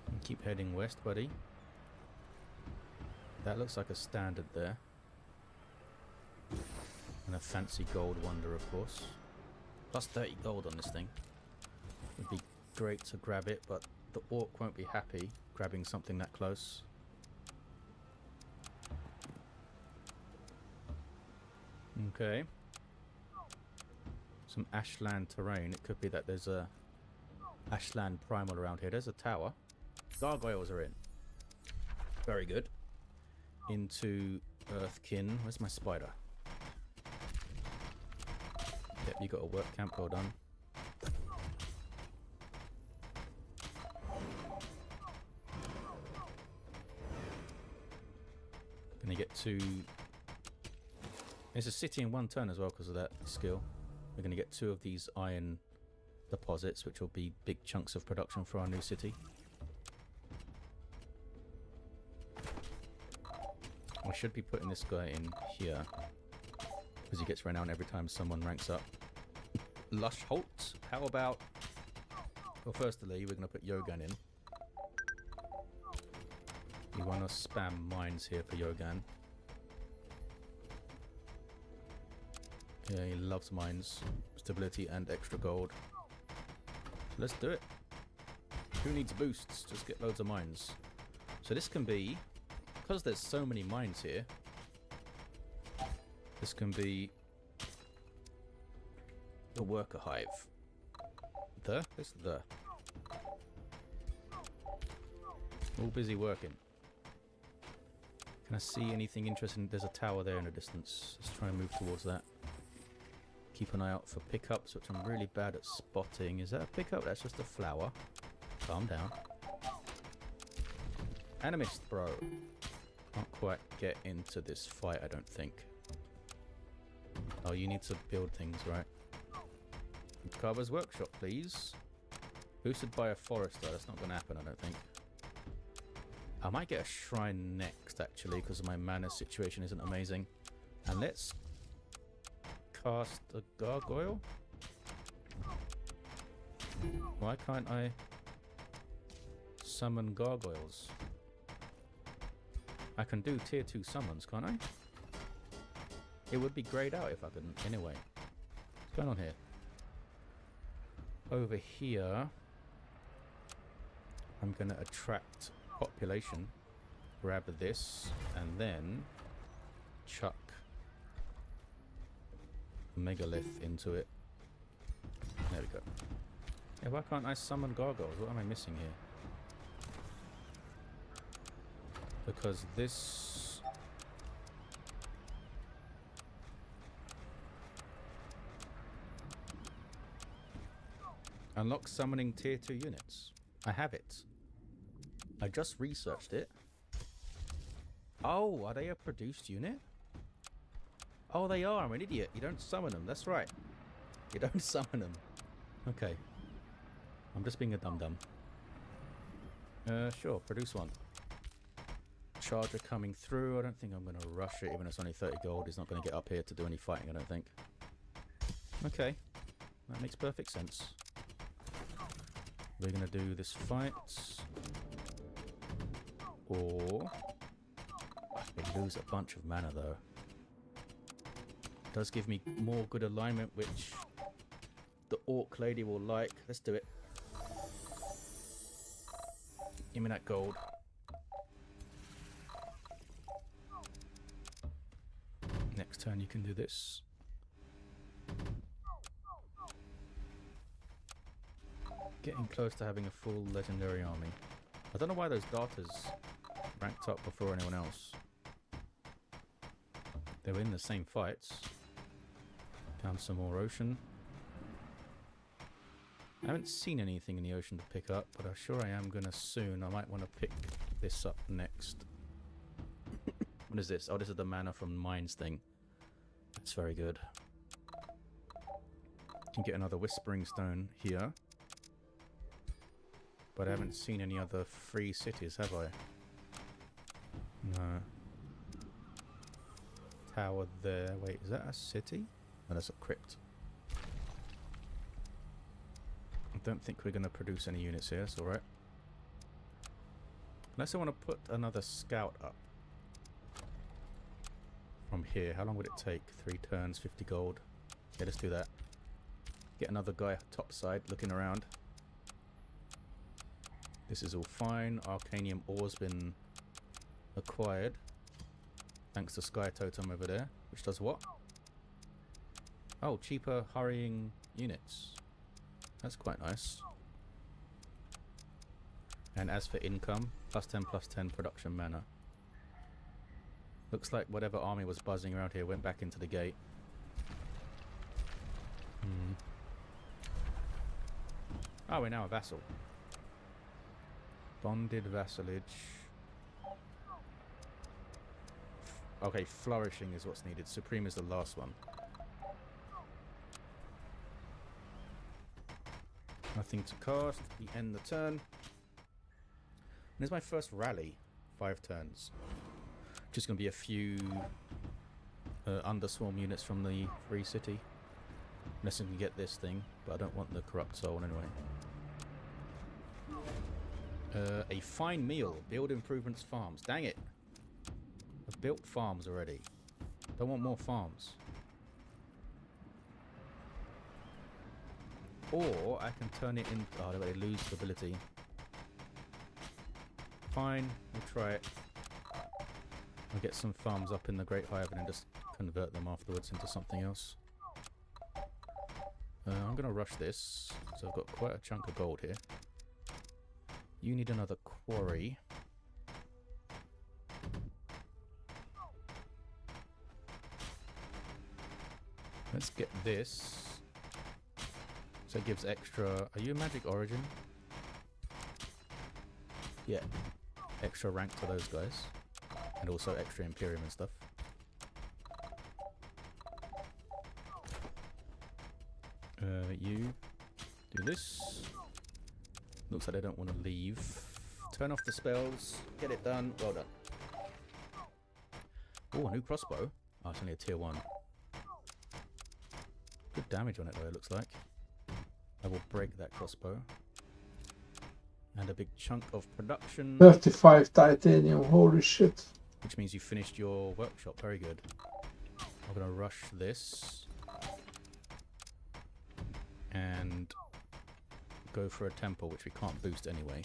And keep heading west, buddy. That looks like a standard there. And a fancy gold wonder, of course. Plus 30 gold on this thing. Would be great to grab it, but the orc won't be happy grabbing something that close. Okay. Some ashland terrain. It could be that there's a ashland primal around here. There's a tower. Gargoyles are in. Very good. Into Earthkin. Where's my spider? Yep, you got a work camp. Well done. Gonna get to... There's a city in one turn as well because of that skill. We're gonna get 2 of these iron deposits, which will be big chunks of production for our new city. I should be putting this guy in here because he gets renowned every time someone ranks up. Lush Holt. How about... Well, firstly, we're going to put Yogan in. You want to spam mines here for Yogan. Yeah, he loves mines. Stability and extra gold. So let's do it. Who needs boosts? Just get loads of mines. So this can be... Because there's so many mines here, this can be the worker hive. It's the. All busy working. Can I see anything interesting? There's a tower there in the distance. Let's try and move towards that. Keep an eye out for pickups, which I'm really bad at spotting. Is that a pickup? That's just a flower. Calm down. Animist, bro. Can't quite get into this fight, I don't think. Oh, you need to build things, right? Carver's workshop, please. Boosted by a forester. That's not going to happen, I don't think. I might get a shrine next, actually, because my mana situation isn't amazing. And let's cast a gargoyle. Why can't I summon gargoyles? I can do tier 2 summons, can't I? It would be grayed out if I couldn't. Anyway, what's going on here? Over here, I'm going to attract population, grab this, and then chuck a megalith into it. There we go. Yeah, why can't I summon gargoyles? What am I missing here? Because this... unlock summoning tier 2 units. I have it. I just researched it. Oh, are they a produced unit? Oh, they are. I'm an idiot. You don't summon them. That's right. You don't summon them. Okay. I'm just being a dum-dum. Sure. Produce one. Charger coming through. I don't think I'm going to rush it, even though it's only 30 gold. He's not going to get up here to do any fighting, I don't think. Okay. That makes perfect sense. We're going to do this fight. Or... we lose a bunch of mana, though. Does give me more good alignment, which the orc lady will like. Let's do it. Give me that gold. Next turn you can do this. Getting close to having a full legendary army. I don't know why those darters ranked up before anyone else. They were in the same fights. Found some more ocean. I haven't seen anything in the ocean to pick up, but I'm sure I am gonna soon. I might want to pick this up next. What is this? Oh, this is the mana from mines thing. That's very good. Can get another whispering stone here. But I haven't seen any other free cities, have I? No. Tower there. Wait, is that a city? No, that's a crypt. I don't think we're going to produce any units here, it's alright. Unless I want to put another scout up. From here, how long would it take? 3 turns, 50 gold. Yeah, let's do that. Get another guy topside looking around. This is all fine. Arcanium ore's been acquired. Thanks to Sky Totem over there. Which does what? Oh, cheaper hurrying units. That's quite nice. And as for income, +10/+10 production mana. Looks like whatever army was buzzing around here went back into the gate. Oh, we're now a vassal. Bonded vassalage. Okay, flourishing is what's needed. Supreme is the last one. Nothing to cast. We end the turn. And this is my first rally. 5 turns. Just going to be a few underswarm units from the free city. Unless I can get this thing. But I don't want the corrupt soul anyway. A fine meal. Build improvements farms. Dang it. I've built farms already. Don't want more farms. Or I can turn it in... oh, they lose stability. Fine, we'll try it. I'll get some farms up in the Great Hive and then just convert them afterwards into something else. I'm going to rush this, so I've got quite a chunk of gold here. You need another quarry. Let's get this. So it gives extra... are you a magic origin? Yeah. Extra rank to those guys. And also extra Imperium and stuff. You do this. Looks like they don't want to leave. Turn off the spells. Get it done. Well done. Oh, a new crossbow. Oh, it's only a tier 1. Good damage on it though, it looks like. I will break that crossbow. And a big chunk of production. 35 titanium, holy shit. Which means you finished your workshop. Very good. I'm going to rush this. And go for a temple, which we can't boost anyway.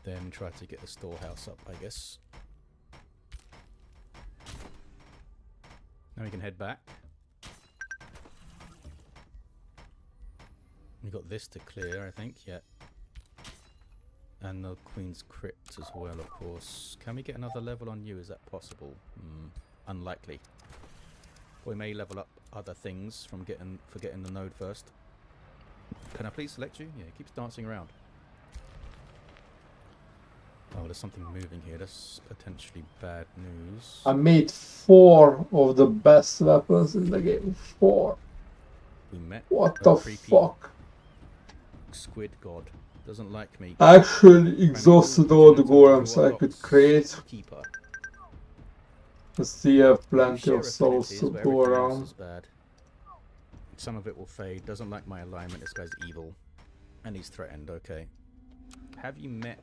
Then try to get the storehouse up, I guess. Now we can head back. We got this to clear, I think, yeah. And the Queen's Crypt as well, of course. Can we get another level on you? Is that possible? Unlikely. We may level up other things from getting the node first. Can I please select you? Yeah, it keeps dancing around. Oh, there's something moving here. That's potentially bad news. I made 4 of the best weapons in the game. 4. We met What a the creepy fuck? squid god. Doesn't like me. I actually exhausted all the golems I could create. Keeper. I still have plenty Share of souls affinities, to but go everything else around. is bad. Some of it will fade. Doesn't like my alignment. This guy's evil. And he's threatened. Okay. Have you met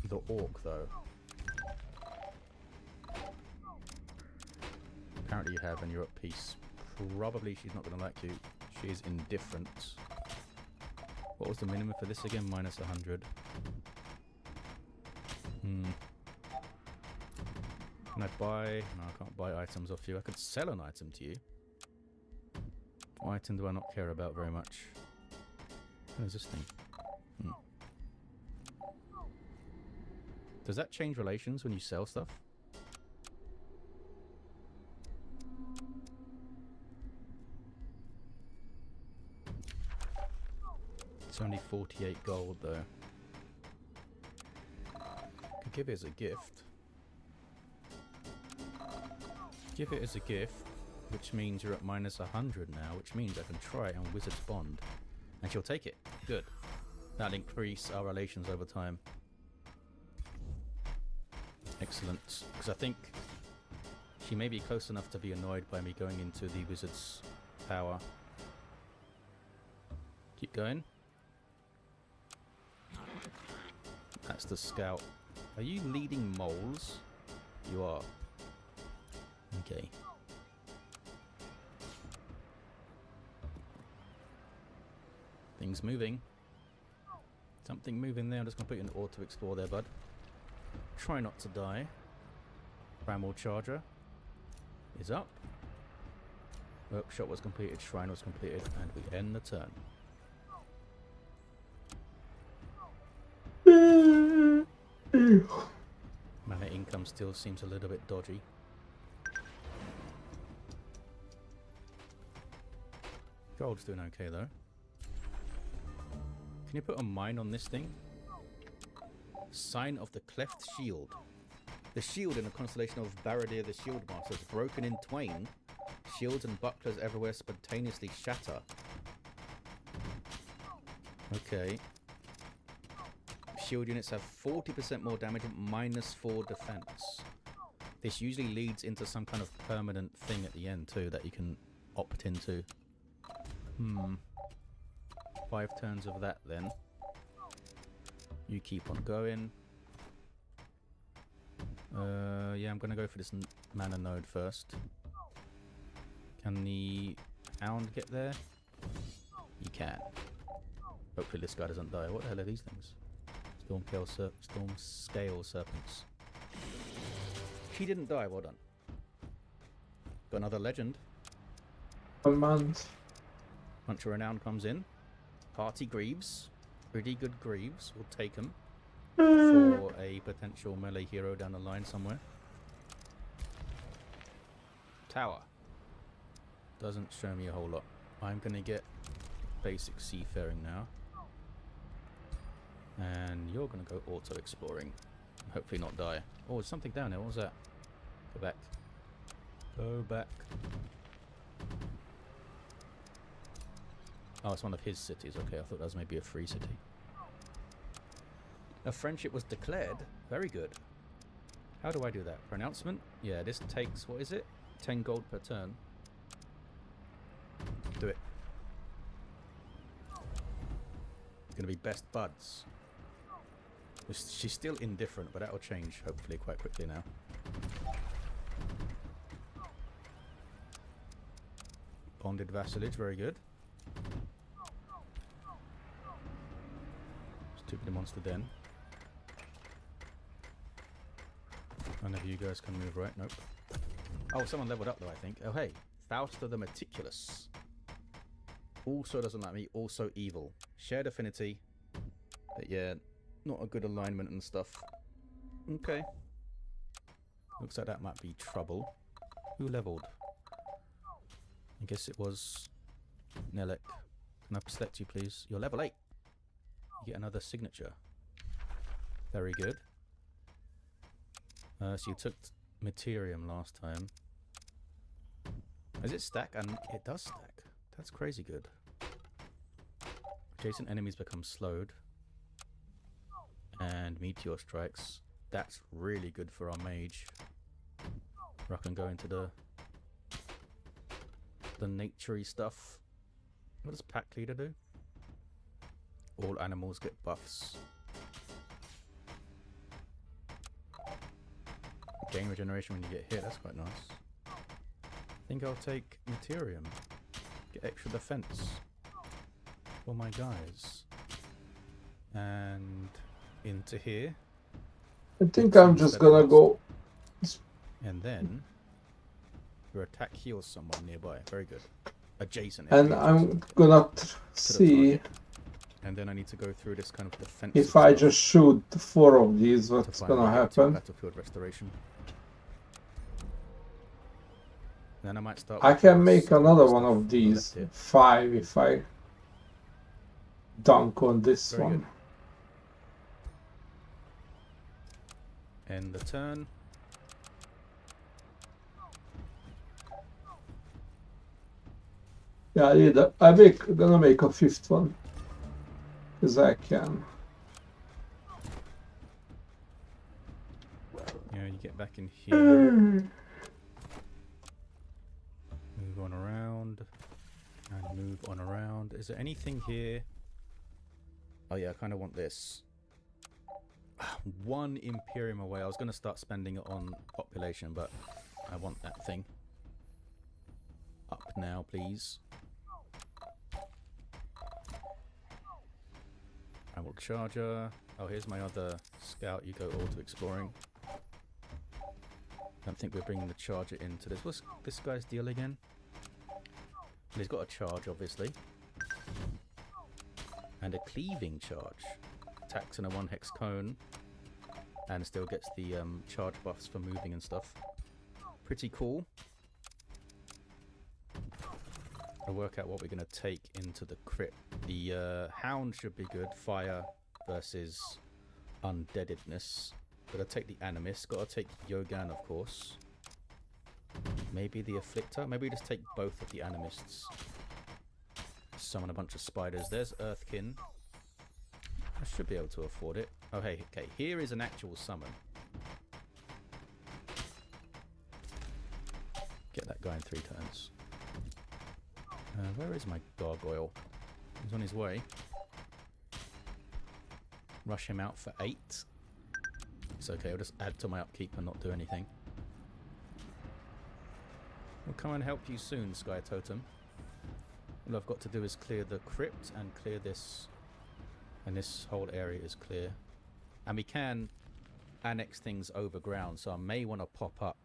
the orc, though? Apparently you have, and you're at peace. Probably she's not going to like you. She is indifferent. What was the minimum for this again? Minus 100. Can I buy... No, I can't buy items off you. I could sell an item to you. What item do I not care about very much? What is this thing? Does that change relations when you sell stuff? It's only 48 gold though. Could give it as a gift. Give it as a gift, which means you're at minus 100 now, which means I can try it on Wizard's Bond. And she'll take it. Good. That'll increase our relations over time. Excellent. Because I think she may be close enough to be annoyed by me going into the Wizard's power. Keep going. That's the scout. Are you leading moles? You are. Okay. Things moving. Something moving there. I'm just going to put you in auto explore there, bud. Try not to die. Bramble Charger is up. Workshop was completed. Shrine was completed. And we end the turn. Mana income still seems a little bit dodgy. Gold's doing okay though. Can you put a mine on this thing? Sign of the Cleft Shield. The shield in the constellation of Baradir the Shield Master is broken in twain. Shields and bucklers everywhere spontaneously shatter. Okay. Shield units have 40% more damage and minus 4 defense. This usually leads into some kind of permanent thing at the end too that you can opt into. 5 turns of that then. You keep on going. Yeah, I'm gonna go for this mana node first. Can the hound get there? You can. Hopefully this guy doesn't die. What the hell are these things? Storm scale serpents. She didn't die, well done. Got another legend. A month. Bunch of renown comes in. Party Greaves. Pretty good Greaves. We'll take them for a potential melee hero down the line somewhere. Tower. Doesn't show me a whole lot. I'm going to get basic seafaring now. And you're going to go auto exploring. Hopefully not die. Oh, there's something down there. What was that? Go back. Go back. Oh, it's one of his cities. Okay, I thought that was maybe a free city. A friendship was declared. Very good. How do I do that? Pronouncement? Yeah, this takes, what is it? 10 gold per turn. Do it. Gonna be best buds. She's still indifferent, but that'll change hopefully quite quickly now. Bonded vassalage, very good. Stupid monster den. None of you guys can move, right? Nope. Oh, someone leveled up though, I think. Oh, hey. Fausta the Meticulous. Also doesn't like me, also evil. Shared affinity. But yeah, not a good alignment and stuff. Okay. Looks like that might be trouble. Who leveled? I guess it was Nelek. Can I select you, please? You're level 8. You get another signature. Very good. So you took Materium last time. Does it stack? And it does stack. That's crazy good. Adjacent enemies become slowed. And Meteor Strikes. That's really good for our mage. Where I can go into the naturey stuff. What does Pack Leader do? All animals get buffs. Gain regeneration when you get hit, that's quite nice. I think I'll take Materium. Get extra defense for my guys. And into here. I think I'm just gonna go. And then your attack heals someone nearby. Very good. Adjacent. And I'm gonna see and then I need to go through this kind of defensive if I stuff just shoot 4 of these, what's to gonna finally get to happen. Battlefield Restoration. Then I might start. I with can this make another stuff one on of the these. left here. 5 if I dunk on this Very one. Good. End the turn. Yeah, I'm gonna make a 5th one. Because I can. Yeah, you get back in here. Move on around. And move on around. Is there anything here? Oh yeah, I kind of want this. 1 Imperium away. I was going to start spending it on population, but I want that thing. Up now, please. I will charger. Oh, here's my other scout. You go auto exploring. I don't think we're bringing the charger into this. What's this guy's deal again? Well, he's got a charge, obviously. And a cleaving charge. Attacks in a 1-hex cone. And still gets the charge buffs for moving and stuff. Pretty cool. I'll work out what we're going to take into the crypt. The hound should be good. Fire versus undeadedness. Gotta take the animist. Gotta take Yogan, of course. Maybe the afflictor. Maybe we just take both of the animists. Summon a bunch of spiders. There's Earthkin. I should be able to afford it. Oh, hey, okay. Here is an actual summon. Get that guy in 3 turns. Where is my gargoyle? He's on his way. Rush him out for 8. It's okay, I'll just add to my upkeep and not do anything. We'll come and help you soon, Sky Totem. All I've got to do is clear the crypt and clear this. And this whole area is clear. And we can annex things over ground, so I may want to pop up.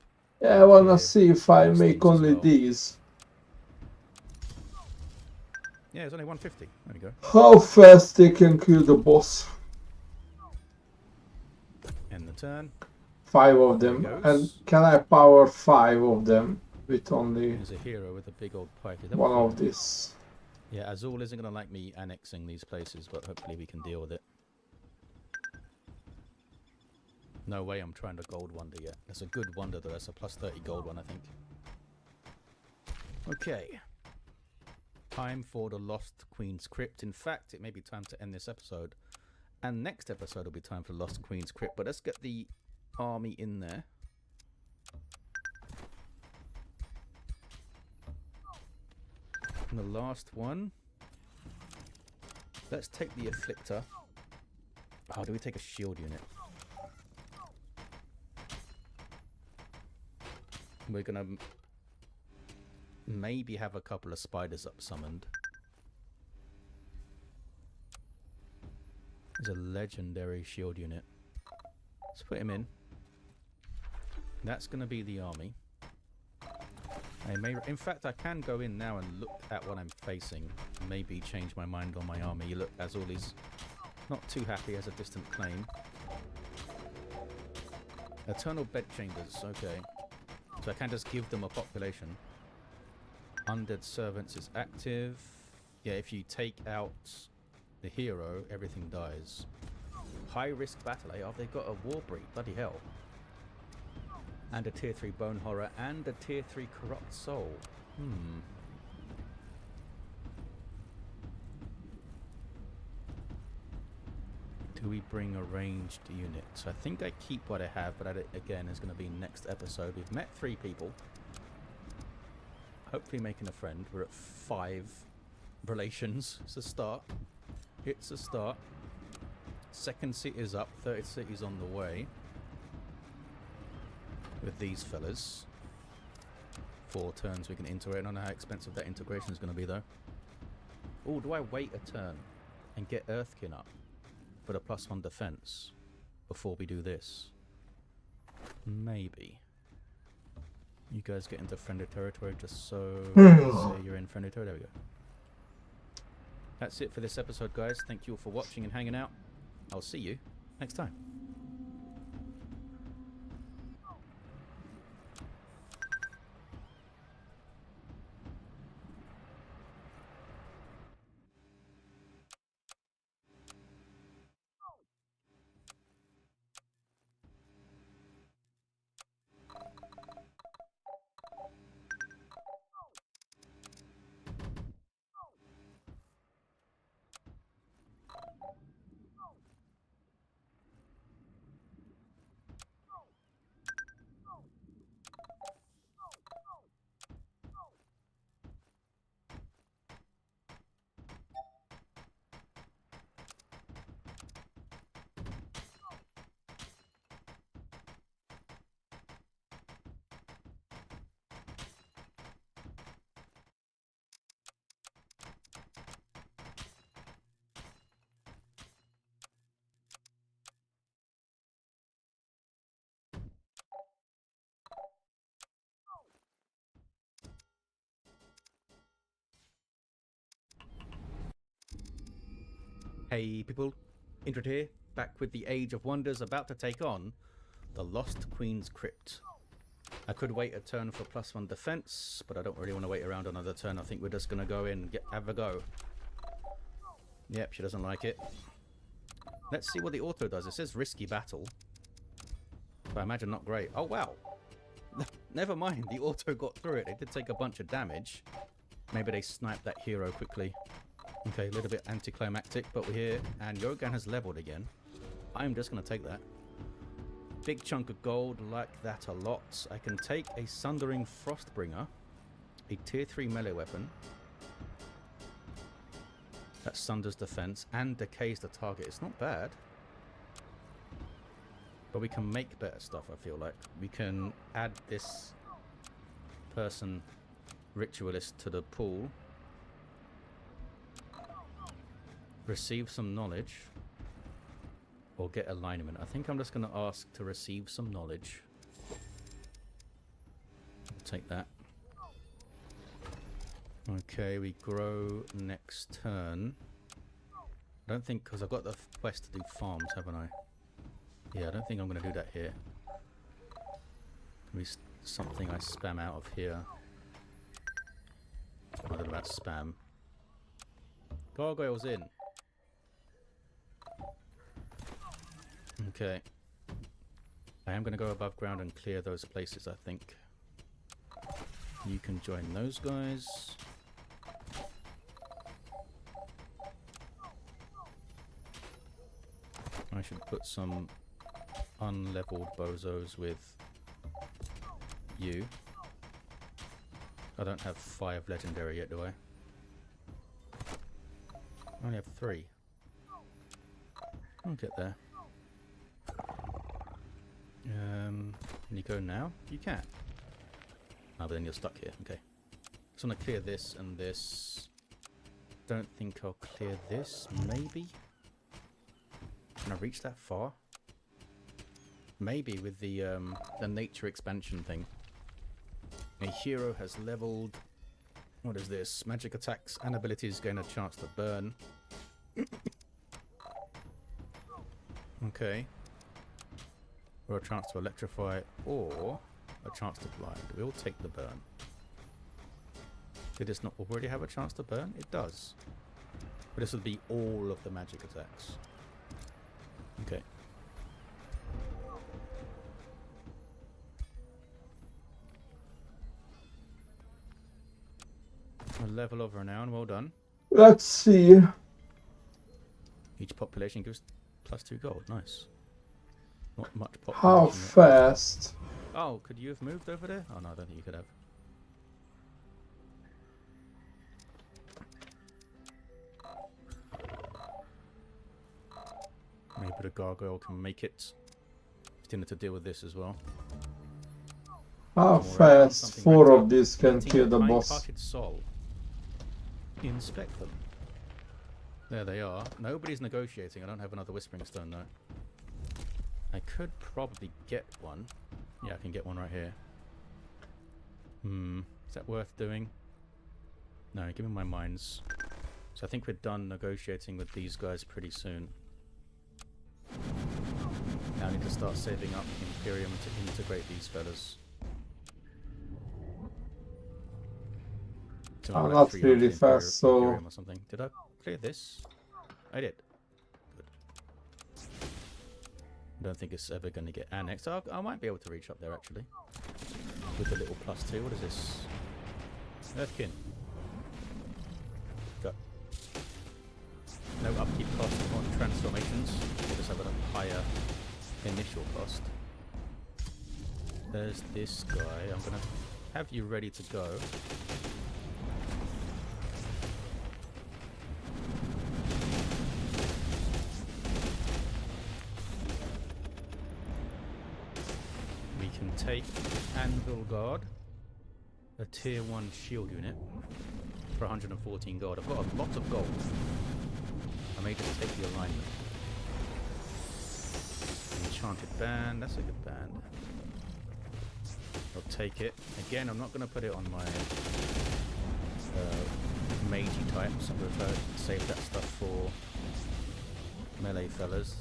Yeah, I wanna here. see if I Those make things as only well. these. Yeah, it's only 150. There we go. How fast they can kill the boss? End the turn. 5 of them. There he And goes. can I power 5 of them with only There's a hero with a big old pike. Is that one what- of these? Yeah, Azul isn't going to like me annexing these places, but hopefully we can deal with it. No way I'm trying to gold wonder yet. That's a good wonder though. That's a plus 30 gold one, I think. Okay. Time for the Lost Queen's Crypt. In fact, it may be time to end this episode. And next episode will be time for Lost Queen's Crypt. But let's get the army in there. And the last one. Let's take the Afflictor. Oh, do we take a shield unit? We're gonna maybe have a couple of spiders up summoned. There's a legendary shield unit. Let's put him in. That's going to be the army. In fact, I can go in now and look at what I'm facing. Maybe change my mind on my army. You look, as all these, not too happy as a distant claim. Eternal bed chambers. Okay, so I can just give them a population. Undead servants is active. Yeah, if you take out the hero, everything dies. High risk battle, eh? Oh, they've got a war breed, bloody hell. And a tier 3 bone horror and a tier 3 corrupt soul. Do we bring a ranged unit? So I think I keep what I have, but that again is going to be next episode. We've met 3 people. Hopefully making a friend. We're at 5 relations. It's a start. It's a start. Second city is up. Third city's on the way. With these fellas. 4 turns we can integrate. I don't know how expensive that integration is going to be though. Oh, do I wait a turn and get Earthkin up for the +1 defense before we do this? Maybe. You guys get into friendly territory just so say you're in friendly territory. There we go. That's it for this episode, guys. Thank you all for watching and hanging out. I'll see you next time. Hey people, Indrid here, back with the Age of Wonders, about to take on the Lost Queen's Crypt. I could wait a turn for +1 defense, but I don't really want to wait around another turn. I think we're just going to go in and have a go. Yep, she doesn't like it. Let's see what the auto does. It says risky battle, but I imagine not great. Oh wow, never mind, the auto got through it. It did take a bunch of damage. Maybe they sniped that hero quickly. Okay, a little bit anticlimactic, but we're here, and Yogan has leveled again. I'm just going to take that. Big chunk of gold, like that a lot. I can take a Sundering Frostbringer, a tier 3 melee weapon. That sunders defense and decays the target. It's not bad. But we can make better stuff, I feel like. We can add this person, Ritualist, to the pool. Receive some knowledge. Or get alignment. I think I'm just going to ask to receive some knowledge. I'll take that. Okay, we grow next turn. I don't think, because I've got the quest to do farms, haven't I? Yeah, I don't think I'm going to do that here. Can be something I spam out of here. I don't know about spam. Gargoyles in. Okay. I am going to go above ground and clear those places, I think. You can join those guys. I should put some unleveled bozos with you. I don't have 5 legendary yet, do I? I only have 3. I'll get there. Can you go now? You can. Ah, but then you're stuck here. Okay. Just want to clear this and this. Don't think I'll clear this. Maybe? Can I reach that far? Maybe with the nature expansion thing. A hero has leveled. What is this? Magic attacks and abilities gain a chance to burn. Okay. Or a chance to electrify, or a chance to blind. We'll take the burn. Did this not already have a chance to burn? It does. But this would be all of the magic attacks. Okay. A level of renown, well done. Let's see. Each population gives +2 gold, nice. Not much population. How yet. fast? Oh, could you have moved over there? Oh no, I don't think you could have. Maybe the gargoyle can make it. Still need to deal with this as well. How More fast something 4 ranked of up. these can kill the boss? Kind-hearted soul. Inspect them. There they are. Nobody's negotiating. I don't have another whispering stone though. I could probably get one. Yeah, I can get one right here. Is that worth doing? No, give me my mines. So I think we're done negotiating with these guys pretty soon. Now I need to start saving up Imperium to integrate these fellas. So I'm like not 300 really fast, so... Imperium or something. Did I clear this? I did. Good. I don't think it's ever going to get annexed. I might be able to reach up there actually. With the little +2. What is this? Earthkin. Go. No upkeep cost on transformations. We'll just have a higher initial cost. There's this guy. I'm going to have you ready to go. We can take Anvil Guard, a tier 1 shield unit, for 114 gold. I've got a lot of gold. I may just take the alignment. Enchanted band, that's a good band. I'll take it. Again, I'm not going to put it on my magey types. I prefer to save that stuff for melee fellas.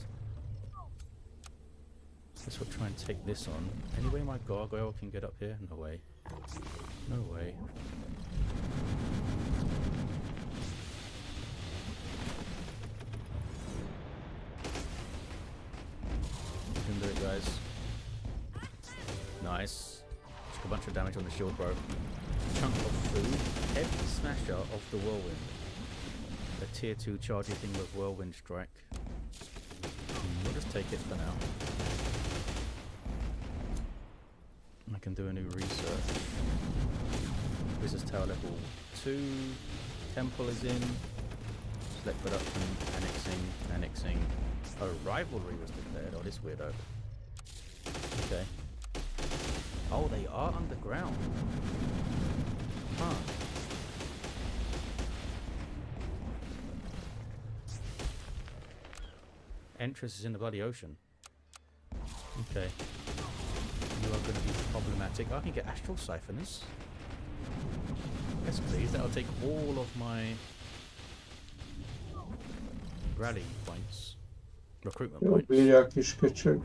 Guess we'll try and take this on. Any way my gargoyle can get up here? No way. No way. You can do it, guys. Nice. Took a bunch of damage on the shield, bro. Chunk of food. Heavy smasher of the whirlwind. A tier 2 charging thing with whirlwind strike. We'll just take it for now. I can do a new research. Wizard's Tower level 2. Temple is in. Select production. Annexing. Oh, rivalry was declared. Oh, this weirdo. Okay. Oh, they are underground. Huh. Entrance is in the bloody ocean. Okay. You are going to be problematic. I can get astral siphoners. Yes, please. That'll take all of my rally points. Recruitment Jó, points. bírják kis köcsög.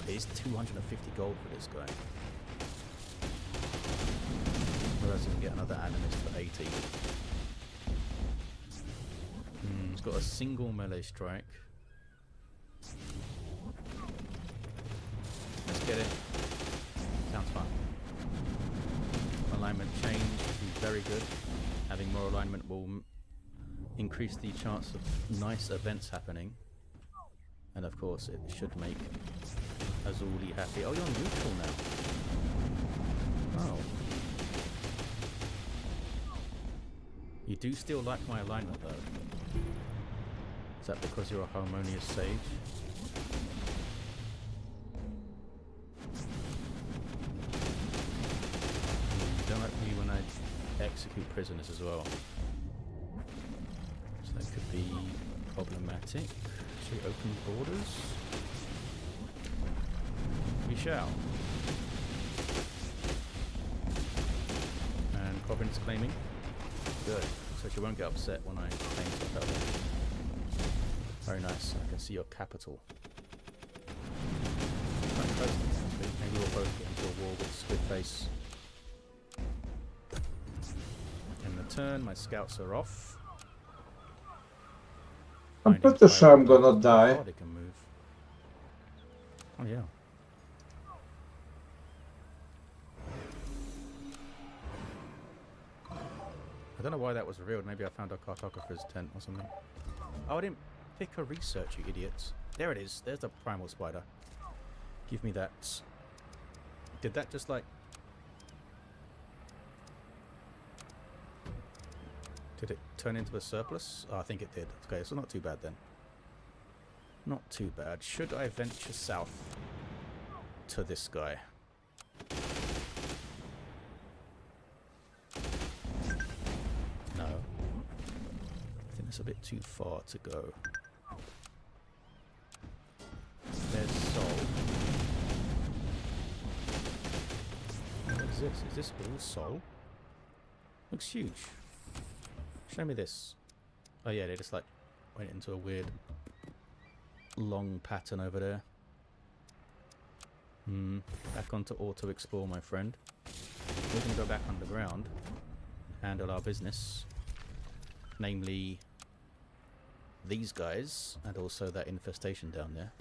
It's 250 gold for this guy. Whereas you can get another animist for 80. It's got a single melee strike. Let's get it. Sounds fun. Alignment change. good. Having more alignment will increase the chance of nice events happening. And of course it should make Azuli happy. Oh, you're neutral now. Oh. You do still like my alignment though. Is that because you're a harmonious sage? You don't like me when I execute prisoners as well. So that could be problematic. Should we open borders? We shall. And Cobin's claiming. Good. So she won't get upset when I claim stuff out there. Very nice. I can see your capital. Quite close to this, actually. Maybe we'll both get into a war with Squidface. In the turn, my scouts are off. I'm pretty sure I'm gonna die. Oh, they can move. Oh yeah. I don't know why that was revealed. Maybe I found a cartographer's tent or something. Oh, I didn't pick a research, you idiots. There it is. There's the primal spider. Give me that. Did that just like... Did it turn into a surplus? Oh, I think it did. Okay, so not too bad then. Not too bad. Should I venture south to this guy? No. I think it's a bit too far to go. There's Sol. What is this? Is this all Sol? Looks huge. Show me this. Oh yeah, they just like went into a weird long pattern over there. Back onto auto explore, my friend. We're gonna go back underground, handle our business, namely these guys and also that infestation down there.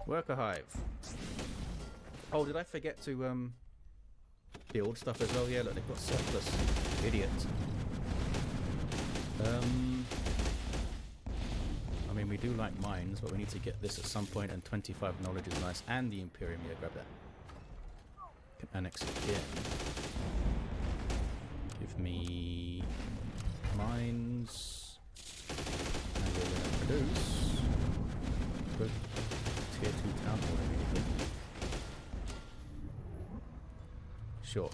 Worker hive. Oh, did I forget to build stuff as well? Yeah, look, they've got surplus. Idiot. I mean, we do like mines, but we need to get this at some point, and 25 knowledge is nice. And the Imperium, yeah, grab that. Can annex it again. Give me mines. And we're going to produce. Good. Tier 2 town hall immediately. Sure.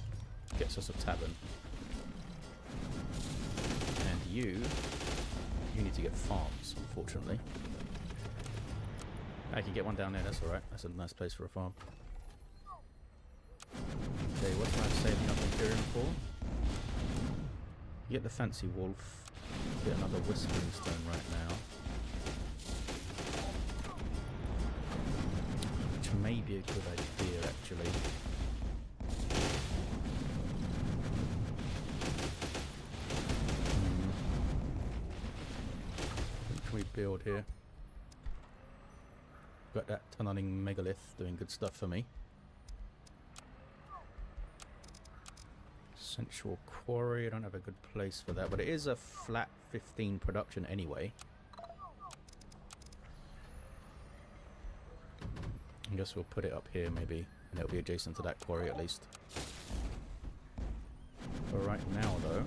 Gets us a tavern. And you need to get farms, unfortunately. I can get one down there, that's alright. That's a nice place for a farm. Okay, what am I saving up Imperium for? You get the fancy wolf. Get another whispering stone right now. Which may be a good idea, actually. We build here. Got that tunneling megalith doing good stuff for me. Central quarry, I don't have a good place for that, but it is a flat 15 production anyway. I guess we'll put it up here maybe, and it'll be adjacent to that quarry at least. For right now though,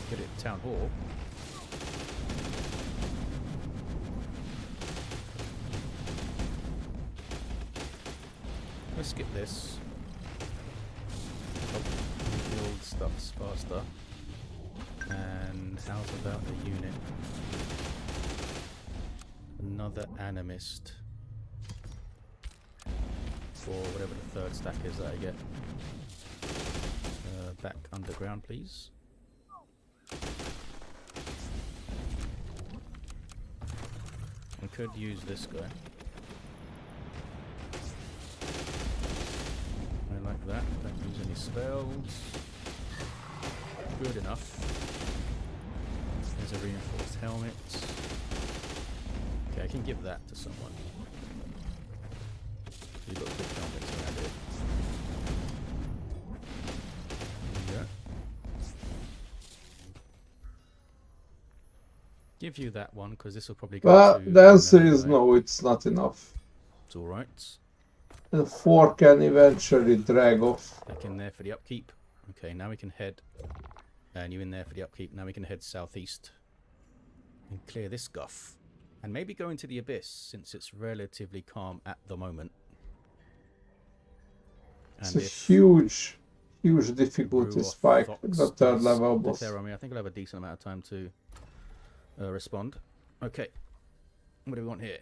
get it town hall. Let's skip this. Build stuff faster. And how's about the unit? Another animist. For whatever the third stack is that I get. Back underground, please. I could use this guy. Like that, don't use any spells. Good enough. There's a reinforced helmet. Okay, I can give that to someone. You've got good helmets around here. Yeah. give you that one because this will probably go Well, to the answer is anyway. no, it's not enough. It's all right. The 4 can eventually drag off. Back in there for the upkeep. Okay, now we can head. And you in there for the upkeep. Now we can head southeast and clear this guff, and maybe go into the abyss since it's relatively calm at the moment. It's And a if huge Brew difficulty or spike Fox with the 3rd does level boss. declare on me, I think I'll have a decent amount of time to respond. Okay, what do we want here?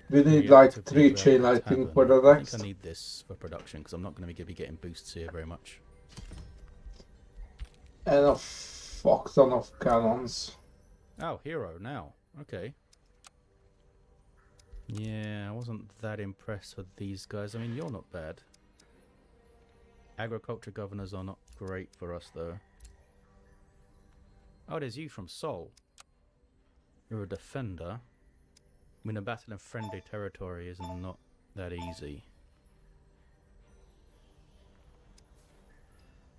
We need Reactivate like 3 the chain lighting tavern. for the I next. think I need this for production because I'm not going to be getting boosts here very much. And a fuck ton of cannons. Oh, hero now. Okay. Yeah, I wasn't that impressed with these guys. I mean, you're not bad. Agriculture governors are not great for us, though. Oh, there's you from Seoul. You're a defender. I mean, a battle in friendly territory is not that easy.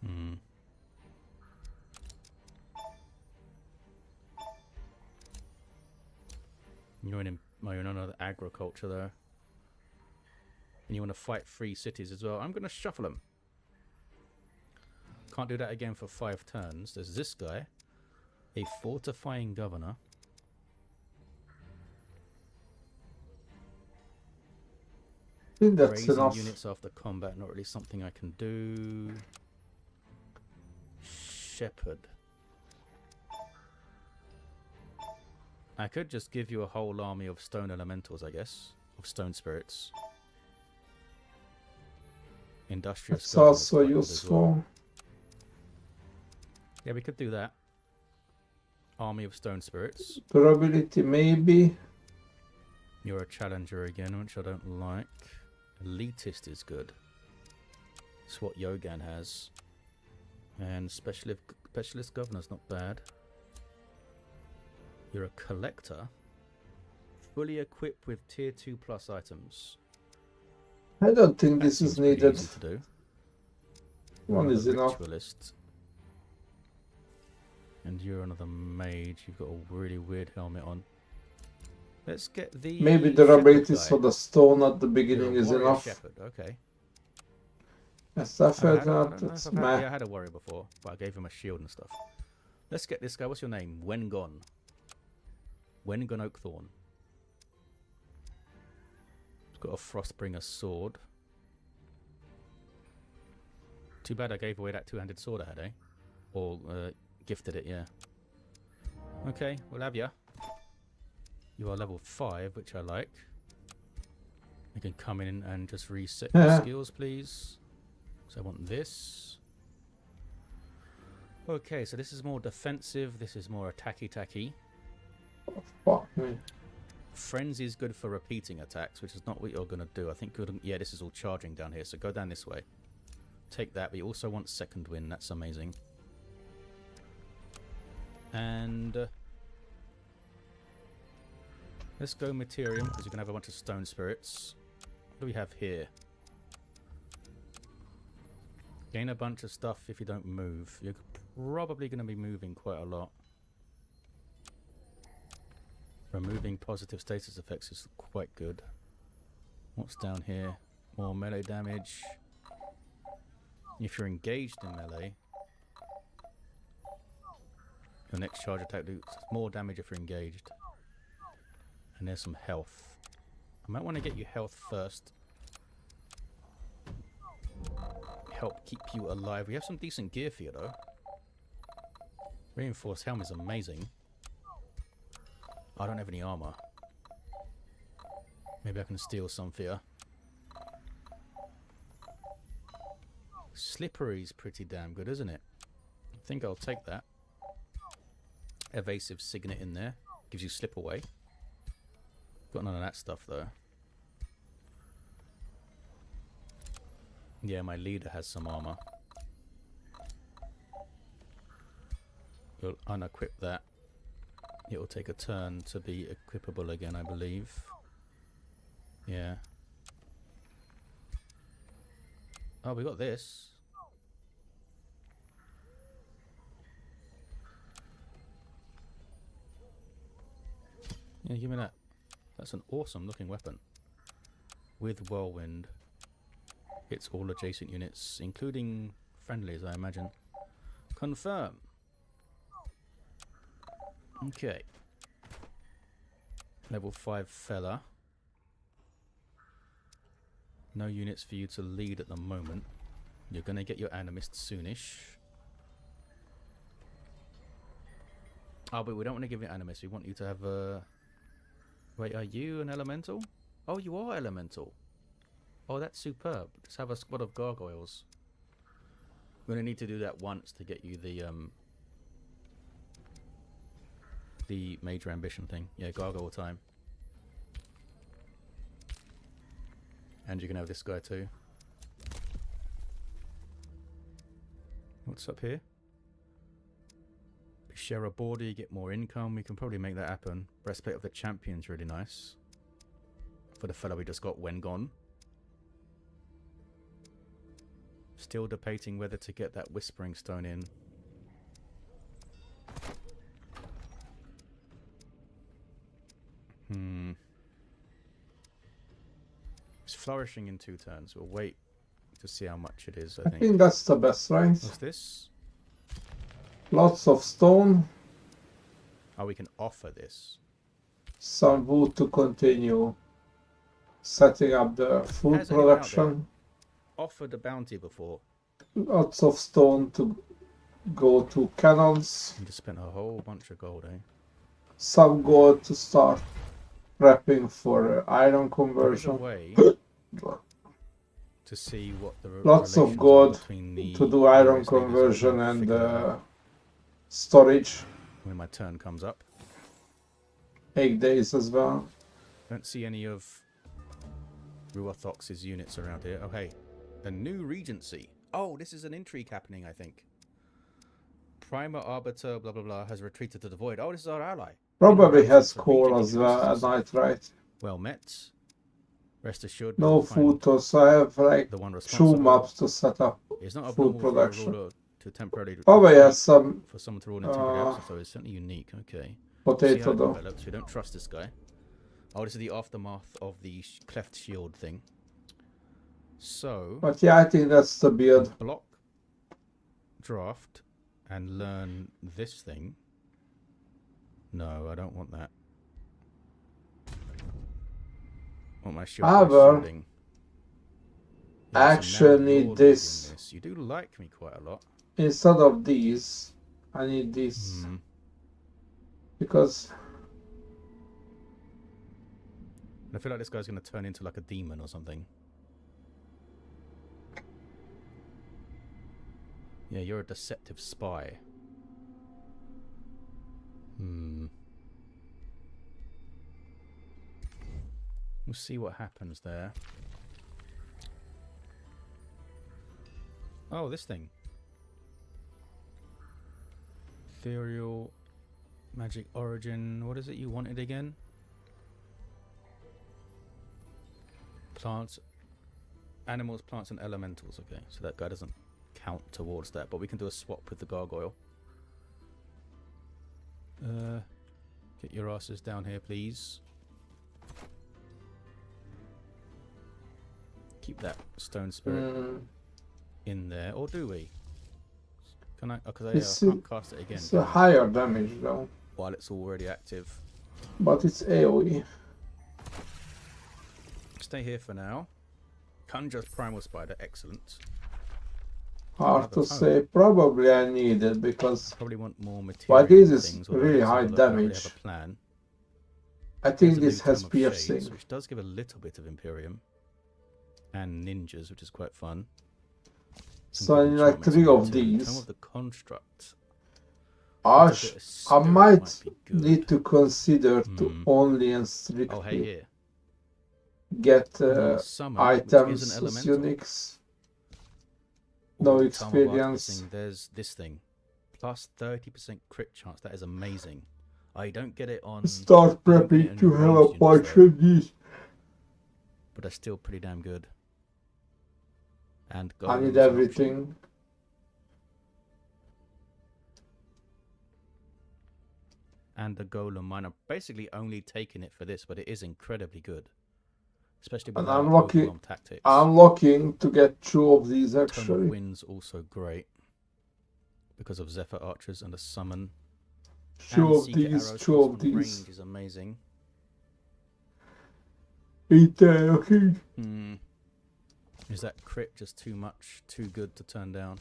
Hmm. You're in another agriculture there. And you want to fight 3 cities as well. I'm going to shuffle them. Can't do that again for 5 turns. There's this guy. A fortifying governor. I think that's Raising enough. units after combat. Not really something I can do. Shepherd. I could just give you a whole army of stone elementals, I guess. Of stone spirits. Industrious It's governor is also quite good as useful. well. Yeah, we could do that. Army of stone spirits. Durability maybe. You're a challenger again, which I don't like. Elitist is good. It's what Yogan has. And specialist governor's not bad. You're a collector. Fully equipped with tier 2+ items. I don't think That this is seems pretty needed. easy to do. One You're is another enough. ritualist. And you're another mage. You've got a really weird helmet on. Let's get the Maybe the shepherd abilities guy. for the stone at the You're beginning a is warrior enough. shepherd. Okay. Yes, I don't know that if it's I've had, meh. yeah, I had a warrior before, but I gave him a shield and stuff. Let's get this guy. What's your name? Wengon. Wengon Oakthorn. He's got a Frostbringer sword. Too bad I gave away that 2-handed sword I had, eh? Or gifted it, yeah. Okay, we'll have ya. You are level 5, which I like. You can come in and just reset your skills, please. So I want this. Okay, so this is more defensive. This is more attacky-tacky. Fuck me. Frenzy is good for repeating attacks, which is not what you're going to do. I think yeah, this is all charging down here, so go down this way. Take that, but you also want second wind. That's amazing. And let's go Materium, because you can have a bunch of stone spirits. What do we have here? Gain a bunch of stuff if you don't move. You're probably going to be moving quite a lot. Removing positive status effects is quite good. What's down here? More melee damage. If you're engaged in melee, your next charge attack does more damage if you're engaged. And there's some health. I might want to get you health first. Help keep you alive. We have some decent gear for you though. Reinforced helm is amazing. I don't have any armor. Maybe I can steal some for you. Slippery's pretty damn good, isn't it? I think I'll take that. Evasive signet in there. Gives you slip away. Got none of that stuff though. Yeah, my leader has some armor. You'll unequip that. It will take a turn to be equipable again, I believe. Yeah. Oh, we got this. Yeah, give me that. That's an awesome looking weapon. With whirlwind. Hits all adjacent units, including friendlies, I imagine. Confirm. Okay. Level 5 fella. No units for you to lead at the moment. You're going to get your animist soonish. Oh, but we don't want to give you animist. We want you to have a... Wait, are you an elemental? Oh, you are elemental. Oh, that's superb. Just have a squad of gargoyles. We're going to need to do that once to get you the major ambition thing. Yeah, gargoyle time. And you can have this guy too. What's up here? Share a border, you get more income. We can probably make that happen. Breastplate of the Champion's really nice. For the fella we just got when gone. Still debating whether to get that Whispering Stone in. It's flourishing in 2 turns. We'll wait to see how much it is, I I think that's the best, right? What's this? Lots of stone, Oh, we can offer this. some wood to continue setting up the food Has anyone out production, Offered a bounty before. lots of stone to go to cannons, And just spent a whole bunch of gold, eh? some gold to start prepping for iron There is a conversion. way to see what the Lots of relations are gold between the to do iron various leaders. conversion I'll and figure that out storage. when my turn comes up. 8 days as well. Don't see any of Ruathox's units around here. Oh, hey. A new regency. Oh, this is an intrigue happening, I think. Primer Arbiter, blah, blah, blah, has retreated to the void. Oh, this is our ally. Probably Inroads has into coal region as well at interests. night, right? Well met. Rest assured, No we'll find food, so I have like the one 2 responsible. maps to set up It's not food abnormal for a production. ruler to temporarily Probably retreat, has some for someone to rule in temporary absence, so it's certainly unique. Okay. See how potato it though. develops. We don't trust this guy. Oh, this is the aftermath of the cleft shield thing. So, But yeah, I think that's the build. block, draft, and learn this thing. No, I don't want that. I want my shield by However, shielding. I so now actually need you're this. leading this. You do like me quite a lot. Instead of these, I need this. Because I feel like this guy's going to turn into like a demon or something. Yeah, you're a deceptive spy. We'll see what happens there. Oh, this thing. Ethereal magic origin. What is it you wanted again? Plants, animals, plants, and elementals. Okay, so that guy doesn't count towards that, but we can do a swap with the gargoyle. Get your asses down here, please. Keep that stone spirit in there, or do we? Can I? Because I can't cast it again. it's a higher damage though. While it's already active. But it's AoE. Stay here for now. Conjures Primal Spider, excellent. Hard to say. Probably I need it because Probably want more material. Well, this is things, although really let's have a high look. I don't really damage. have a plan. I think There's a this new has Tome of piercing. Shades, which does give a little bit of Imperium. And ninjas, which is quite fun. So I good need like enchantments 3 in of there too. Tome these. of the Construct. I, With a bit of I spirit might be good. need to consider to only and strictly Oh, hey, here. get Summon, which is an items as elemental. uniques. No Or Tome of experience. Artificing, there's this thing. Plus 30% crit chance. That is amazing. I don't get it on... Start I don't get it prepping on to have a ranged units, bunch though, of these. but they're still pretty damn good. And I need Golem is an option. everything. and the Golem Miner. Basically only taking it for this, but it is incredibly good. Especially with And our I'm lucky. overwhelm tactics. I'm looking to get 2 of these Tome of actually. Wind's also great. Because of Zephyr Archers and the summon. 2 And of Seeker these, Arrows 2 plus of from these. range is amazing. Ain't that looking? Is that crit just too much, too good to turn down?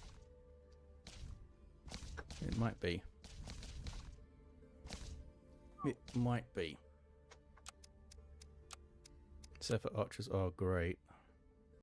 It might be. It might be. Zephyr Archers are great.